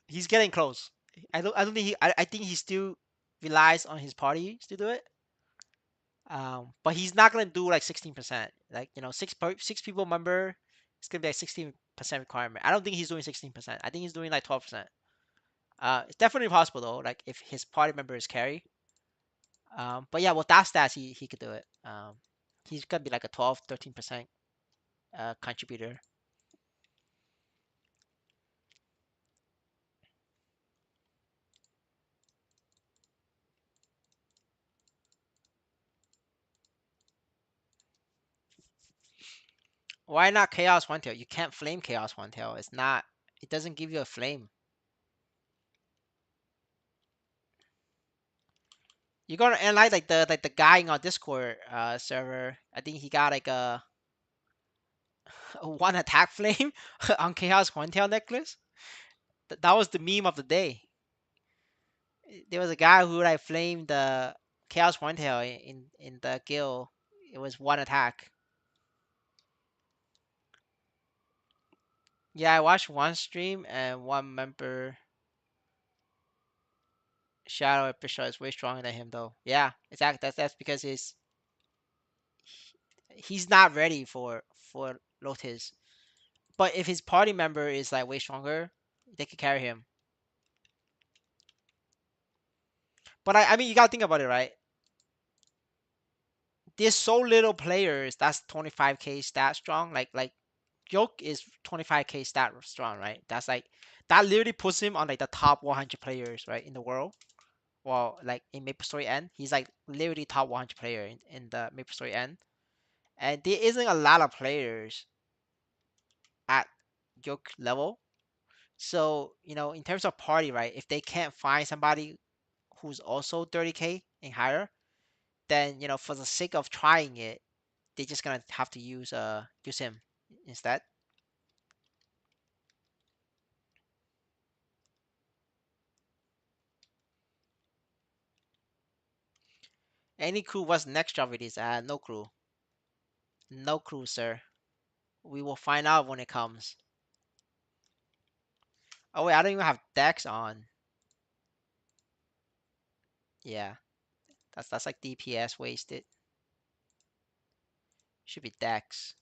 He's getting close. I don't think I think he still relies on his party to do it. But he's not gonna do like 16%. Like you know, six people member, it's gonna be like 16% requirement. I don't think he's doing 16%. I think he's doing like 12%. It's definitely possible though. Like if his party member is carry. But yeah, with that stats, he could do it. He's gonna be like a 12, 13% contributor. Why not Chaos One Tail? You can't flame Chaos One Tail. It's not. It doesn't give you a flame. You're gonna and like the guy in our Discord server. I think he got like a one attack flame on Chaos One Tail necklace. That was the meme of the day. There was a guy who like flamed the Chaos One Tail in the guild. It was one attack. Yeah, I watched one stream and one member Shadow Official is way stronger than him though. Yeah, exactly. That's because he's not ready for Lotus. But if his party member is like way stronger, they could carry him. But I mean, you gotta think about it, right? There's so little players that's 25k stat strong. Like Yoke is 25k stat strong, right? That's like that literally puts him on like the top 100 players, right, in the world. Well, like in MapleStory N, he's like literally top 100 player in the MapleStory N. And there isn't a lot of players at Yoke level. So, in terms of party, right, if they can't find somebody who's also 30k and higher, then, for the sake of trying it, they're just gonna have to use him instead. Any clue what's next job it is? No clue. No clue, sir. We will find out when it comes. Oh wait, I don't even have Dex on. Yeah, that's like DPS wasted. Should be Dex.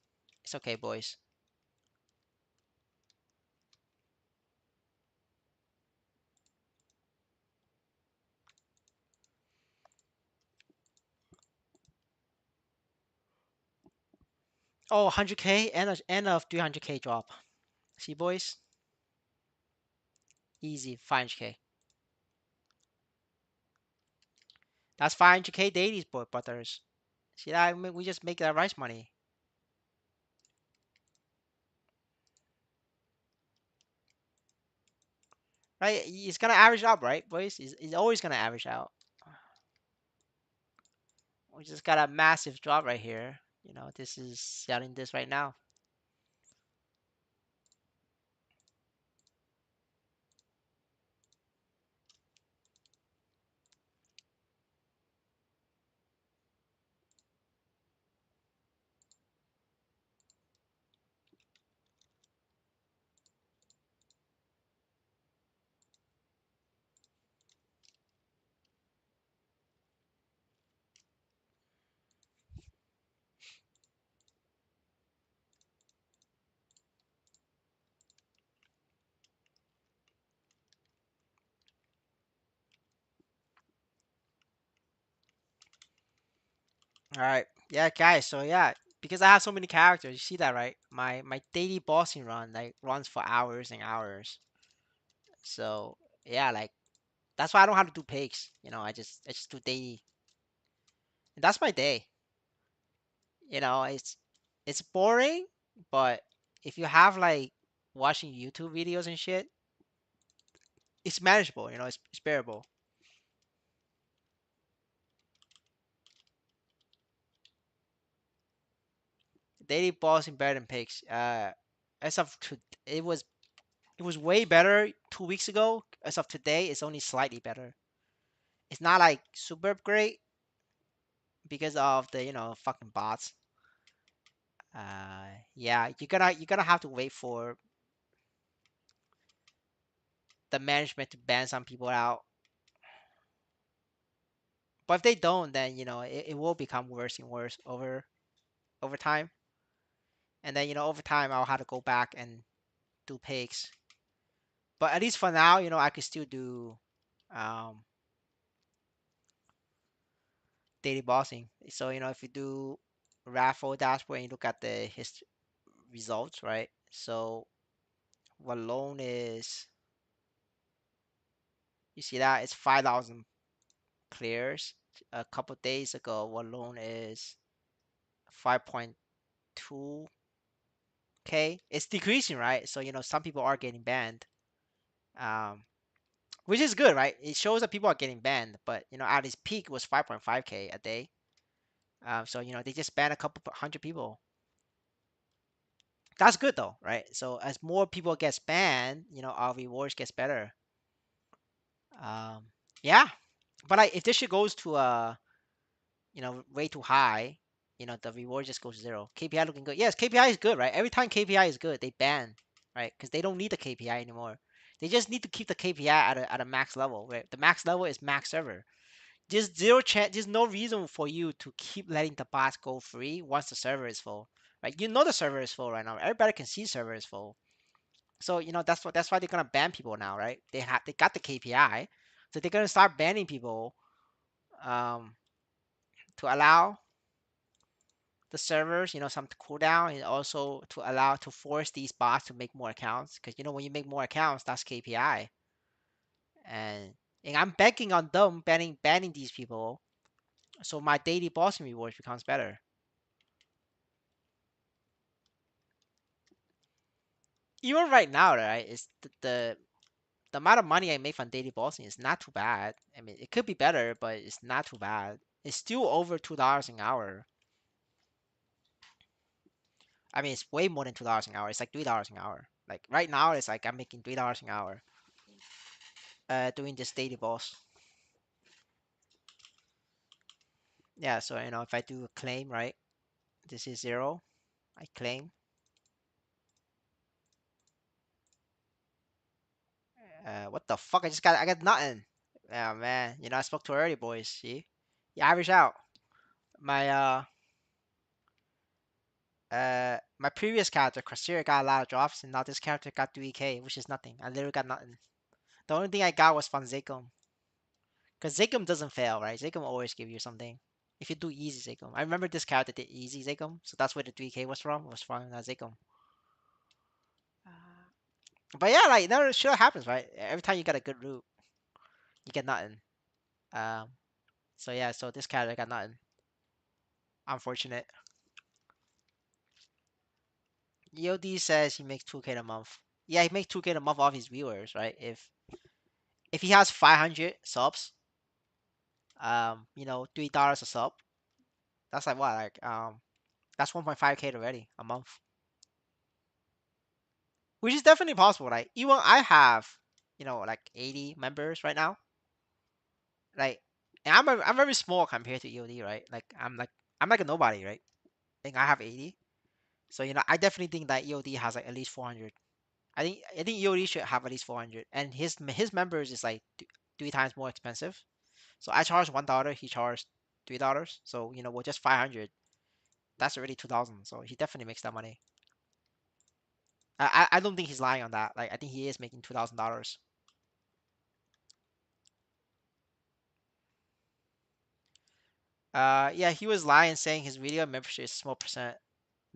It's okay, boys. Oh, 100k and a 300k drop. See, boys, easy 500k. That's 500k dailies, boy, brothers. See that? We just make that rice money, right? It's gonna average out, right, boys? It's always gonna average out. We just got a massive drop right here. This is selling this right now. All right, yeah, guys. So yeah, because I have so many characters, you see that, right? My daily bossing run like runs for hours and hours. So yeah, like that's why I don't have to do pigs. I just do daily. And that's my day. It's boring, but if you have like watching YouTube videos and shit, it's manageable. It's bearable. Daily bossing better than pigs. As of to it was way better 2 weeks ago. As of today, it's only slightly better. It's not like super great because of the fucking bots. Yeah, you're gonna have to wait for the management to ban some people out. But if they don't, then it will become worse and worse over time. And then over time I'll have to go back and do pigs. But at least for now, I could still do um, daily bossing. So if you do raffle dashboard and you look at the results, right? So what loan is, you see that it's 5,000 clears. A couple days ago, what loan is 5.2. Okay, it's decreasing, right? So some people are getting banned, um, which is good, right? It shows that people are getting banned, but at its peak was 5.5K a day. So they just banned a couple hundred people. That's good though, right? So as more people gets banned, our rewards gets better. Um, yeah, but like if this shit goes to way too high, the reward just goes zero. KPI looking good. Yes, KPI is good, right? Every time KPI is good, they ban, right? Because they don't need the KPI anymore. They just need to keep the KPI at a max level, right? The max level is max server. Just zero chance. There's no reason for you to keep letting the bots go free once the server is full, right? The server is full right now. Everybody can see server is full. So that's why they're gonna ban people now, right? They got the KPI, so they're gonna start banning people um, to allow the servers, some cooldown, and also to force these bots to make more accounts. Because when you make more accounts, that's KPI, and I'm banking on them banning these people, so my daily bossing rewards becomes better. Even right now, right, it's the amount of money I make from daily bossing is not too bad. I mean, it could be better, but it's not too bad. It's still over $2 an hour. I mean, it's way more than $2 an hour. It's like $3 an hour. Like right now, it's like I'm making $3 an hour. Doing this daily boss. Yeah, so if I do a claim, right? This is zero. I claim. What the fuck? I got nothing. Yeah, man. I spoke too early, boys. See, you average out. My my previous character, Crasir, got a lot of drops, and now this character got 3K, which is nothing. I literally got nothing. The only thing I got was from Zakum. Because Zakum doesn't fail, right? Zakum always give you something. If you do easy Zakum. I remember this character did easy Zakum, so that's where the 3K was from. Was from Zakum. But yeah, like that sure happens, right? Every time you got a good route, you get nothing. Um, so yeah, so this character got nothing. Unfortunate. EOD says he makes 2K a month. Yeah, he makes 2K a month off his viewers, right? If he has 500 subs, $3 a sub. That's like what, like that's 1.5K already a month, which is definitely possible. Like even I have, like 80 members right now. Like, and I'm very small compared to EOD, right? Like I'm like a nobody, right? Like I have 80, so I definitely think that EOD has like at least 400. I think EOD should have at least 400, and his members is like 3 times more expensive. So I charge $1, he charged $3. So with just 500, that's already 2,000. So he definitely makes that money. I don't think he's lying on that. Like I think he is making $2,000. Yeah, he was lying saying his video membership is a small percent.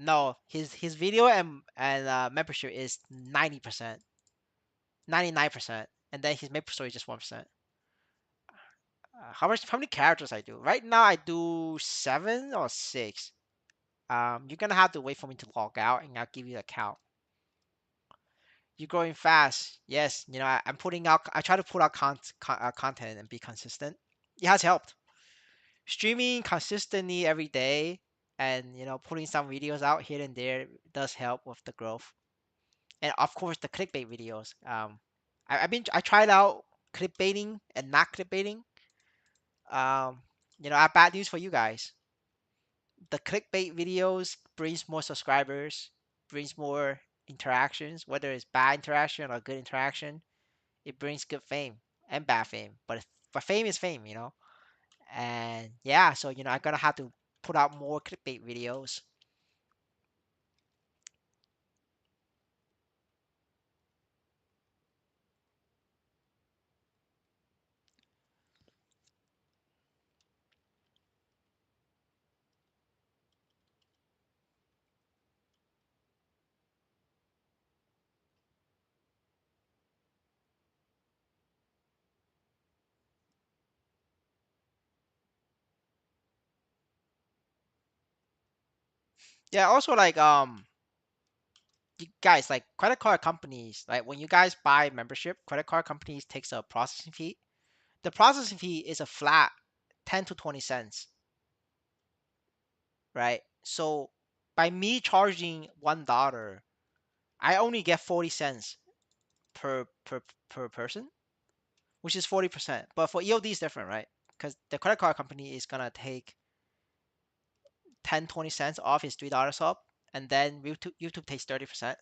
No, his video and membership is 90%, 99%, and then his MapleStory is just 1%. How many characters I do? Right now I do 7 or 6. You're gonna have to wait for me to log out, and I'll give you the count. You're growing fast. Yes, I'm putting out. I try to put out content and be consistent. It has helped. Streaming consistently every day, and putting some videos out here and there does help with the growth. And of course, the clickbait videos. I tried out clickbaiting and not clickbaiting. Um, I have bad news for you guys. The clickbait videos brings more subscribers, brings more interactions, whether it's bad interaction or good interaction. It brings good fame and bad fame, but fame is fame. And yeah, so I'm gonna have to put out more clickbait videos. Yeah, also like you guys, like credit card companies, like when you guys buy membership, credit card companies takes a processing fee. The processing fee is a flat 10 to 20 cents, right? So by me charging $1, I only get 40 cents per per person, which is 40%. But for EOD is different, right? Because the credit card company is gonna take 10, 20 cents off his $3 sub, and then YouTube takes 30%.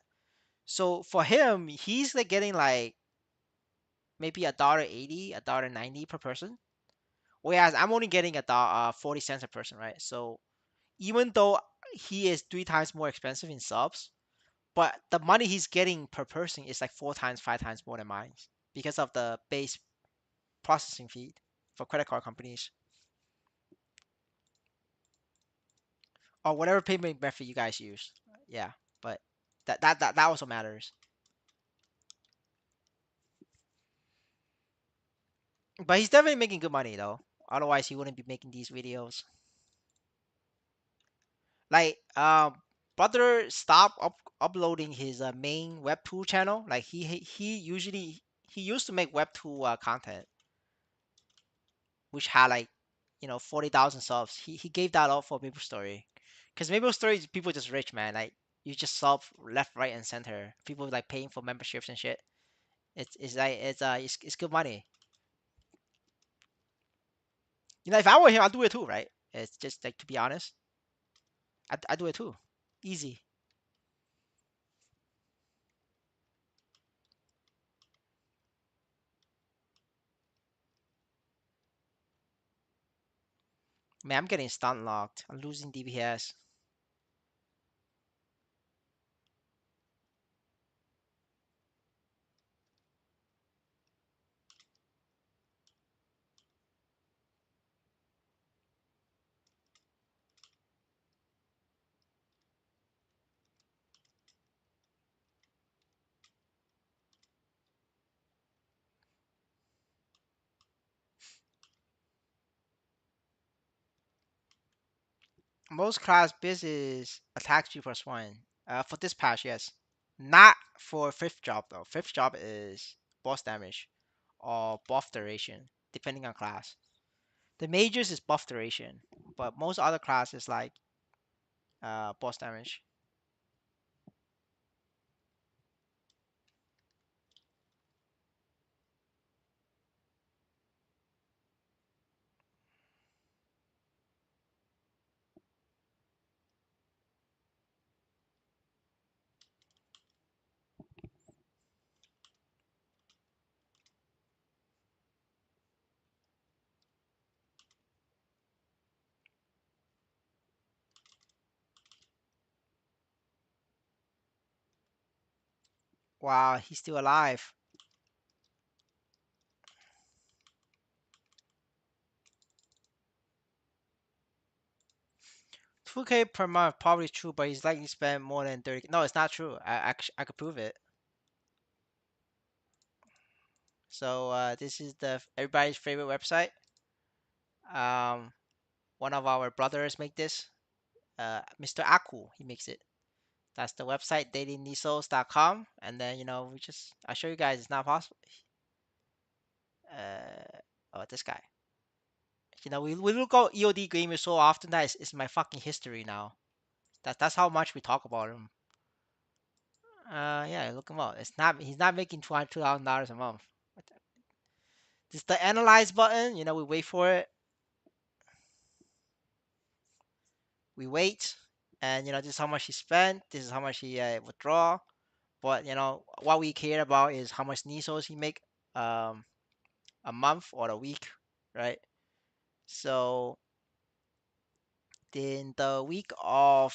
So for him, he's like getting like maybe $1.80, $1.90 per person. Whereas I'm only getting 40 cents a person, right? So even though he is 3 times more expensive in subs, but the money he's getting per person is like 4 times, 5 times more than mine because of the base processing fee for credit card companies or whatever payment method you guys use. Yeah, but that also matters. But he's definitely making good money though. Otherwise, he wouldn't be making these videos. Like, brother stopped uploading his main Web2 channel. Like he used to make Web2 content, which had like 40,000 subs. He gave that up for MapleStory, because MapleStory is people just rich, man. Like you just sub left, right, and center. People like paying for memberships and shit. It's like it's good money. If I were him, I'd do it too, right? It's just like, to be honest, I'd do it too. Easy. Man, I'm getting stun locked. I'm losing DPS. Most class business attacks you +1. For this patch, yes. Not for fifth job though. Fifth job is boss damage or buff duration, depending on class. The majors is buff duration, but most other classes like boss damage. Wow, he's still alive. 2K per month, probably true, but he's likely spend more than 30. No, it's not true. I could prove it. So this is the everybody's favorite website. Um, one of our brothers make this. Mr. Aku, he makes it. That's the website, dailynisos.com. And then, I show you guys it's not possible. This guy. We look at EOD gamers so often that it's my fucking history now. That's how much we talk about him. Yeah, look him up. He's not making $2,000 a month. This is the analyze button. We wait for it. We wait, and this is how much he spent. This is how much he withdraw. But what we care about is how much Nisos he make um a month or a week, right? So then the week of,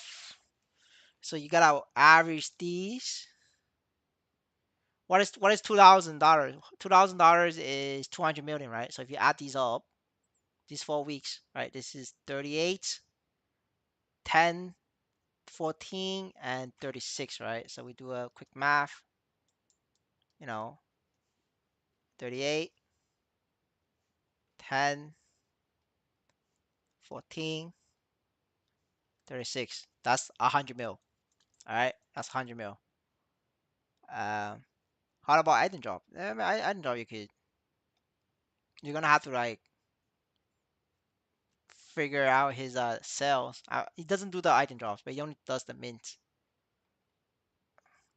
so you gotta average these. What is $2,000? $2,000 is 200 million, right? So if you add these up, these 4 weeks, right? This is 38, 10, 14, and 36, right? So we do a quick math, you know, 38, 10, 14, 36. That's 100 mil. All right, that's 100 mil. Um, how about item drop? I mean, item drop you could. You're gonna have to like figure out his sales. He doesn't do the item drops, but he only does the mint.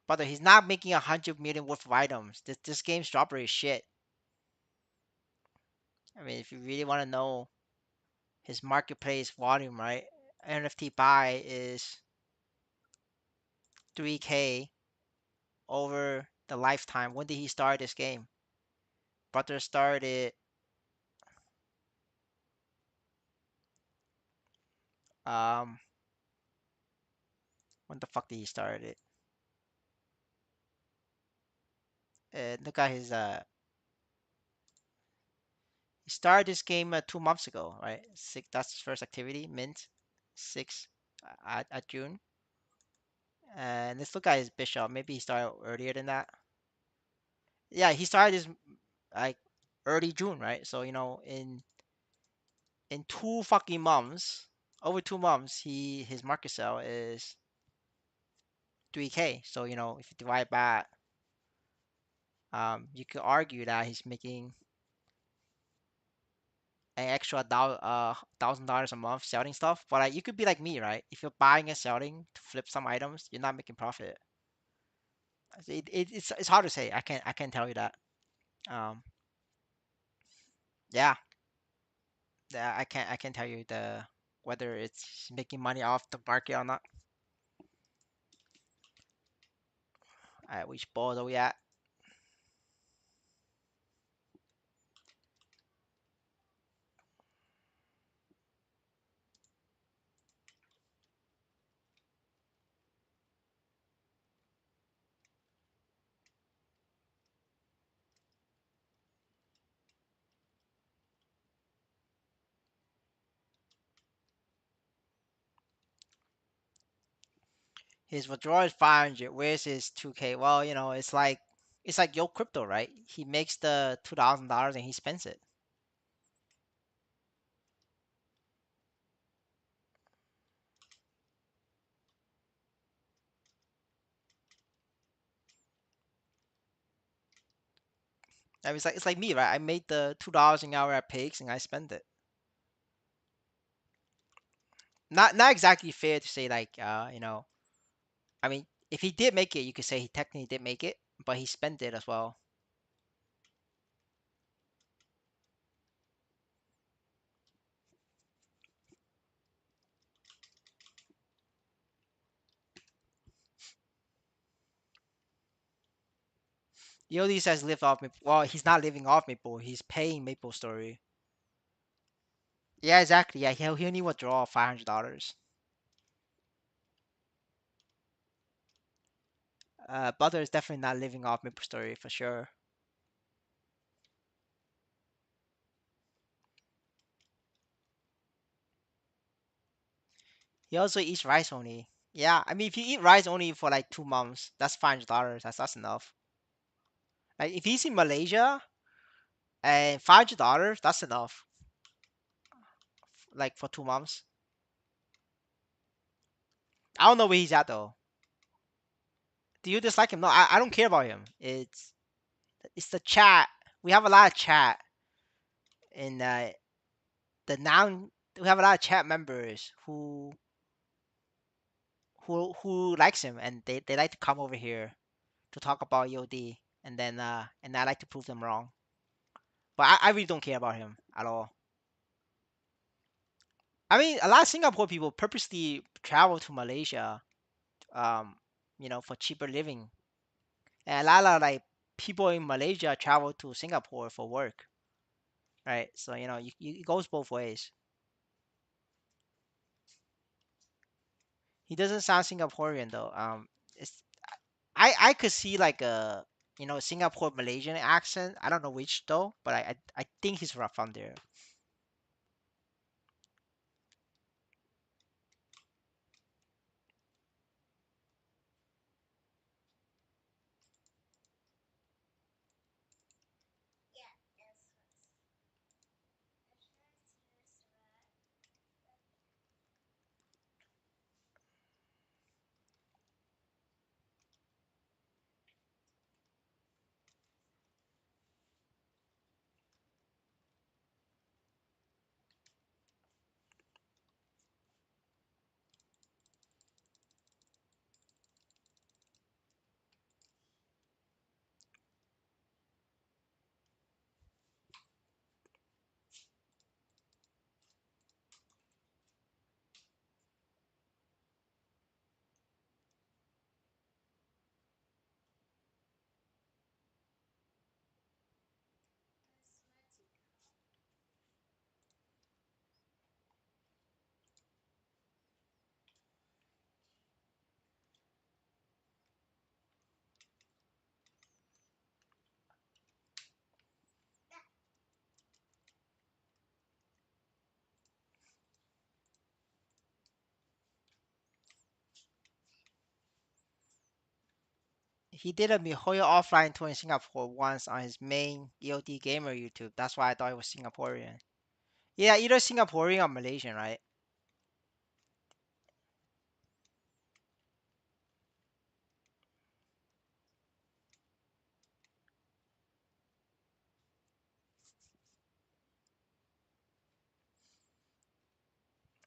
But he's not making 100 million worth of items. This game's drop rate is shit. I mean, if you really want to know his marketplace volume, right? NFT buy is 3K over the lifetime. When did he start this game? Butter started um when the fuck did he start it? Look at his he started this game 2 months ago, right? Six. That's his first activity. Mint 6 at June. And let's look at his bishop. Maybe he started earlier than that. Yeah, he started this like early June, right? So in 2 fucking months, over 2 months, his market sale is 3K. So if you divide that, you could argue that he's making an extra $1,000 a month selling stuff. But like, you could be like me, right? If you're buying and selling to flip some items, you're not making profit. It's hard to say. I can't tell you that. Um, yeah, I can't tell you the whether it's making money off the market or not. All right, which balls are we at? His withdrawal is 500. Where's his 2K? Well, it's like your crypto, right? He makes the $2,000 and he spends it. I mean, it's like me, right? I made the $2 an hour at Pigs and I spend it. Not exactly fair to say like I mean, if he did make it, you could say he technically did make it, but he spent it as well. Yodi says live off Maple. Well, he's not living off Maple. He's paying MapleStory. Yeah, exactly. Yeah, he'll only withdraw $500. Butter is definitely not living off MapleStory for sure. He also eats rice only. Yeah, I mean, if you eat rice only for like 2 months, that's $500. That's enough. Like if he's in Malaysia and $500, that's enough. Like for 2 months. I don't know where he's at though. Do you dislike him? No, I don't care about him. It's the chat. We have a lot of chat in the now. We have a lot of chat members who likes him and they like to come over here to talk about EOD and I like to prove them wrong. But I really don't care about him at all. I mean, a lot of Singapore people purposely travel to Malaysia, um, for cheaper living, and a lot of like people in Malaysia travel to Singapore for work, right? So it goes both ways. He doesn't sound Singaporean though. It's I could see like a Singapore Malaysian accent. I don't know which though, but I think he's from there. He did a MiHoYo offline tour in Singapore once on his main EOD Gamer YouTube. That's why I thought he was Singaporean. Yeah, either Singaporean or Malaysian, right?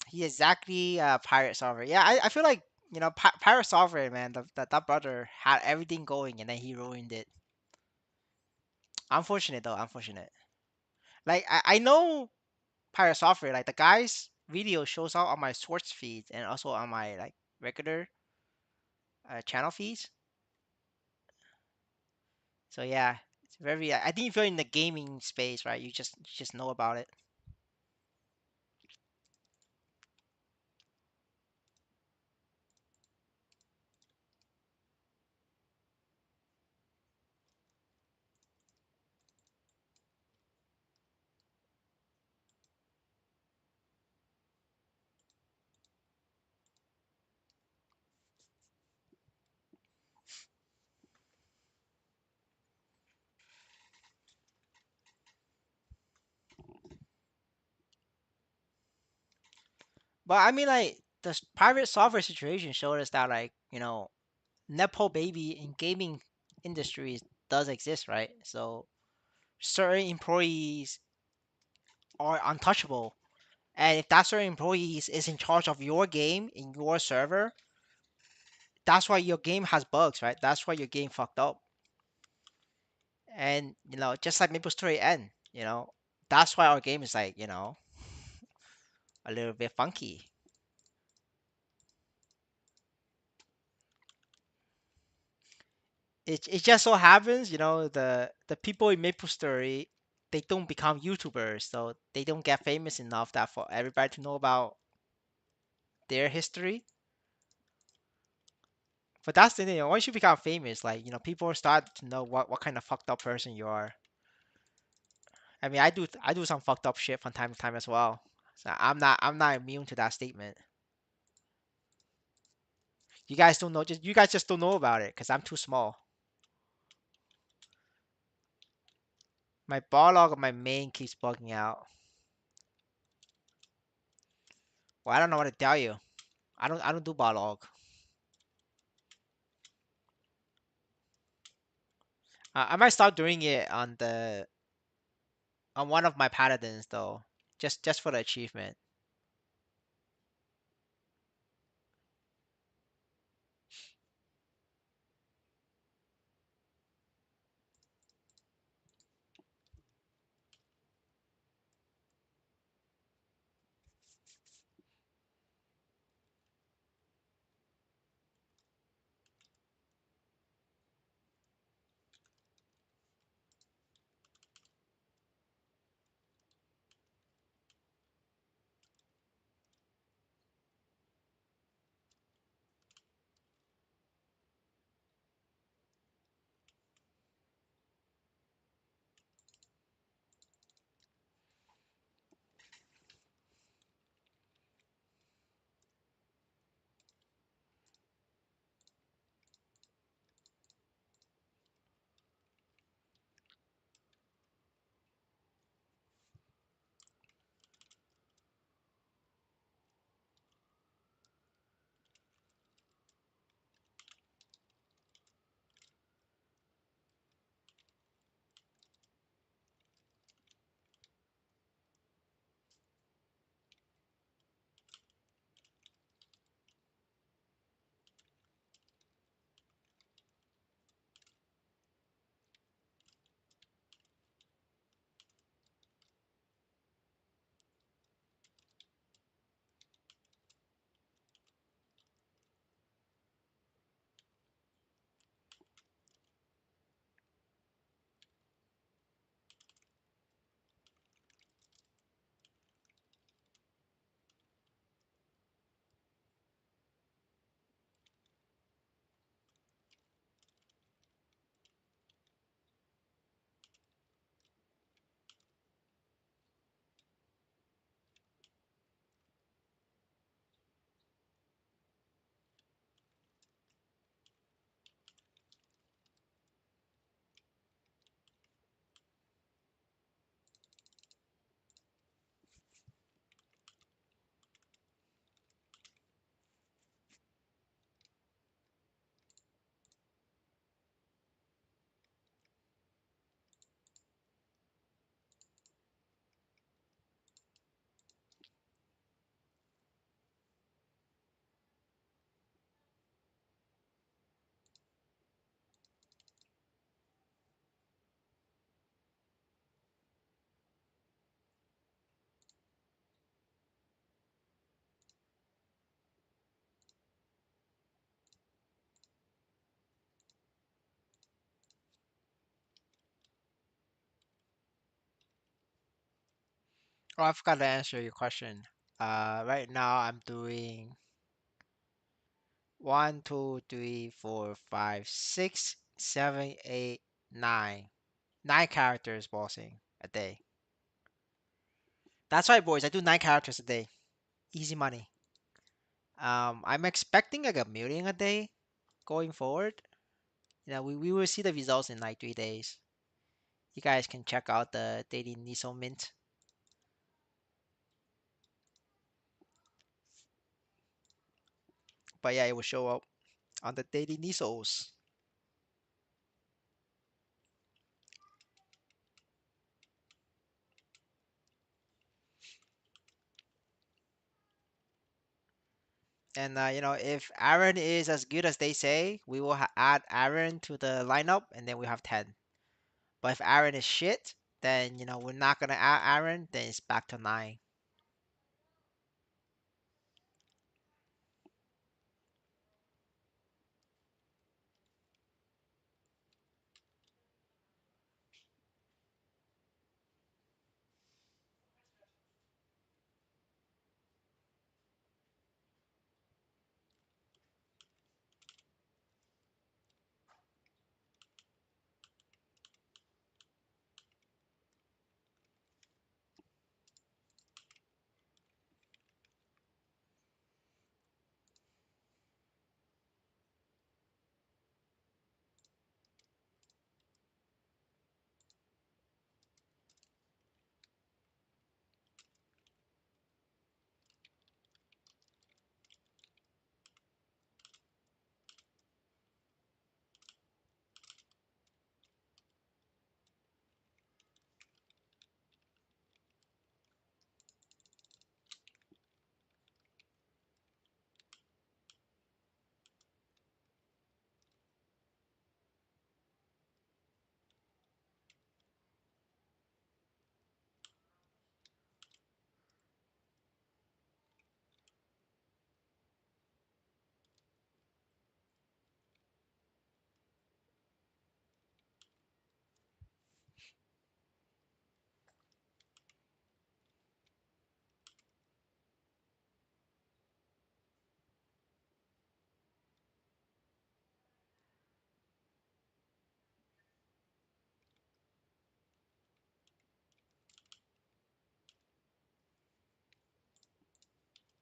He exactly pirate software. Yeah, I feel like pirate software, man. That brother had everything going and then he ruined it. Unfortunate though, unfortunate. Like I know pirate software. Like the guy's video shows up on my source feeds and also on my like regular channel feeds. So yeah, it's very. I think if you're in the gaming space, right, you just know about it. But I mean, like private software situation showed us that like nepo baby in gaming industries does exist, right? So certain employees are untouchable, and if that certain employees is in charge of your game in your server, that's why your game has bugs, right? That's why your game fucked up. And just like MapleStory N, that's why our game is like a little bit funky. It just so happens, the people in MapleStory, they don't become YouTubers, so they don't get famous enough that for everybody to know about their history. But that's the thing. Once you become famous, like people start to know what kind of fucked up person you are. I mean, I do some fucked up shit from time to time as well. So I'm not immune to that statement. You guys don't know, just you guys just don't know about it because I'm too small. My bar log of my main keeps bugging out. Well, I don't know what to tell you. I don't do bar log. I might start doing it on one of my paladins though, just for the achievement. Oh, I forgot to answer your question. Right now I'm doing one, two, three, four, five, six, seven, eight, nine. 9 characters bossing a day. That's right, boys. I do 9 characters a day. Easy money. I'm expecting like 1 million a day going forward. We will see the results in like 3 days. You guys can check out the daily Niso mint. But yeah, it will show up on the daily Nisos. And if Aaron is as good as they say, we will add Aaron to the lineup, and then we have 10. But if Aaron is shit, then we're not gonna add Aaron. Then it's back to 9.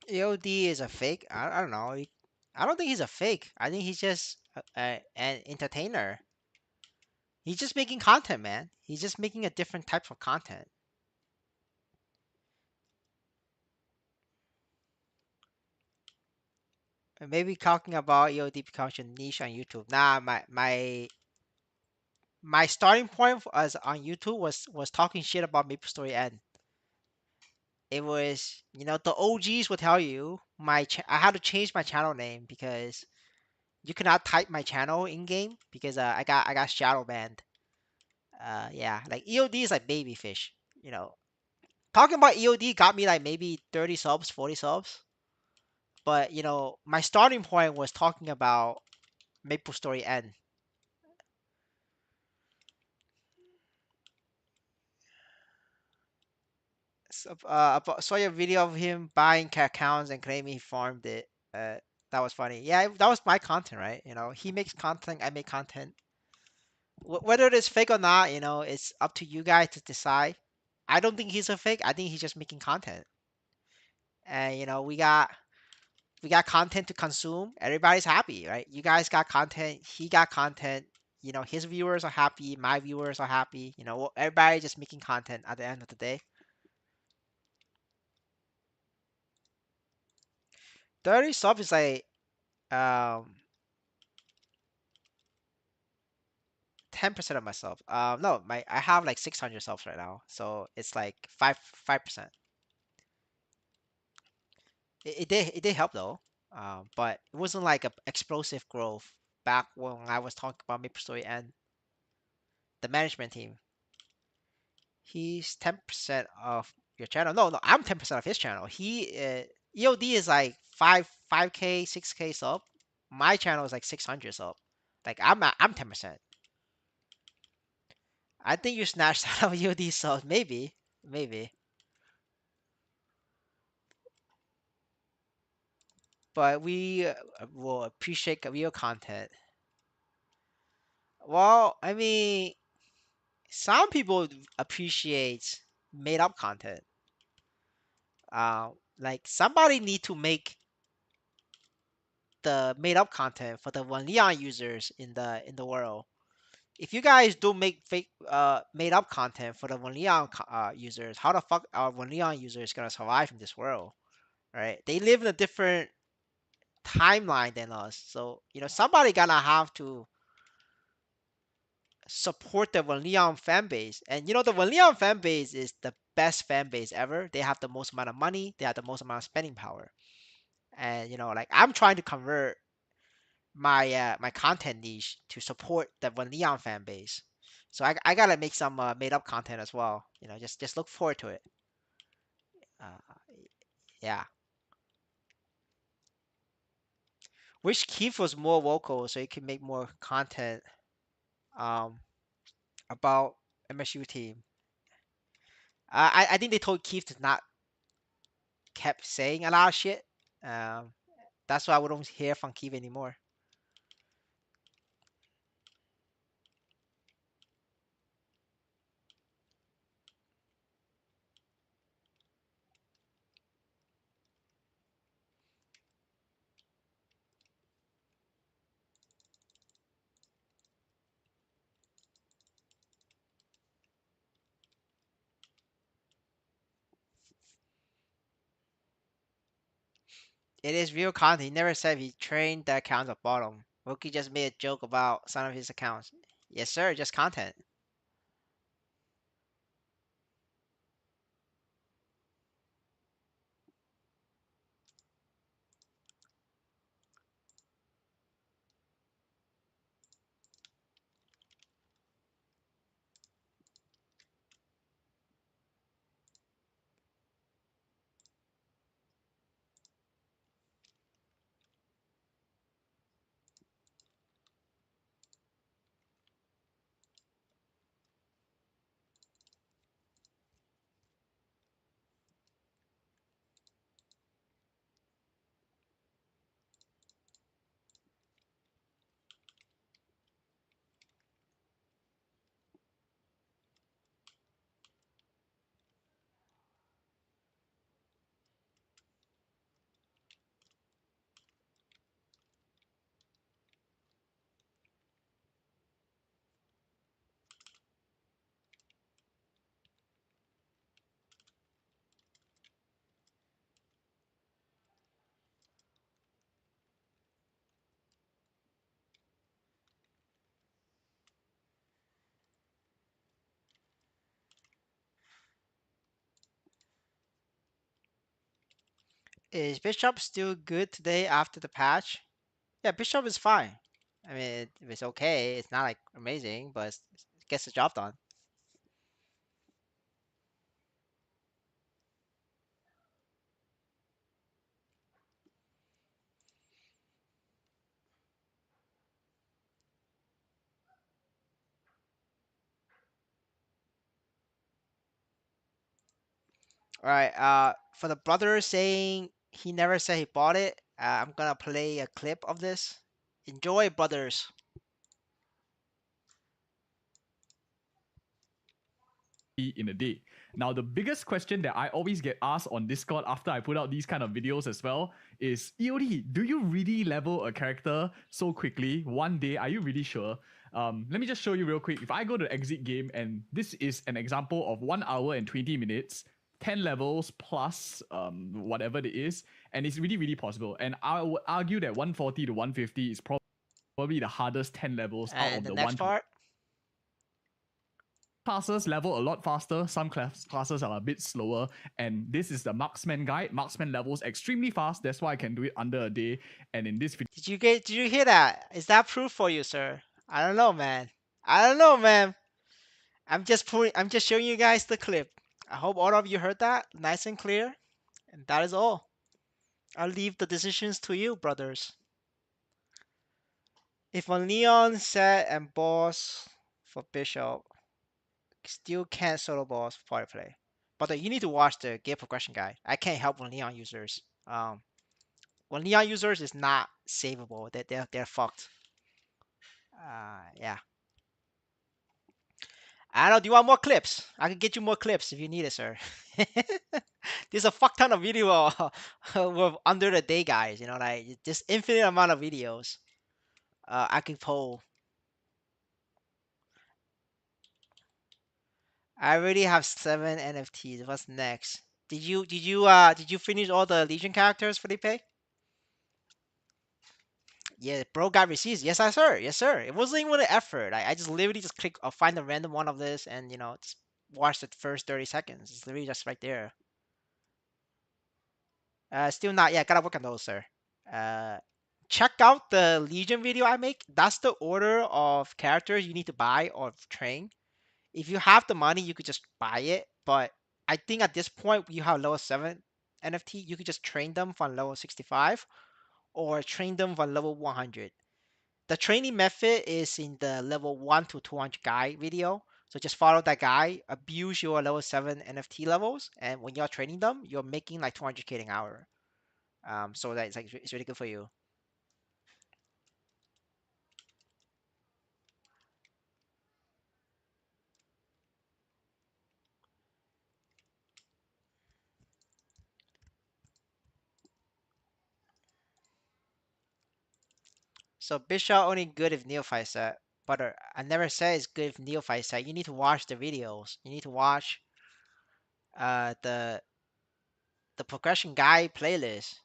EOD is a fake. I don't know. I don't think he's a fake. I think he's just an entertainer. He's just making content, man. He's just making a different type of content. And maybe talking about EOD becomes a niche on YouTube. Nah, my starting point as on YouTube was talking shit about MapleStory, and it was the OGs will tell you I had to change my channel name because you cannot type my channel in game because I got shadow banned. Yeah, like EOD is like baby fish. You know, Talking about EOD got me like maybe 30 subs, 40 subs. But my starting point was talking about MapleStory N. So, saw a video of him buying accounts and claiming he farmed it. That was funny. Yeah, that was my content, right? He makes content, I make content. Whether it is fake or not, it's up to you guys to decide. I don't think he's a fake. I think he's just making content. And we got content to consume. Everybody's happy, right? You guys got content. He got content. His viewers are happy. My viewers are happy. Everybody just making content at the end of the day. 30 subs is like um 10% of myself. No, I have like 600 subs right now, so it's like 5%. It did help though, but it wasn't like a explosive growth back when I was talking about MapleStory and the management team. He's 10% of your channel. No, no, I'm 10% of his channel. EOD is like 5k 6k sub. My channel is like 600 sub. Like I'm 10%. I think you snatched out of EOD subs. Maybe. but we will appreciate real content. Well, I mean, some people appreciate made up content. Uh, like somebody need to make the made up content for the one Leon users in the world. If you guys don't make fake made up content for the one Leon users, how the fuck are one Leon users gonna survive in this world? Right? They live in a different timeline than us. So, somebody gonna have to support the Von Leon fan base. And the Von Leon fan base is the best fan base ever. They have the most amount of money, they have the most amount of spending power. And like I'm trying to convert my content niche to support the Von Leon fan base. So I gotta make some made up content as well. Just look forward to it. Uh, yeah. Wish Keith was more vocal so he could make more content um about MSU team. I think they told Keith to not kept saying a lot of shit. Um, that's why we don't hear from Keith anymore. It is real content. He never said he trained the accounts at bottom. Wookie just made a joke about some of his accounts. Yes, sir, just content. Is Bishop still good today after the patch? Yeah, Bishop is fine. I mean, it's okay. It's not like amazing, but it gets the job done. All right. For the brother saying he never said he bought it, I'm gonna play a clip of this. Enjoy, brothers. In a day. Now, the biggest question that I always get asked on Discord after I put out these kind of videos as well is, EOD, do you really level a character so quickly? One day, are you really sure? Let me just show you real quick. If I go to exit game, and this is an example of 1 hour and 20 minutes, 10 levels plus whatever it is, and it's really, really possible. And I would argue that 140 to 150 is probably the hardest 10 levels out And of the the next 1 part. classes level a lot faster, some classes are a bit slower, and this is the marksman guide. Marksman levels extremely fast, that's why I can do it under a day. And in this video, Did you hear that? Is that proof for you, sir? I don't know, man. I don't know, man. I'm just showing you guys the clip. I hope all of you heard that nice and clear. And that is all. I'll leave the decisions to you, brothers. If a Leon set and boss for Bishop still can't solo boss party play. But you need to watch the game progression guide. I can't help on Leon users. Well, Neon users is not savable. They're fucked. Yeah. I don't know. Do you want more clips? I can get you more clips if you need it, sir. There's a fuck ton of video with under the day guys. You know, like just infinite amount of videos. I can pull. I already have 7 NFTs. What's next? Did you finish all the Legion characters, Felipe? Yeah, bro got receipts. Yes, I sir. Yes, sir. It wasn't even an effort. I just literally just click or find a random one of this and just watch the first 30 seconds. It's literally just right there. Still not. Yeah, gotta work on those, sir. Uh, check out the Legion video I make. That's the order of characters you need to buy or train. If you have the money, you could just buy it. But I think at this point, you have level 7 NFT, you could just train them from level 65 or train them from level 100. The training method is in the level 1 to 200 guide video. So just follow that guide, abuse your level 7 NFT levels, and when you're training them, you're making like 200k an hour. So that it's like it's really good for you. So Bishop only good if neophyte set, but I never said it's good if neophyte set. You need to watch the videos. You need to watch the progression guide playlist.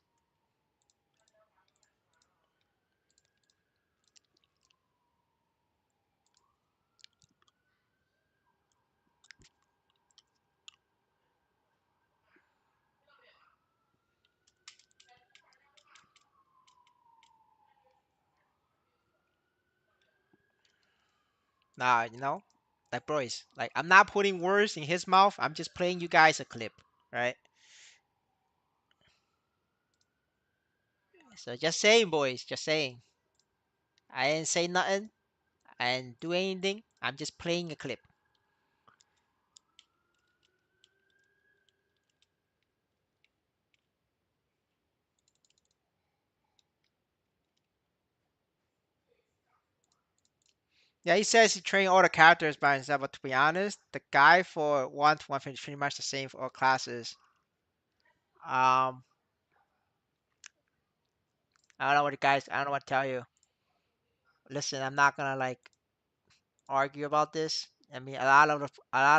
Nah, like boys, like I'm not putting words in his mouth. I'm just playing you guys a clip, right? So just saying, boys, just saying. I didn't say nothing. I didn't do anything. I'm just playing a clip. Yeah, he says he trained all the characters by himself, but to be honest, the guy for 1 to 150 is pretty much the same for all classes. Um, I don't know what you guys. I don't know what to tell you. Listen, I'm not gonna like argue about this. I mean, a lot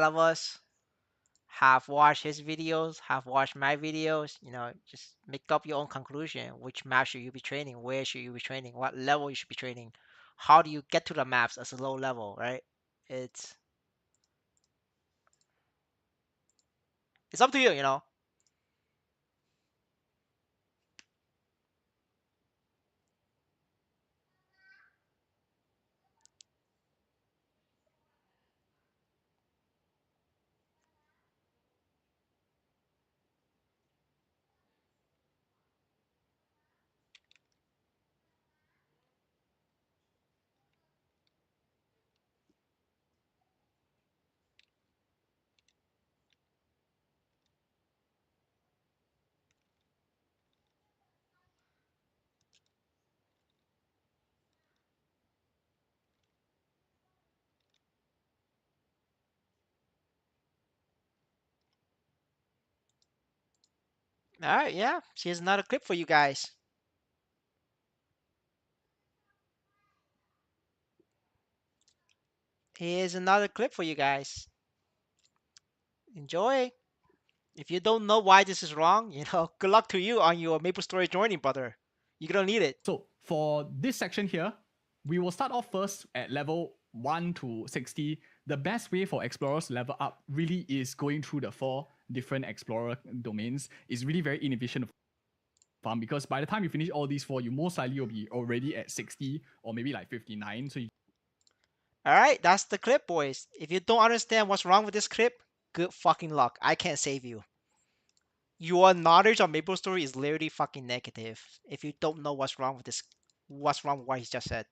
of us have watched his videos, have watched my videos. Just make up your own conclusion. Which map should you be training? Where should you be training? What level you should be training? How do you get to the maps as a low level, right? It's it's up to you. All right, yeah. Here's another clip for you guys. Here's another clip for you guys. Enjoy. If you don't know why this is wrong, good luck to you on your MapleStory journey, brother. You're gonna need it. So for this section here, we will start off first at level 1 to 60. The best way for explorers to level up really is going through the 4 different explorer domains. It's really very inefficient farm because by the time you finish all these 4, you most likely will be already at 60 or maybe like 59. So you All right, that's the clip, boys. If you don't understand what's wrong with this clip, good fucking luck. I can't save you. Your knowledge of MapleStory is literally fucking negative. If you don't know what's wrong with what he just said.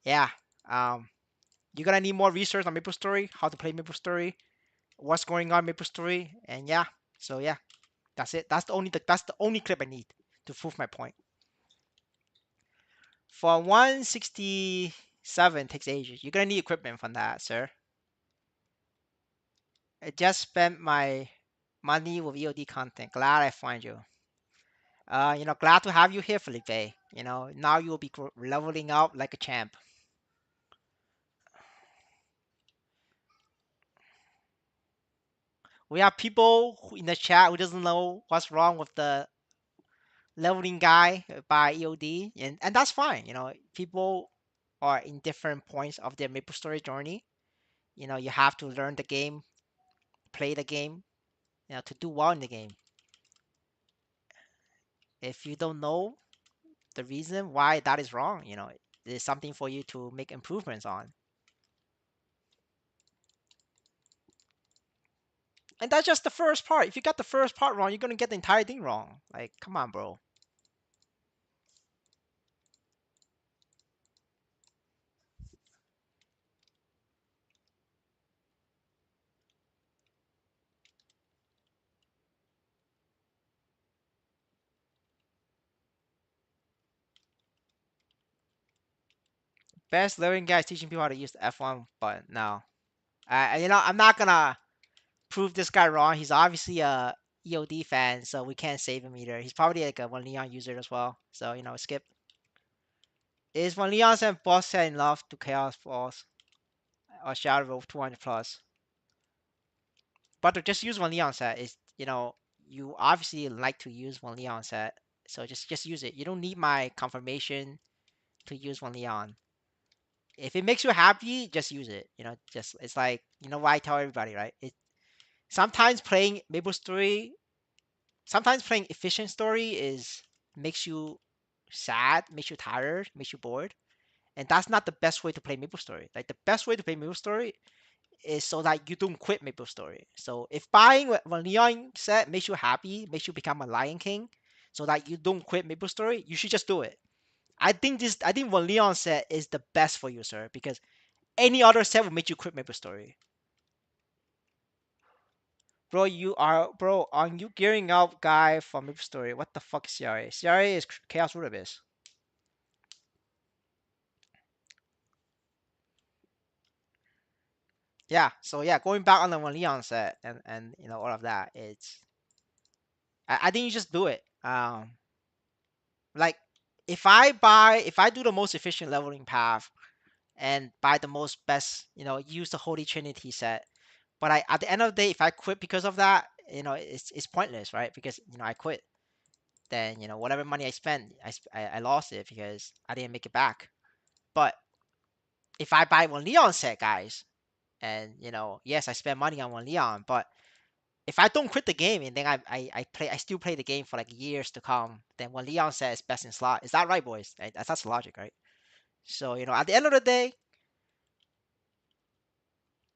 Yeah. Um, you're gonna need more research on MapleStory, how to play MapleStory, what's going on in MapleStory, and yeah. So yeah, that's it. That's the only clip I need. to prove my point. For 167 takes ages. You're gonna need equipment from that, sir. I just spent my money with EOD content. Glad I find you. Glad to have you here, Felipe. Now you will be leveling up like a champ. We have people in the chat who doesn't know what's wrong with the leveling guy by EOD, and that's fine. People are in different points of their MapleStory journey. You have to learn the game, play the game, to do well in the game. If you don't know the reason why that is wrong, there's something for you to make improvements on. And that's just the first part. If you got the first part wrong, you're gonna get the entire thing wrong. Like, come on, bro. Best learning guy is teaching people how to use the F1 button. No, I'm not gonna prove this guy wrong. He's obviously a EOD fan, so we can't save him either. He's probably like a One Leon user as well. So skip. Is One Leon and boss set in love to Chaos Falls or Shadow of 200 plus? But to just use One Leon set is you obviously like to use One Leon set, so just use it. You don't need my confirmation to use One Leon. If it makes you happy, just use it. Just it's like what I tell everybody, right? Sometimes playing MapleStory, sometimes playing efficient story is makes you sad, makes you tired, makes you bored, and that's not the best way to play MapleStory. Like the best way to play MapleStory is so that you don't quit MapleStory. So if buying a Leon set makes you happy, makes you become a Lion King, so that you don't quit MapleStory, you should just do it. I think one Leon set is the best for you, sir, because any other set will make you quit MapleStory. Bro, are you gearing up guy from MapleStory? What the fuck is CRA? CRA is Chaos Root Abyss. Yeah, so yeah, going back on the one Leon set and all of that, I think you just do it. Like if I do the most efficient leveling path and buy the most best, use the Holy Trinity set, but at the end of the day, if I quit because of that, it's pointless, right? Because I quit, then whatever money I spent, I lost it because I didn't make it back. But if I buy one Leon set, guys, and yes, I spend money on one Leon, but if I don't quit the game and then I still play the game for like years to come, then one Leon set is best in slot. Is that right, boys? That's the logic, right? So at the end of the day,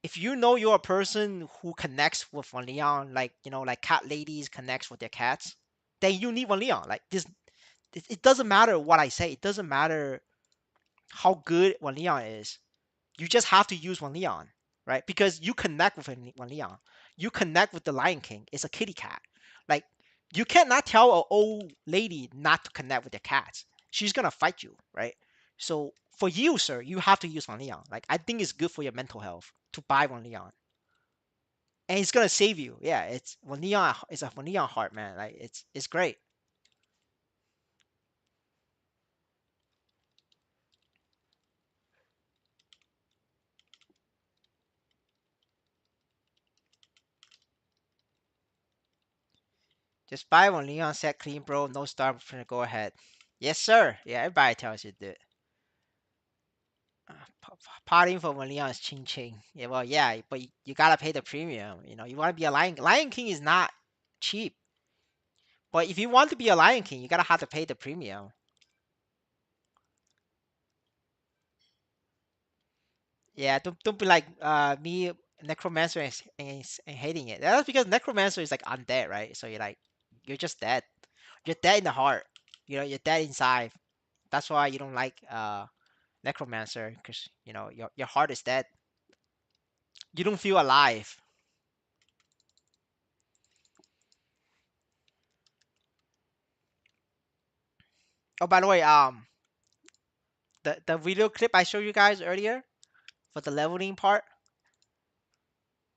if you're a person who connects with one Leon, like like cat ladies connects with their cats, then you need one Leon. Like this, it doesn't matter what I say. It doesn't matter how good one Leon is. You just have to use one Leon, right? Because you connect with one Leon. You connect with the Lion King. It's a kitty cat. Like you cannot tell an old lady not to connect with their cats. She's gonna fight you, right? So for you, sir, you have to use one Leon. Like I think it's good for your mental health to buy one Leon, and it's gonna save you. Yeah, it's one Leon. It's a one Leon heart, man. Like it's great. Just buy one Leon set clean, bro. No star. Go ahead. Yes, sir. Yeah, everybody tells you that. Parting for one Leon is ching ching. Yeah, well, yeah, but you gotta pay the premium. You want to be a Lion. Lion King is not cheap. But if you want to be a Lion King, you gotta have to pay the premium. Yeah, don't be like me, Necromancer, and hating it. That's because Necromancer is like undead, right? So you're just dead. You're dead in the heart. You're dead inside. That's why you don't like Necromancer, because your heart is dead. You don't feel alive. Oh, by the way, the video clip I showed you guys earlier for the leveling part,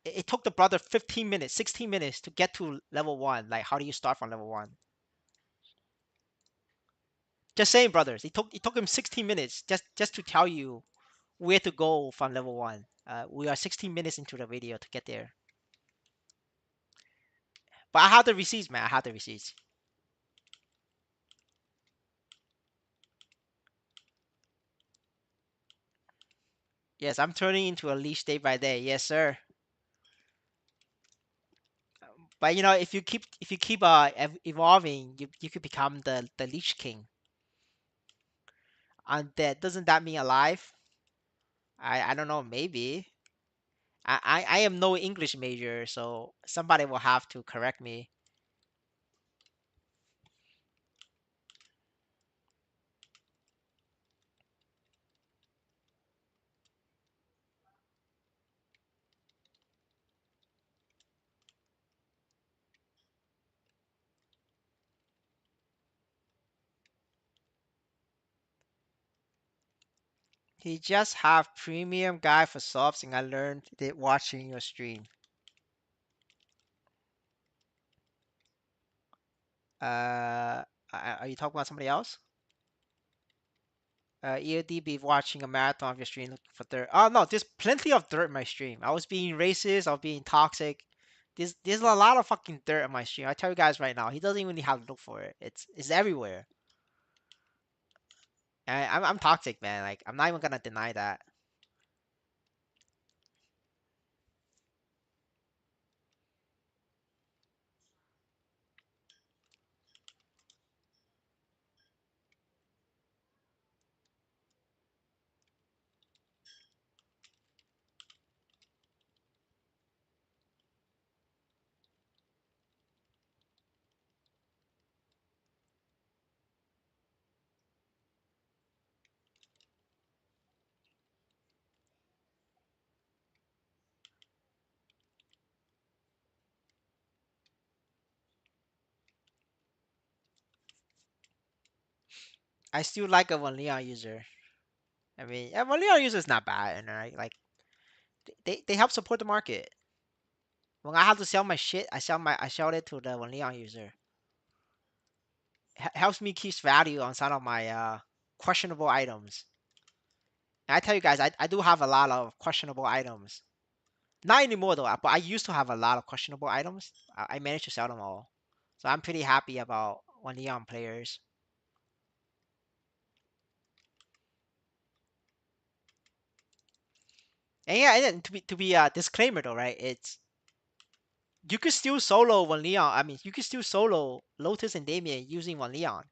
it took the brother 15 minutes, 16 minutes to get to level one. Like, how do you start from level one? Just saying, brothers. It took him 16 minutes just to tell you where to go from level one. We are 16 minutes into the video to get there. But I have the receipts, man. I have the receipts. Yes, I'm turning into a leech day by day. Yes, sir. But if you keep evolving, you could become the leech king. Undead. Doesn't that mean alive? I don't know. Maybe. I am no English major, so somebody will have to correct me. He just have premium guy for subs, and I learned it watching your stream. Are you talking about somebody else? EOD be watching a marathon of your stream looking for dirt. Oh no, there's plenty of dirt in my stream. I was being racist. I was being toxic. There's a lot of fucking dirt on my stream. I tell you guys right now, he doesn't even have to look for it. It's everywhere. And I'm toxic, man. Like I'm not even gonna deny that. I still like a one Leon user. I mean, yeah, one Leon user is not bad, and like they help support the market. When I have to sell my shit, I sell it to the one Leon user. Helps me keep value on some of my questionable items. And I tell you guys, I do have a lot of questionable items. Not anymore though, but I used to have a lot of questionable items. I managed to sell them all, so I'm pretty happy about one Leon players. And yeah, and then to be a disclaimer though, right? It's you could still solo one Leon. I mean, you could still solo Lotus and Damien using one Leon,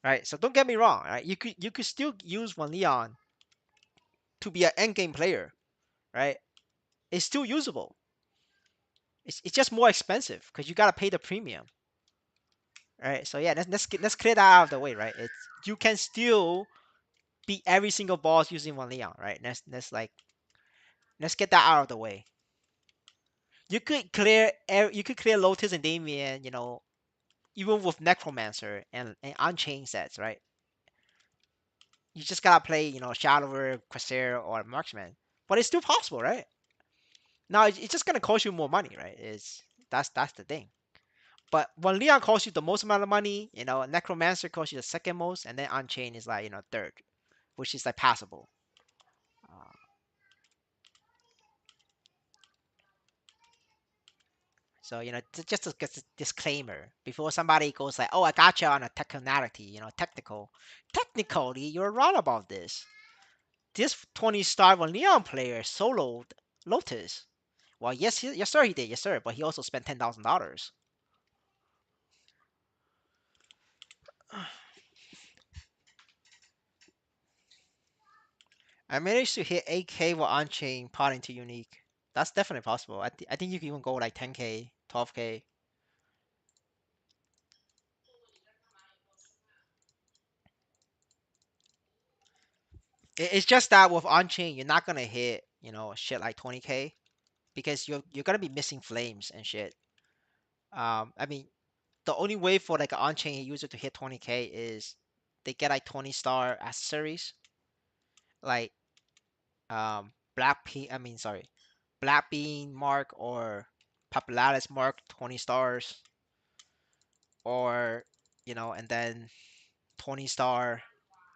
right? So don't get me wrong, right? You could still use one Leon to be an endgame player, right? It's still usable. It's just more expensive because you gotta pay the premium, right? So yeah, let's clear that out of the way, right? It's you can still beat every single boss using one Leon, right? Let's get that out of the way. You could clear Lotus and Damien, even with Necromancer and Unchained sets, right? You just gotta play, Shadower, Corsair, or Marksman, but it's still possible, right? Now it's just gonna cost you more money, right? That's the thing. But when Leon costs you the most amount of money, Necromancer costs you the second most, and then Unchained is like third, which is like passable. Uh, so just a disclaimer before somebody goes like, "Oh, I got you on a technicality, technical." Technically, you're wrong about this. This 20-star one Leon player soloed Lotus. Well, yes, sir, he did, yes, sir. But he also spent $10,000. I managed to hit 8K with on-chain potting to unique. That's definitely possible. I think you can even go like 10K, 12K. It's just that with on-chain, you're not gonna hit, shit like 20K because you're gonna be missing flames and shit. I mean, the only way for like an on-chain user to hit 20K is they get like 20-star accessories, like black pea. I mean, sorry, black bean mark or popularis mark, 20 stars, or and then 20-star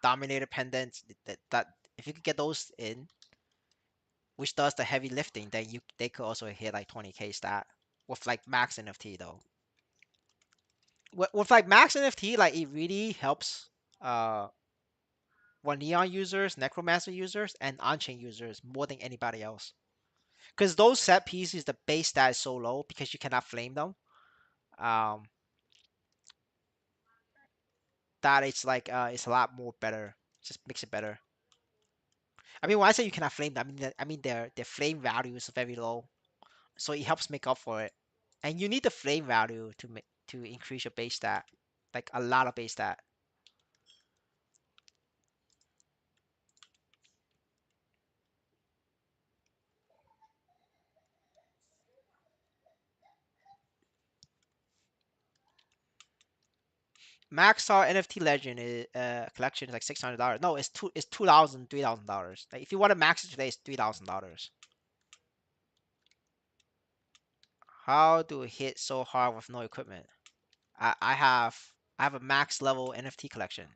dominator pendants. That if you could get those in, which does the heavy lifting, then they could also hit like 20k stat with like max NFT though. With like max NFT, like it really helps uh for Neon users, Necromancer users, and on-chain users more than anybody else. Because those set pieces, the base stat is so low because you cannot flame them. Um, that it's like it's a lot more better. Just makes it better. I mean, when I say you cannot flame them, I mean their flame value is very low, so it helps make up for it. And you need the flame value to increase your base stat, like a lot of base stat. Max star NFT legend is collection is like $600. No, it's $2,000, $3,000. Like if you want to max it today, it's $3,000. How do we hit so hard with no equipment? I have a max level NFT collection.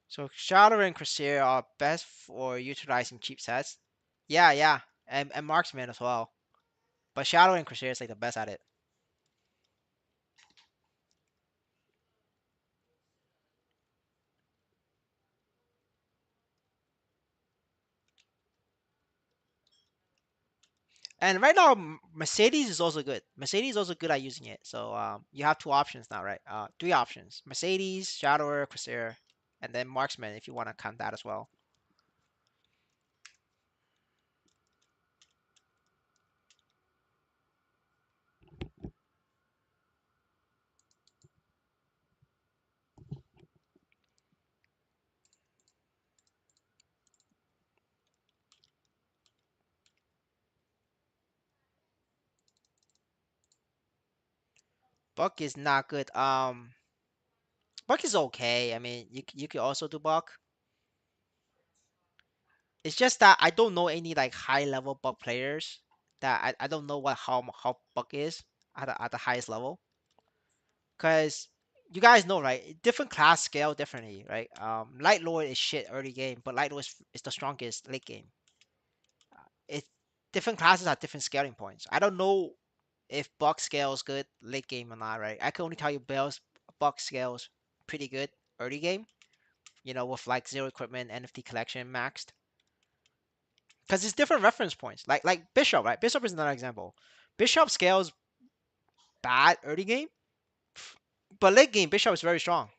So Shadow and Crusader are best for utilizing cheap sets. Yeah, yeah, and Marksman as well. But Shadow and Crusader is like the best at it. And right now, Mercedes is also good. Mercedes is also good at using it. So you have two options now, right? Three options: Mercedes, Shadower, Crusader, and then Marksman if you want to count that as well. Buck is not good. Buck is okay. I mean, you could also do Buck. It's just that I don't know any like high level Buck players. That I don't know how Buck is at the highest level. Cause you guys know, right? Different class scale differently, right? Light Lord is shit early game, but Light Lord is the strongest late game. It Different classes have different scaling points. I don't know if Buck scales good late game or not, right? I can only tell you Bell's Buck scales pretty good early game. With like zero equipment, NFT collection maxed. Because it's different reference points. Like Bishop, right? Bishop is another example. Bishop scales bad early game, but late game Bishop is very strong.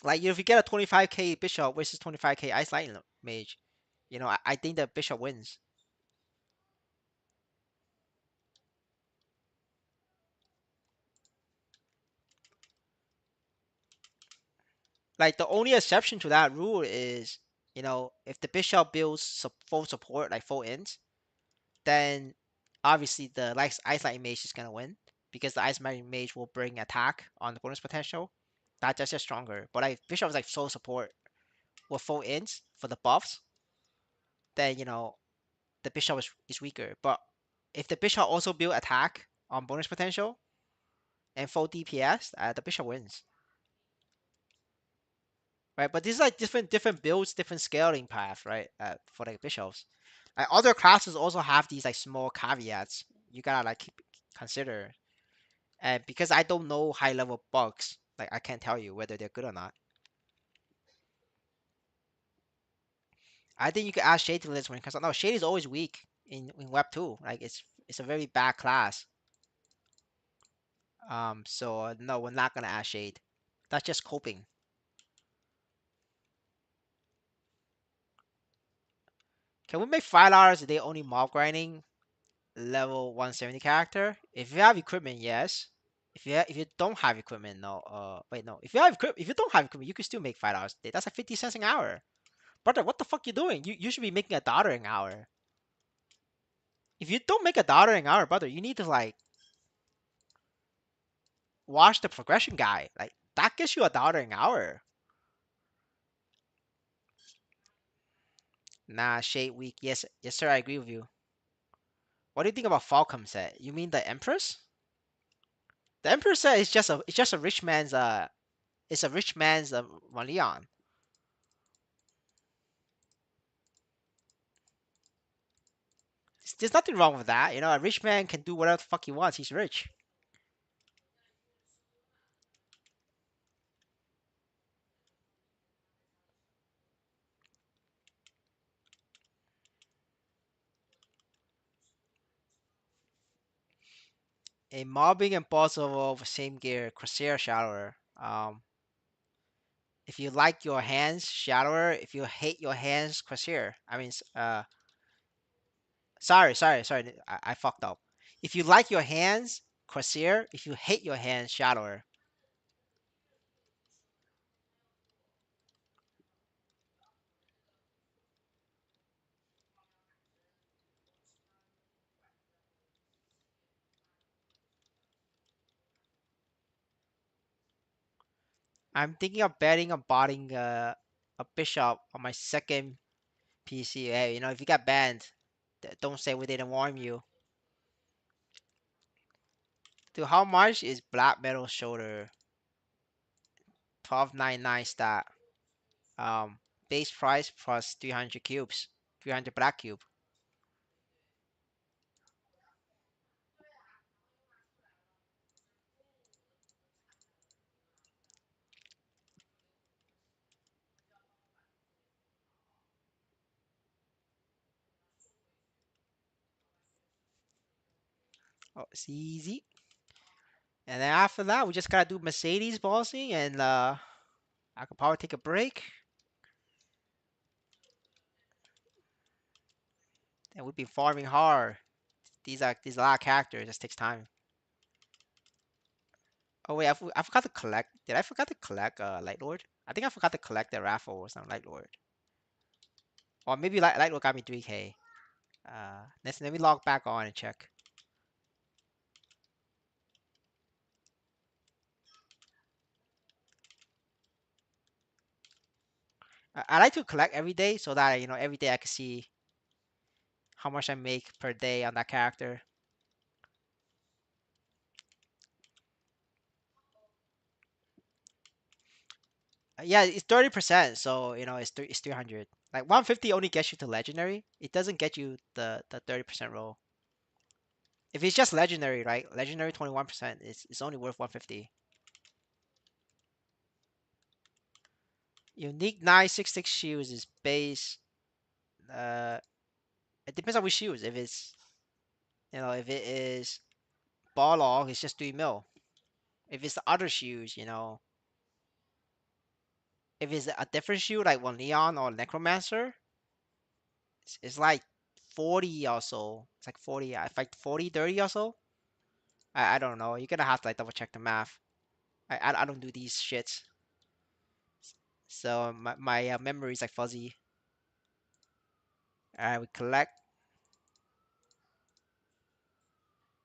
Like if you get a 25k Bishop versus 25k Ice Lightning Mage, I think that Bishop wins. Like the only exception to that rule is, if the Bishop builds full support, like full int, then obviously the Ice Lightning Mage is gonna win because the Ice Lightning Mage will bring attack on the bonus potential. That's just stronger. But like Bishop is like full support with full int for the buffs, then the Bishop is weaker. But if the Bishop also build attack on bonus potential and full DPS, the Bishop wins. Right? But these are like different builds, different scaling path, right? For the bishops. Like other classes also have these like small caveats you gotta like consider. And because I don't know high level bugs, like I can't tell you whether they're good or not. I think you could ask Shade to list when it comes out. No, Shade is always weak in Web 2. Like it's a very bad class. So no, we're not gonna ask Shade. That's just coping. Can we make $5 a day only mob grinding level 170 character? If you have equipment, yes. If you don't have equipment, no. Wait, no. If you don't have equipment, you can still make $5 a day. That's like 50 cents an hour, brother. What the fuck you doing? You should be making $1 an hour. If you don't make $1 an hour, brother, you need to like watch the progression guide. Like that gets you $1 an hour. Nah, shade week. Yes, yes, sir. I agree with you. What do you think about Falcom set? You mean the Empress? The Empress set is just a rich man's it's a rich man's Leon. There's nothing wrong with that. You know, a rich man can do whatever the fuck he wants. He's rich. A mobbing impossible for same gear Corsair Shallower. If you like your hands, Shallower. If you hate your hands, Corsair. I mean, sorry. I fucked up. If you like your hands, Corsair. If you hate your hands, Shallower. I'm thinking of betting on botting a bishop on my second PC. Hey, you know, if you got banned, don't say we didn't warn you. Dude, how much is Black Metal Shoulder? 12.99 stat. Um, Base price plus 300 cubes. 300 black cube. Oh, it's easy. And then after that, we just gotta do Mercedes bossing, and I could probably take a break. And we've been farming hard. These a lot of characters. It just takes time. Oh wait, I forgot to collect. Did I forgot to collect Light Lord? I think I forgot to collect the raffle or something Light Lord. Or maybe Light Lord got me 3K. Let me log back on and check. I like to collect every day so that you know every day I can see how much I make per day on that character. Yeah, it's 30%, so you know it's 300. Like 150 only gets you to legendary. It doesn't get you the 30% roll. If it's just legendary, right? Legendary 21%. It's only worth 150. Unique 966 shields is base. Uh, it depends on which shields. If it's if it is ball log, it's just 3 mil. If it's the other shields, if it's a different shield like one Leon or Necromancer, it's like 40 or so. It's like 40, it's like 40, 30 or so. I don't know. You're gonna have to like double check the math. I don't do these shits, so my memory is like fuzzy. All right, we collect.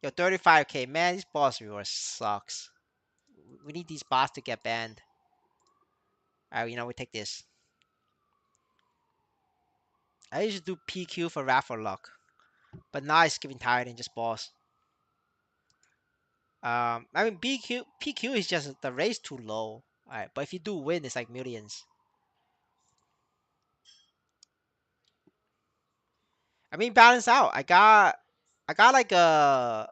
Yo, 35K, man, this boss reward sucks. We need these bots to get banned. All right, we take this. I used to do PQ for raffle luck, but now it's getting tired and just boss. I mean PQ is just the race too low. All right, but if you do win, it's like millions. I mean, balance out. I got like a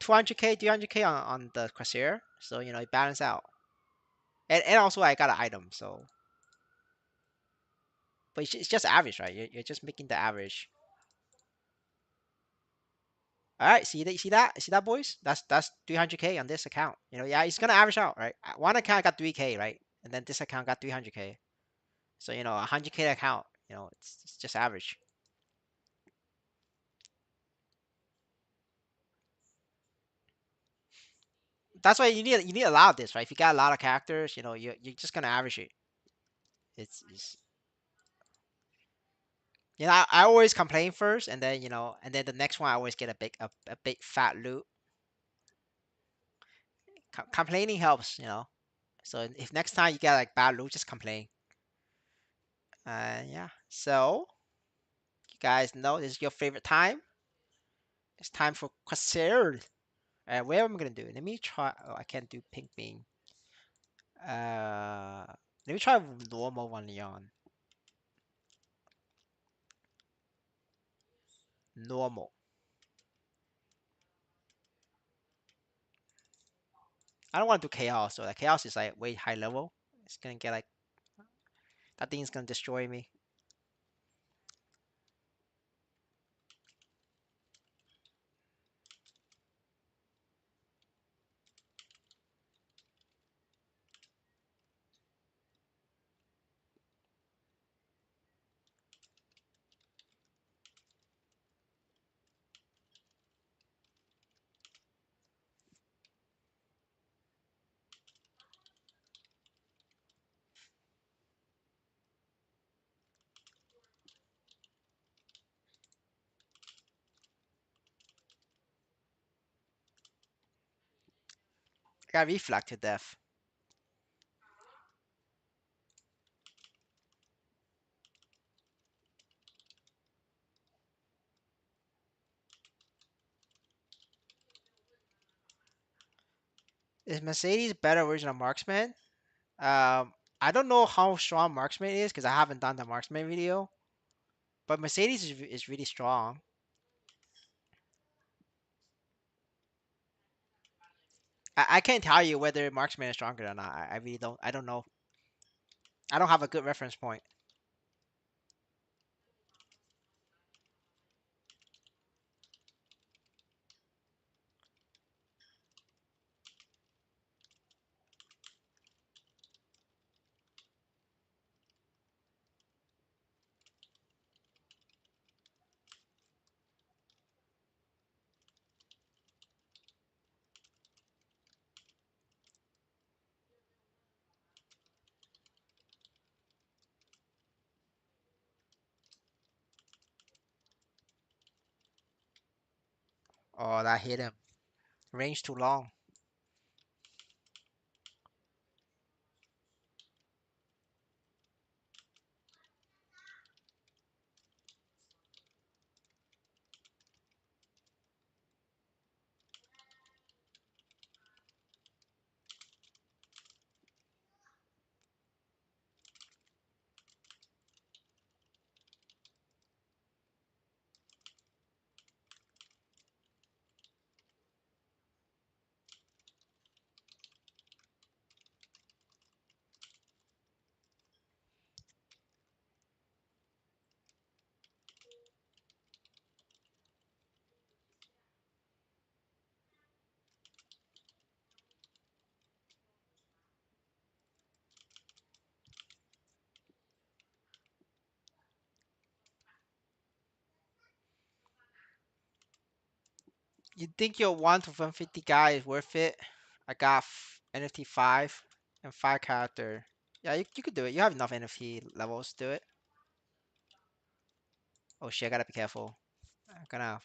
200K, 300K on the Corsair, so it balance out. And also I got an item, so but it's just average, right? You're just making the average. All right, see that, boys? That's 300K on this account. Yeah, it's gonna average out, right? One account got 3K, right? And then this account got 300K. So 100K account, it's just average. That's why you need a lot of this, right? If you got a lot of characters, you're just gonna average it. It's I always complain first, and then and then the next one I always get a big fat loot. Complaining helps, So if next time you get like bad loot, just complain. Yeah. So you guys know this is your favorite time. It's time for Quasar. Where am I gonna do? Let me try. Oh, I can't do pink bean. Let me try normal one, Leon. Normal. I don't want to do chaos. So the chaos is like way high level. It's gonna get like that thing's gonna destroy me. I got reflect to death. Is Mercedes better version of Marksman? I don't know how strong Marksman is because I haven't done the Marksman video, but Mercedes is really strong. I can't tell you whether Marksman is stronger or not. I really don't. I don't know. I don't have a good reference point. Oh, that hit him. Range too long. You think your 1 to 150 guy is worth it? I got NFT 5 and 5 character. Yeah, you could do it. You have enough NFT levels to do it. Oh shit, I gotta be careful. I'm gonna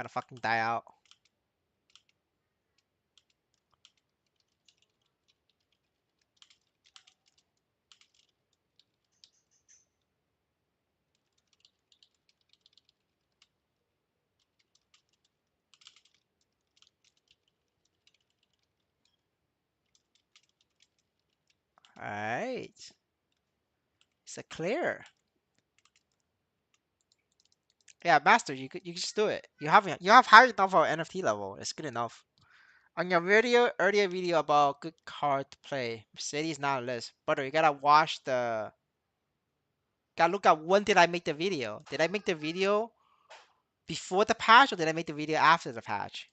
fucking die out. Alright. It's a clear. Yeah, master, you could just do it. You have high enough of NFT level. It's good enough. On your earlier video about good card to play, Mercedes not on list. Brother, you gotta watch the. Gotta look at when did I make the video? Did I make the video before the patch or did I make the video after the patch?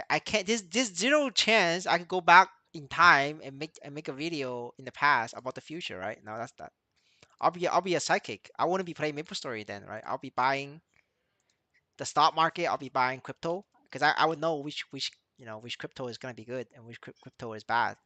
I can't. There's zero chance I could go back in time and make a video in the past about the future, right? No, that's that. I'll be a psychic. I wouldn't be playing MapleStory then, right? I'll be buying the stock market. I'll be buying crypto because I would know which which crypto is gonna be good and which crypto is bad.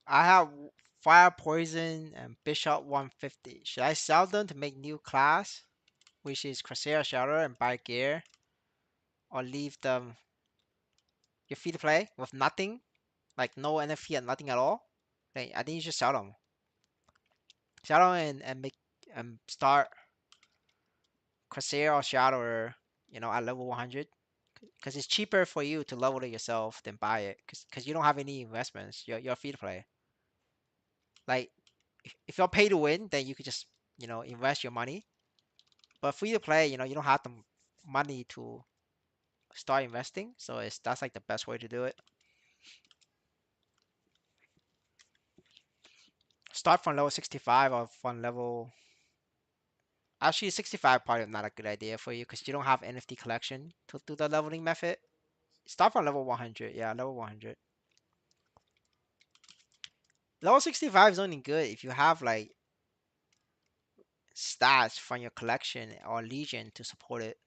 I have fire poison and bishop 150. Should I sell them to make new class, which is Crusader Shadow and buy gear, or leave them your free to play with nothing, like no NFT and nothing at all? I think you should sell them. Sell them and make and start Crusader or Shadow, at level 100. Because it's cheaper for you to level it yourself than buy it. Because you don't have any investments. You're free to play. Like if you're pay to win, then you could just invest your money. But free to play, you don't have the money to start investing. So that's like the best way to do it. Start from level 65 or from level. Actually, 65 probably not a good idea for you because you don't have NFT collection to do the leveling method. Start from level 100. Yeah, level 100. Level 65 is only good if you have like stats from your collection or legion to support it.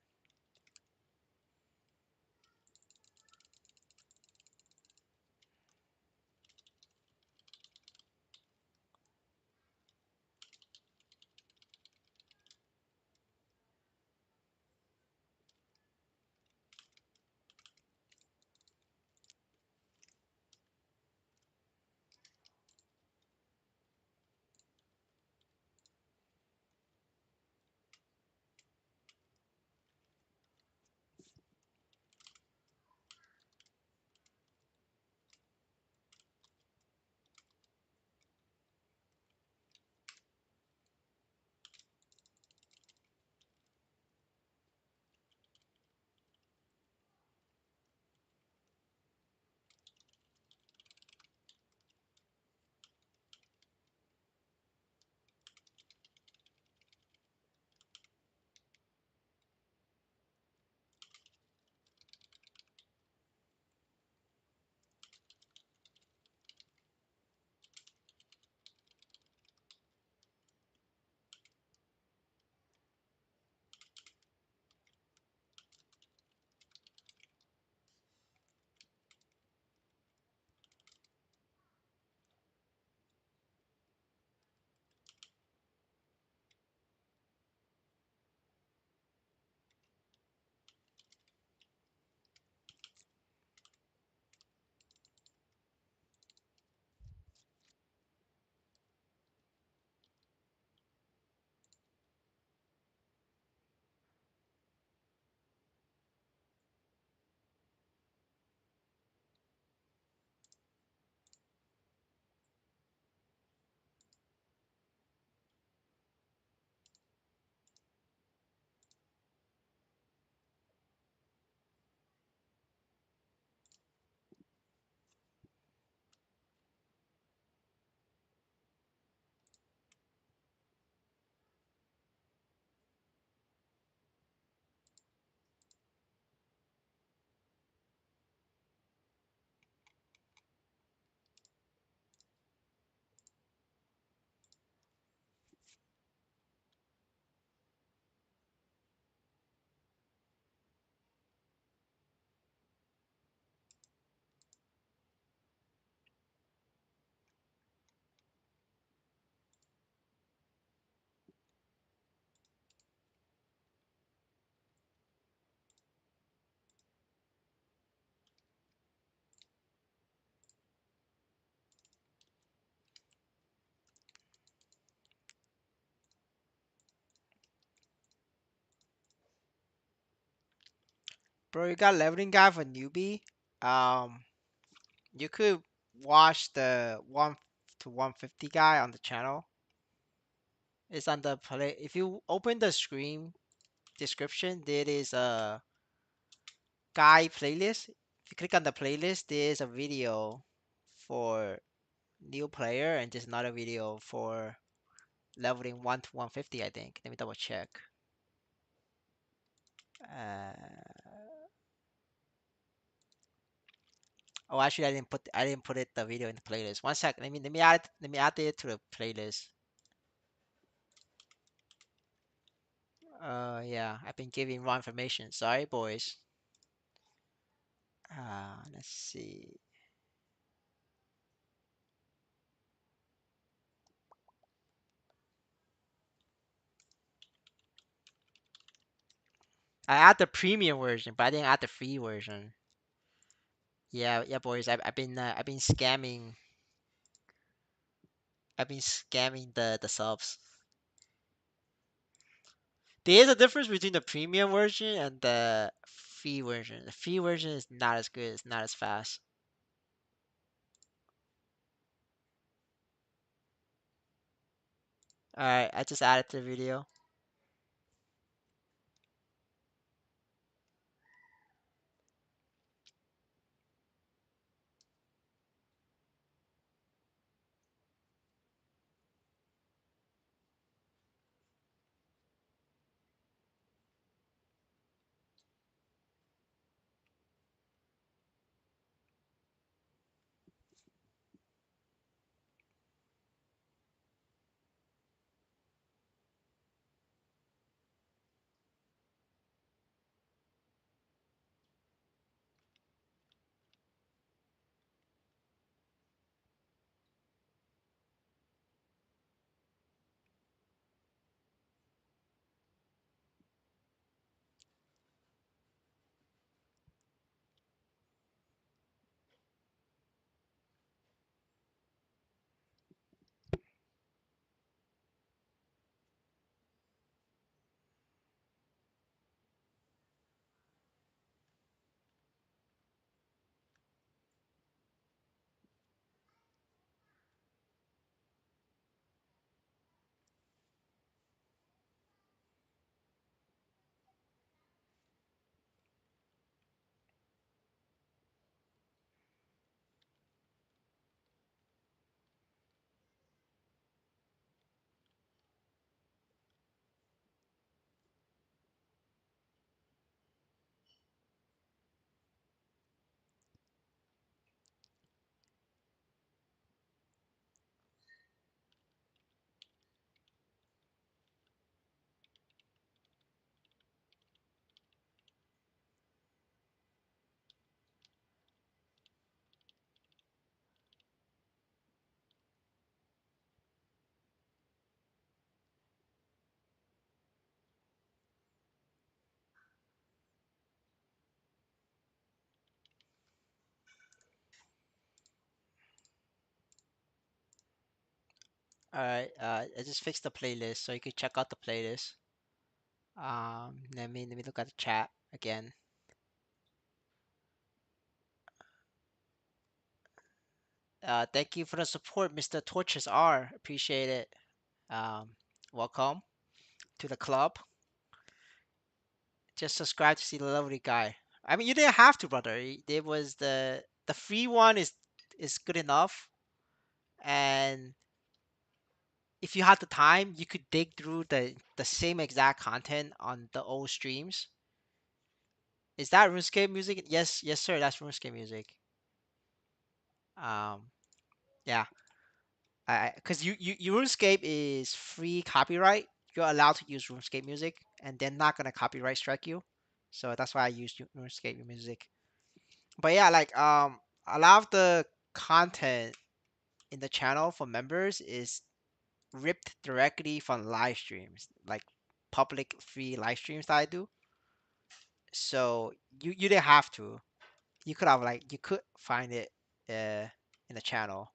Bro, you got leveling guy for newbie. Um, you could watch the 1 to 150 guy on the channel. It's on the play. If you open the screen description, there is a guy playlist. If you click on the playlist, there's a video for new player and there's another video for leveling 1 to 150, I think. Let me double check. Uh, oh, actually, I didn't put it the video in the playlist. One sec. Let me add it to the playlist. Yeah, I've been giving wrong information. Sorry, boys. Let's see. I add the premium version, but I didn't add the free version. Yeah, yeah, boys. I've been scamming. I've been scamming the subs. There is a difference between the premium version and the free version. The free version is not as good. It's not as fast. All right, I just added to the video. All right, I just fixed the playlist, so you can check out the playlist. Let me look at the chat again. Thank you for the support, Mr. Torches R. Appreciate it. Um, welcome to the club. Just subscribe to see the lovely guy. I mean, you didn't have to, brother. There was the free one is good enough, and if you had the time, you could dig through the same exact content on the old streams. Is that RuneScape music? Yes, yes, sir. That's RuneScape music. Um, yeah. Because RuneScape is free copyright. You're allowed to use RuneScape music, and they're not gonna copyright strike you. So that's why I use RuneScape music. But yeah, like a lot of the content in the channel for members is ripped directly from live streams, like public free live streams that I do. So you didn't have to. You could have like you could find it in the channel.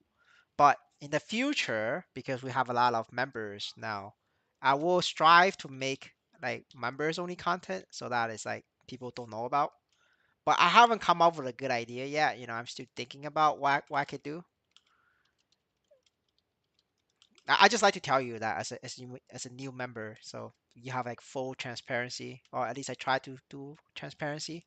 But in the future, because we have a lot of members now, I will strive to make like members only content so that it's like people don't know about. but I haven't come up with a good idea yet. I'm still thinking about what I could do. I just like to tell you that as a new member, so you have like full transparency, or at least I try to do transparency.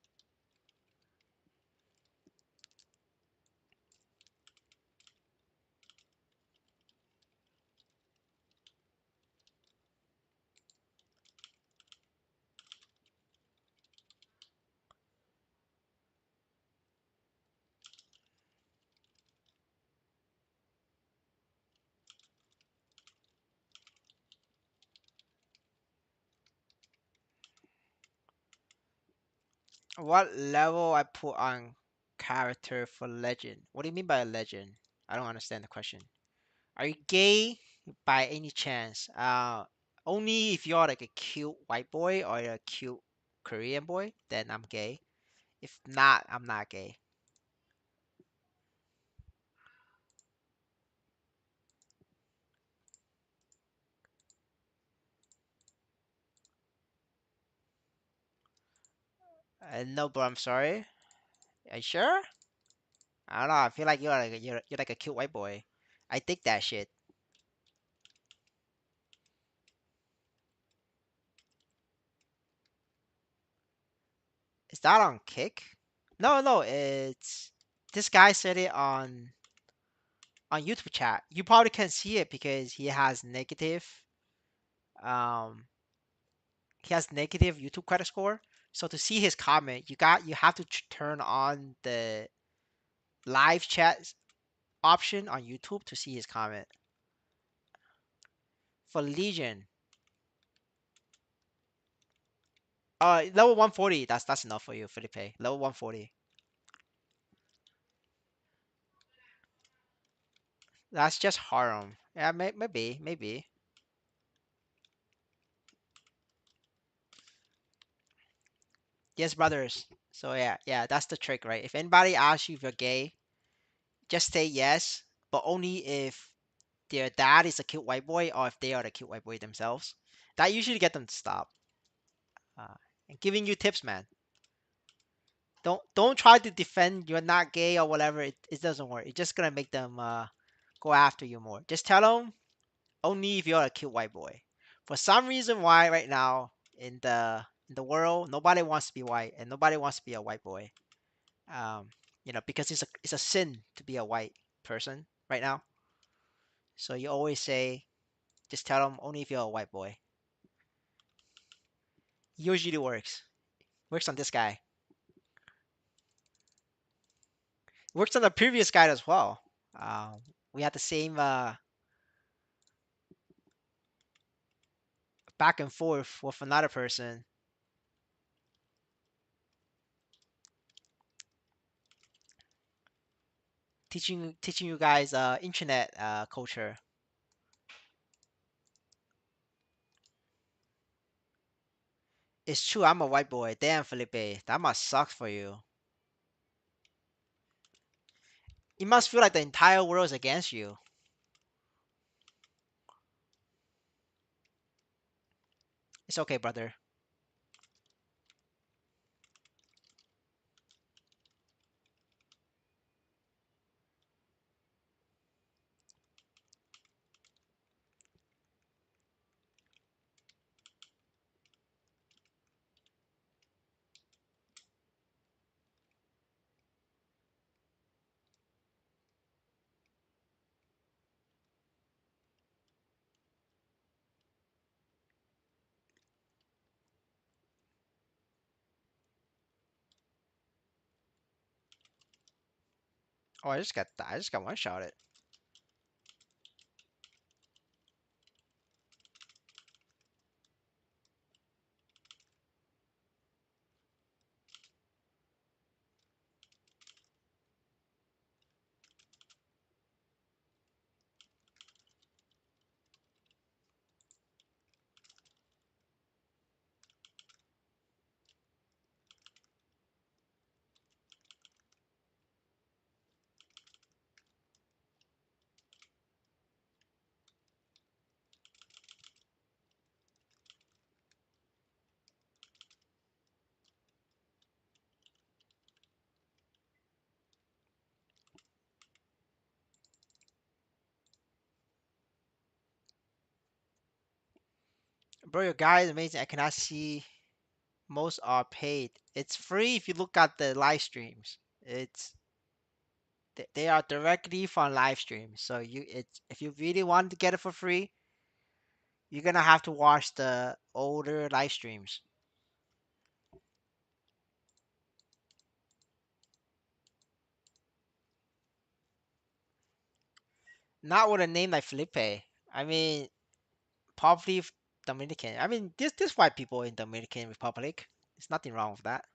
What level I put on character for legend? What do you mean by a legend? I don't understand the question. Are you gay by any chance? Only if you're like a cute white boy or a cute Korean boy, then I'm gay. If not, I'm not gay. No, but I'm sorry. Are you sure? I don't know. I feel like you're like a cute white boy. I think that shit. Is that on Kick? No, no. It's this guy said it on YouTube chat. You probably can't see it because um he has negative YouTube credit score. So to see his comment, you have to turn on the live chat option on YouTube to see his comment. For Legion, level 140. That's enough for you, Felipe. Level 140. That's just harem. Yeah, maybe. Yes, brothers. So yeah, that's the trick, right? If anybody asks you if you're gay, just say yes, but only if their dad is a cute white boy or if they are the cute white boy themselves. That usually get them to stop. Uh, and giving you tips, man. Don't try to defend you're not gay or whatever. It doesn't work. It's just gonna make them go after you more. Just tell them only if you're a cute white boy. For some reason, why right now in the world nobody wants to be white and nobody wants to be a white boy. Um, because it's a sin to be a white person right now. So you always say, just tell them only if you're a white boy. Usually works. Works on this guy. Works on the previous guy as well. We had the same back and forth with another person teaching you guys internet culture. It's true. I'm a white boy. Damn, Felipe, that must suck for you. You must feel like the entire world is against you. It's okay, brother. Oh, I just got one shot it. Bro, your guy is amazing. I cannot see. Most are paid. It's free if you look at the live streams. It's they are directly from live streams. So it's if you really want to get it for free, you're gonna have to watch the older live streams. Not with a name like Felipe. I mean, probably Dominican. I mean, this white people in Dominican Republic. There's nothing wrong with that.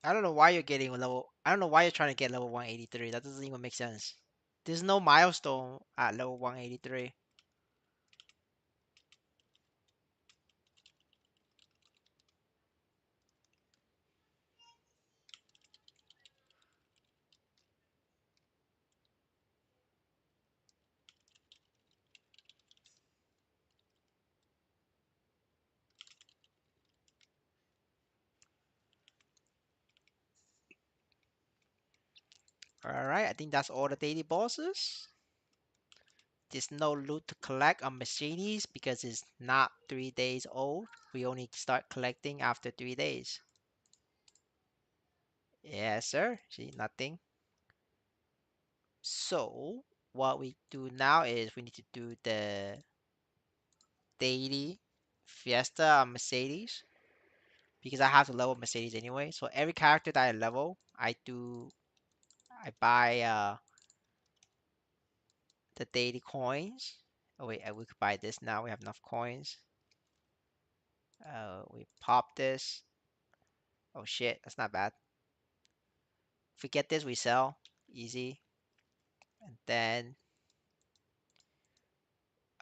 I don't know why you're getting level. I don't know why you're trying to get level 183. That doesn't even make sense. There's no milestone at level 183. All right, I think that's all the daily bosses. There's no loot to collect on Mercedes because it's not 3 days old. We only start collecting after 3 days. Yes, sir. See, nothing. So, what we do now is we need to do the daily Fiesta on Mercedes because I have to level Mercedes anyway. So every character that I level, I buy the daily coins. Oh wait, we could buy this now. We have enough coins. We pop this. Oh shit, that's not bad. If we get this, we sell. Easy. And then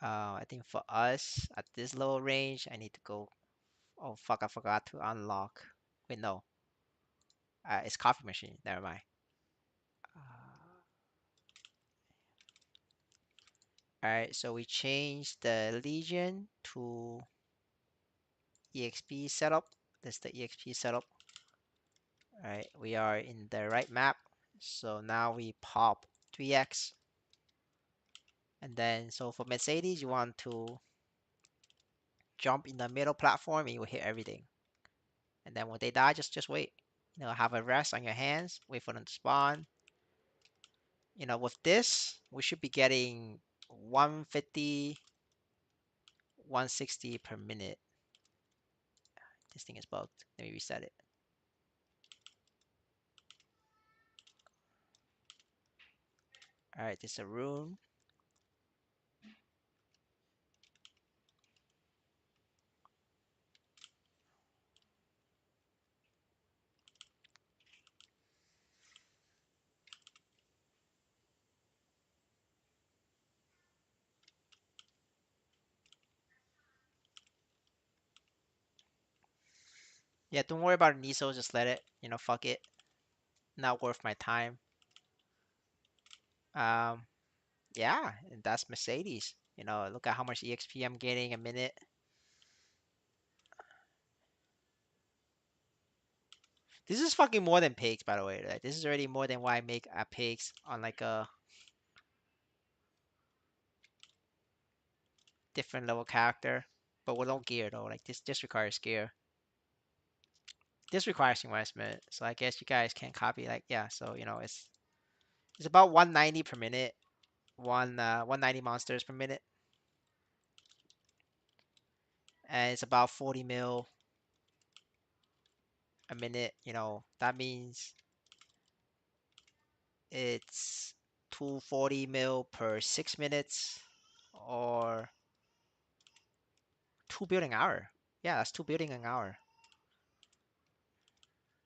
I think for us at this low range, I need to go. Oh fuck, I forgot to unlock. Wait, no. It's coffee machine. Never mind. Alright, so we changed the Legion to EXP setup. That's the EXP setup. Alright, we are in the right map. So now we pop 3x. And then, so for Mercedes, you want to jump in the middle platform and you will hit everything. And then when they die, just wait. Have a rest on your hands, wait for them to spawn. With this, we should be getting 150, 160 per minute. This thing is bugged. Let me reset it. All right, this is a room. Yeah, don't worry about Niso. Just let it. Fuck it. Not worth my time. Um, yeah, and that's Mercedes. Look at how much EXP I'm getting a minute. This is fucking more than pigs, by the way. Like, this is already more than what I make at pigs on like a different level character. But without gear though. Like this requires gear. This requires investment. So I guess you guys can copy like yeah. So it's about 190 per minute. 190 monsters per minute, and it's about 40 mil a minute. That means it's 240 mil per 6 minutes, or two building hour. Yeah, that's two building an hour.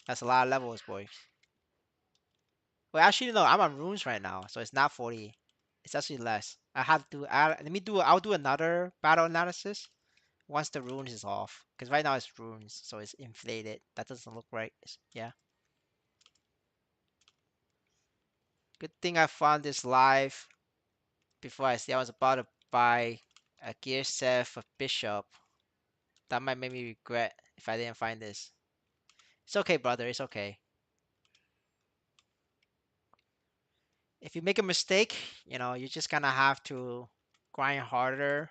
That's a lot of levels, boys. Well, actually, no, I'm on runes right now, so it's not 40. It's actually less. Let me do, I'll do another battle analysis once the runes is off. Because right now it's runes, so it's inflated. That doesn't look right. Yeah. Good thing I found this live before I see I was about to buy a gear set for Bishop. That might make me regret if I didn't find this. It's okay, brother. It's okay. If you make a mistake, you're just gonna have to grind harder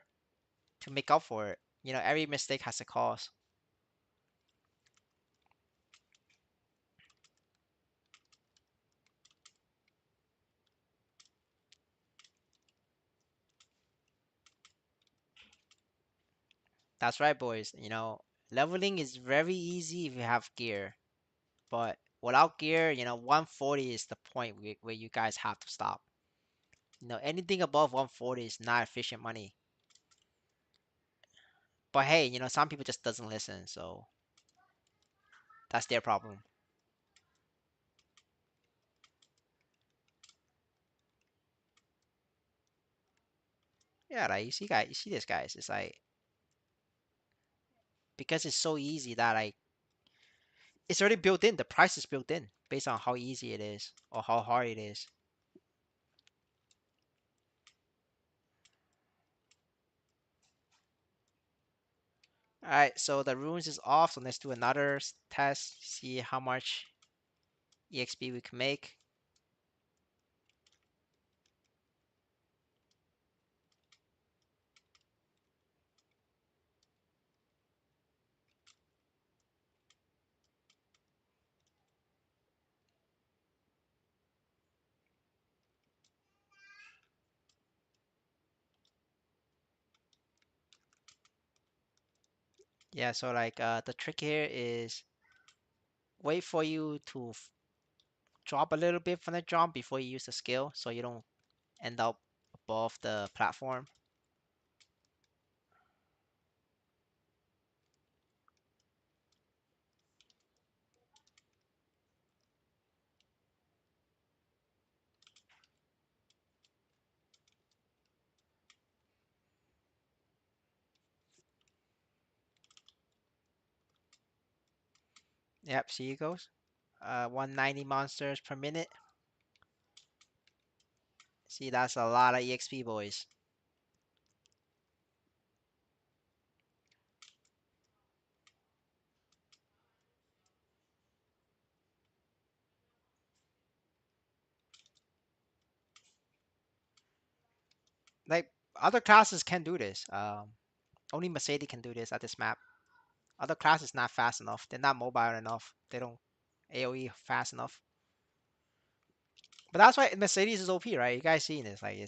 to make up for it. Every mistake has a cause. That's right, boys. Leveling is very easy if you have gear, but without gear, 140 is the point where you guys have to stop. Anything above 140 is not efficient money. But hey, some people just doesn't listen, so that's their problem. Yeah, like you see this guys. It's like because it's so easy that like it's already built in. The price is built in based on how easy it is or how hard it is. All right, so the runes is off. So let's do another test. See how much EXP we can make. Yeah, so like the trick here is wait for you to drop a little bit from the jump before you use the skill, so you don't end up above the platform. Yep, see it goes. 190 monsters per minute. See, that's a lot of EXP, boys. Like other classes can do this. Only Mercedes can do this at this map. Other classes not fast enough. They're not mobile enough. They don't AOE fast enough. But that's why Mercedes is OP, right? You guys seeing this? Like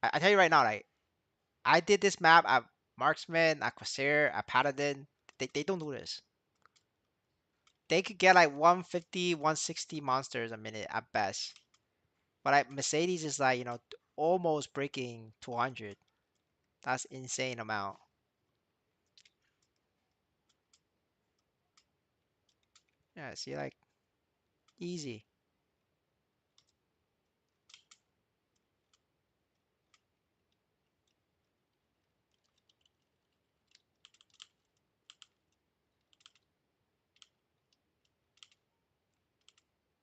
I tell you right now, like I did this map at Marksman, at Corsair, at Paladin. They don't do this. They could get like 150, 160 monsters a minute at best. But like Mercedes is like, almost breaking 200. That's insane amount. Yeah, see, like easy.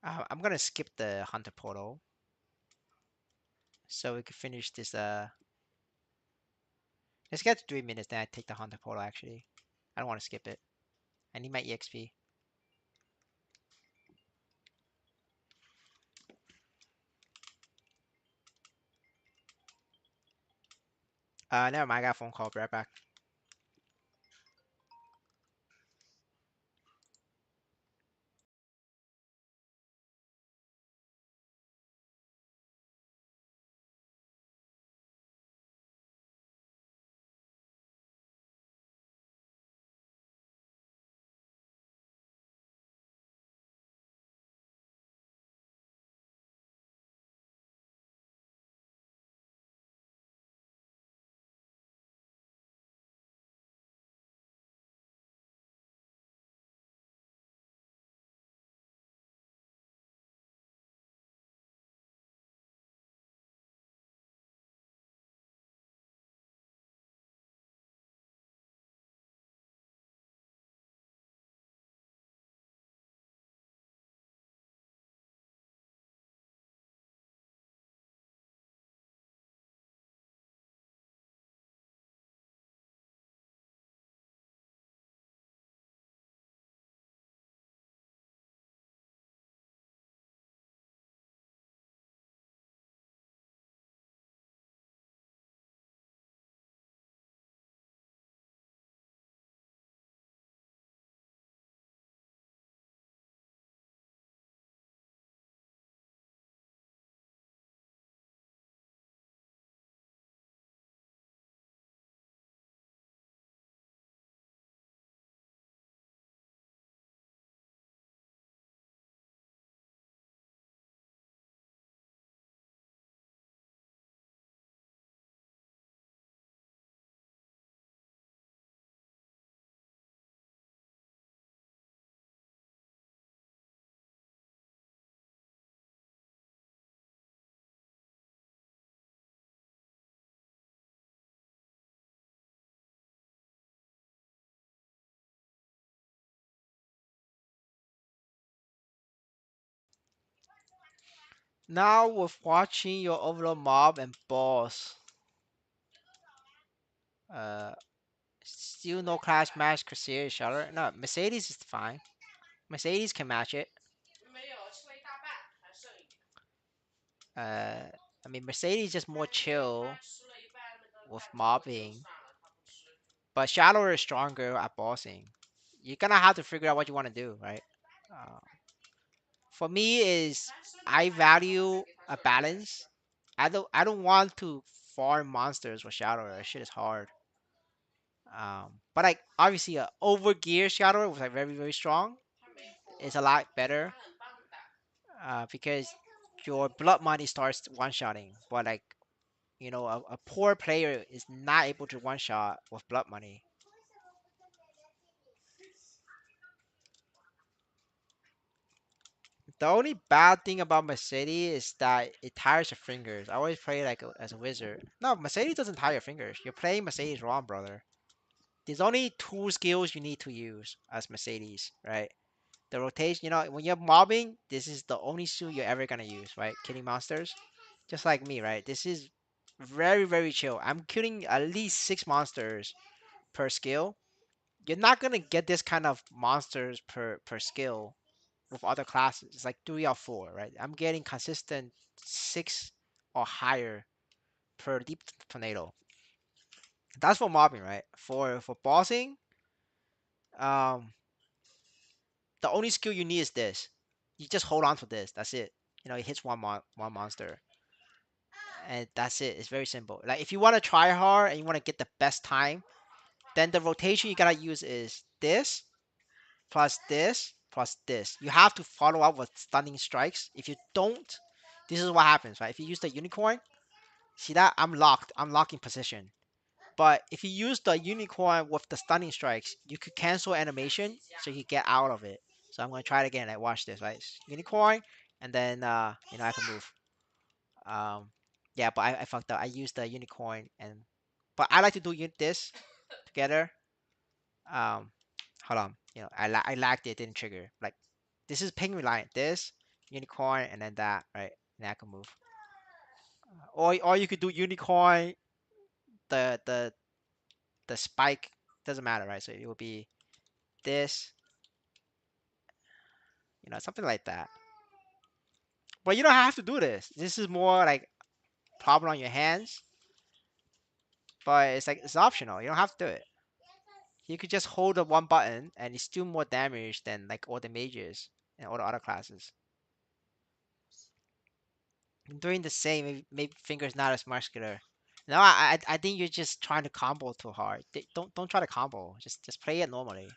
I'm gonna skip the Hunter portal so we can finish this. Let's get to 3 minutes. Then I take the Hunter portal. Actually, I don't want to skip it. I need my EXP. Never mind. I got a phone call. Be right back. Now with watching your overall mob and boss, uh, still no clash match Crusader Shutter. No, Mercedes is fine. Mercedes can match it. Uh, I mean Mercedes is just more chill with mobbing, but Shadow is stronger at bossing. You're gonna have to figure out what you want to do, right? Uh, for me is I value a balance. I don't want to farm monsters with Shadow. That shit is hard. But like obviously a over gear Shadow was like very very strong. It's a lot better because your blood money starts one shotting. But like a poor player is not able to one shot with blood money. The only bad thing about Mercedes is that it tires your fingers. I always play like as a wizard. No, Mercedes doesn't tire your fingers. You're playing Mercedes wrong, brother. There's only two skills you need to use as Mercedes, right? The rotation, when you're mobbing, this is the only skill you're ever gonna use, right? Killing monsters. Just like me, right? This is very, very chill. I'm killing at least 6 monsters per skill. You're not gonna get this kind of monsters per skill with other classes. It's like 3 or 4, right? I'm getting consistent 6 or higher per deep tornado. That's for mobbing, right? For bossing, um, the only skill you need is this. You just hold on to this. That's it. It hits one monster, and that's it. It's very simple. Like if you want to try hard and you want to get the best time, then the rotation you gotta use is this plus this plus this. You have to follow up with stunning strikes. If you don't, this is what happens, right? If you use the unicorn, see that I'm locked. I'm locked in position. But if you use the unicorn with the stunning strikes, you could cancel animation so you get out of it. So I'm gonna try it again. Like watch this, right? Unicorn, and then I can move. Um, yeah, but I fucked up. I used the unicorn, but I like to do this together. Um, hold on. I lagged it. Didn't trigger. Like this is ping reliant. This unicorn and then that, right? And I can move. Or you could do unicorn, the the the spike doesn't matter, right? So it will be this, something like that. But you don't have to do this. This is more like problem on your hands. but it's like it's optional. You don't have to do it. You could just hold the one button and it's still more damage than like all the mages and all the other classes. I'm doing the same. Maybe fingers not as muscular. No, I think you're just trying to combo too hard. Don't try to combo. Just play it normally,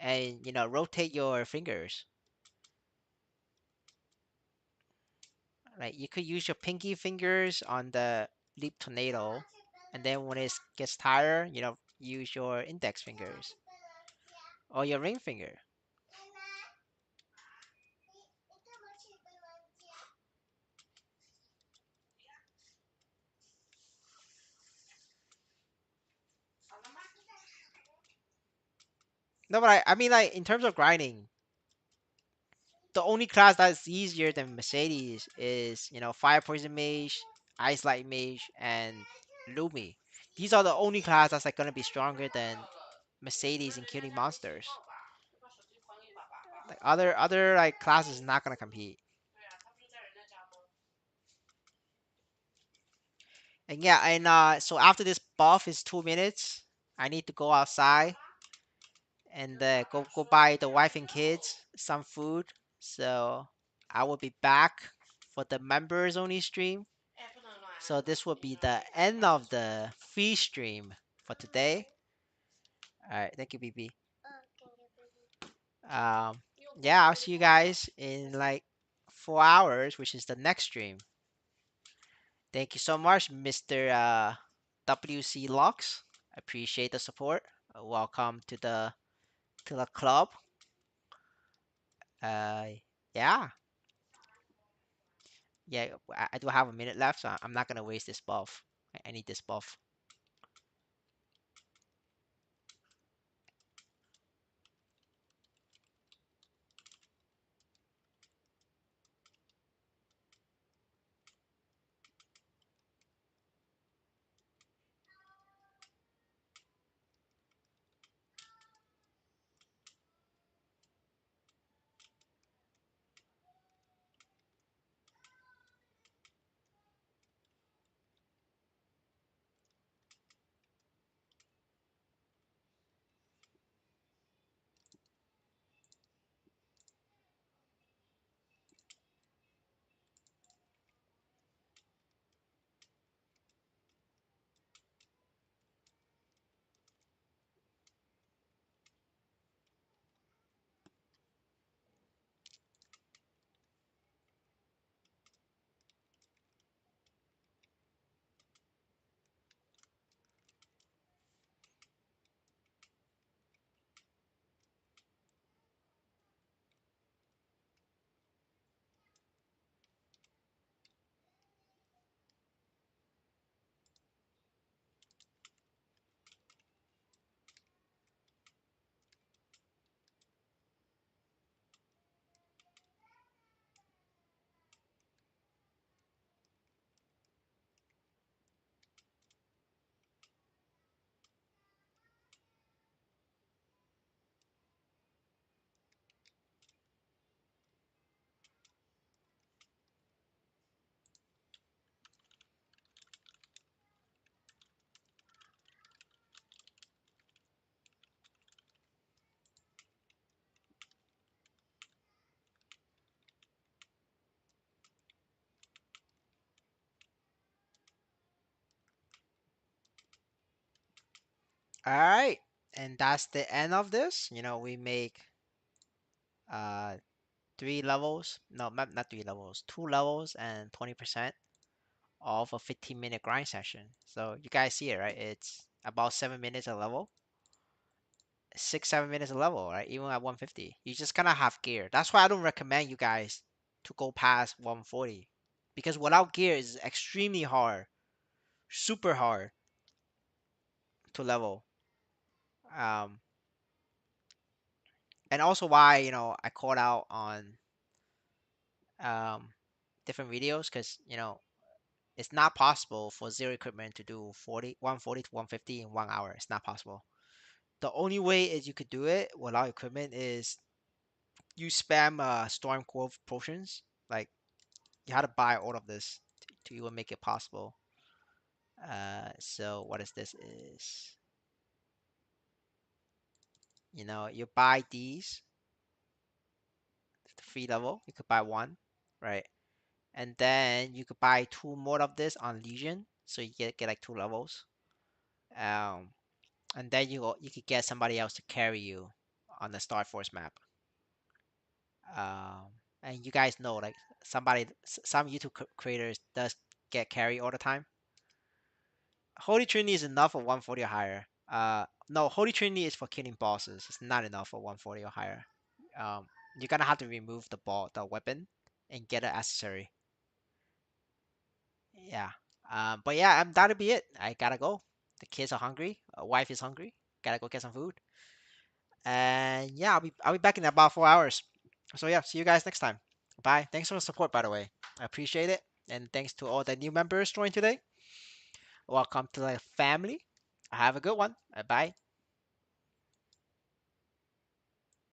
and rotate your fingers. Like you could use your pinky fingers on the leap tornado, and then when it gets tired, use your index fingers or your ring finger. No, but I mean like in terms of grinding, the only class that's easier than Mercedes is Fire Poison Mage, Ice Light Mage, and Lumi. These are the only class that's like gonna be stronger than Mercedes in killing monsters. Like other like classes not gonna compete. And yeah, and so after this buff is 2 minutes, I need to go outside and go buy the wife and kids some food. So I will be back for the members only stream. So this will be the end of the free stream for today. All right, thank you, BB. Um, yeah, I'll see you guys in like 4 hours, which is the next stream. Thank you so much, Mr. WC Locks. Appreciate the support. Welcome to the club. Uh, yeah, yeah. I do have a minute left, so I'm not gonna waste this buff. I need this buff. All right, and that's the end of this. We make uh 3 levels. No, not 3 levels. 2 levels and 20% of a 15-minute grind session. So you guys see it, right? It's about 7 minutes a level, 6 7 minutes a level, right? Even at 150, you just gotta have gear. That's why I don't recommend you guys to go past 140 because without gear is extremely hard, super hard to level. Um, and also why I called out on um different videos because it's not possible for zero equipment to do 140 to 150 in 1 hour. It's not possible. The only way is you could do it without equipment is you spam storm core potions. Like you had to buy all of this to even make it possible. So what is this is, you buy these, the free level. You could buy one, right? And then you could buy two more of this on Legion, so you get like two levels. Um, and then you could get somebody else to carry you on the Star Force map. Um, and you guys know like some YouTube creators does get carry all the time. Holy Trinity is enough for 140 or higher. No, Holy Trinity is for killing bosses. It's not enough for 140 or higher. Um, you're gonna have to remove the weapon, and get an accessory. Yeah. But yeah, that'll be it. I gotta go. The kids are hungry. Wife is hungry. Gotta go get some food. And yeah, I'll be back in about 4 hours. So yeah, see you guys next time. Bye. Thanks for the support, by the way. I appreciate it. And thanks to all the new members joined today. Welcome to the family. Have a good one. Bye bye.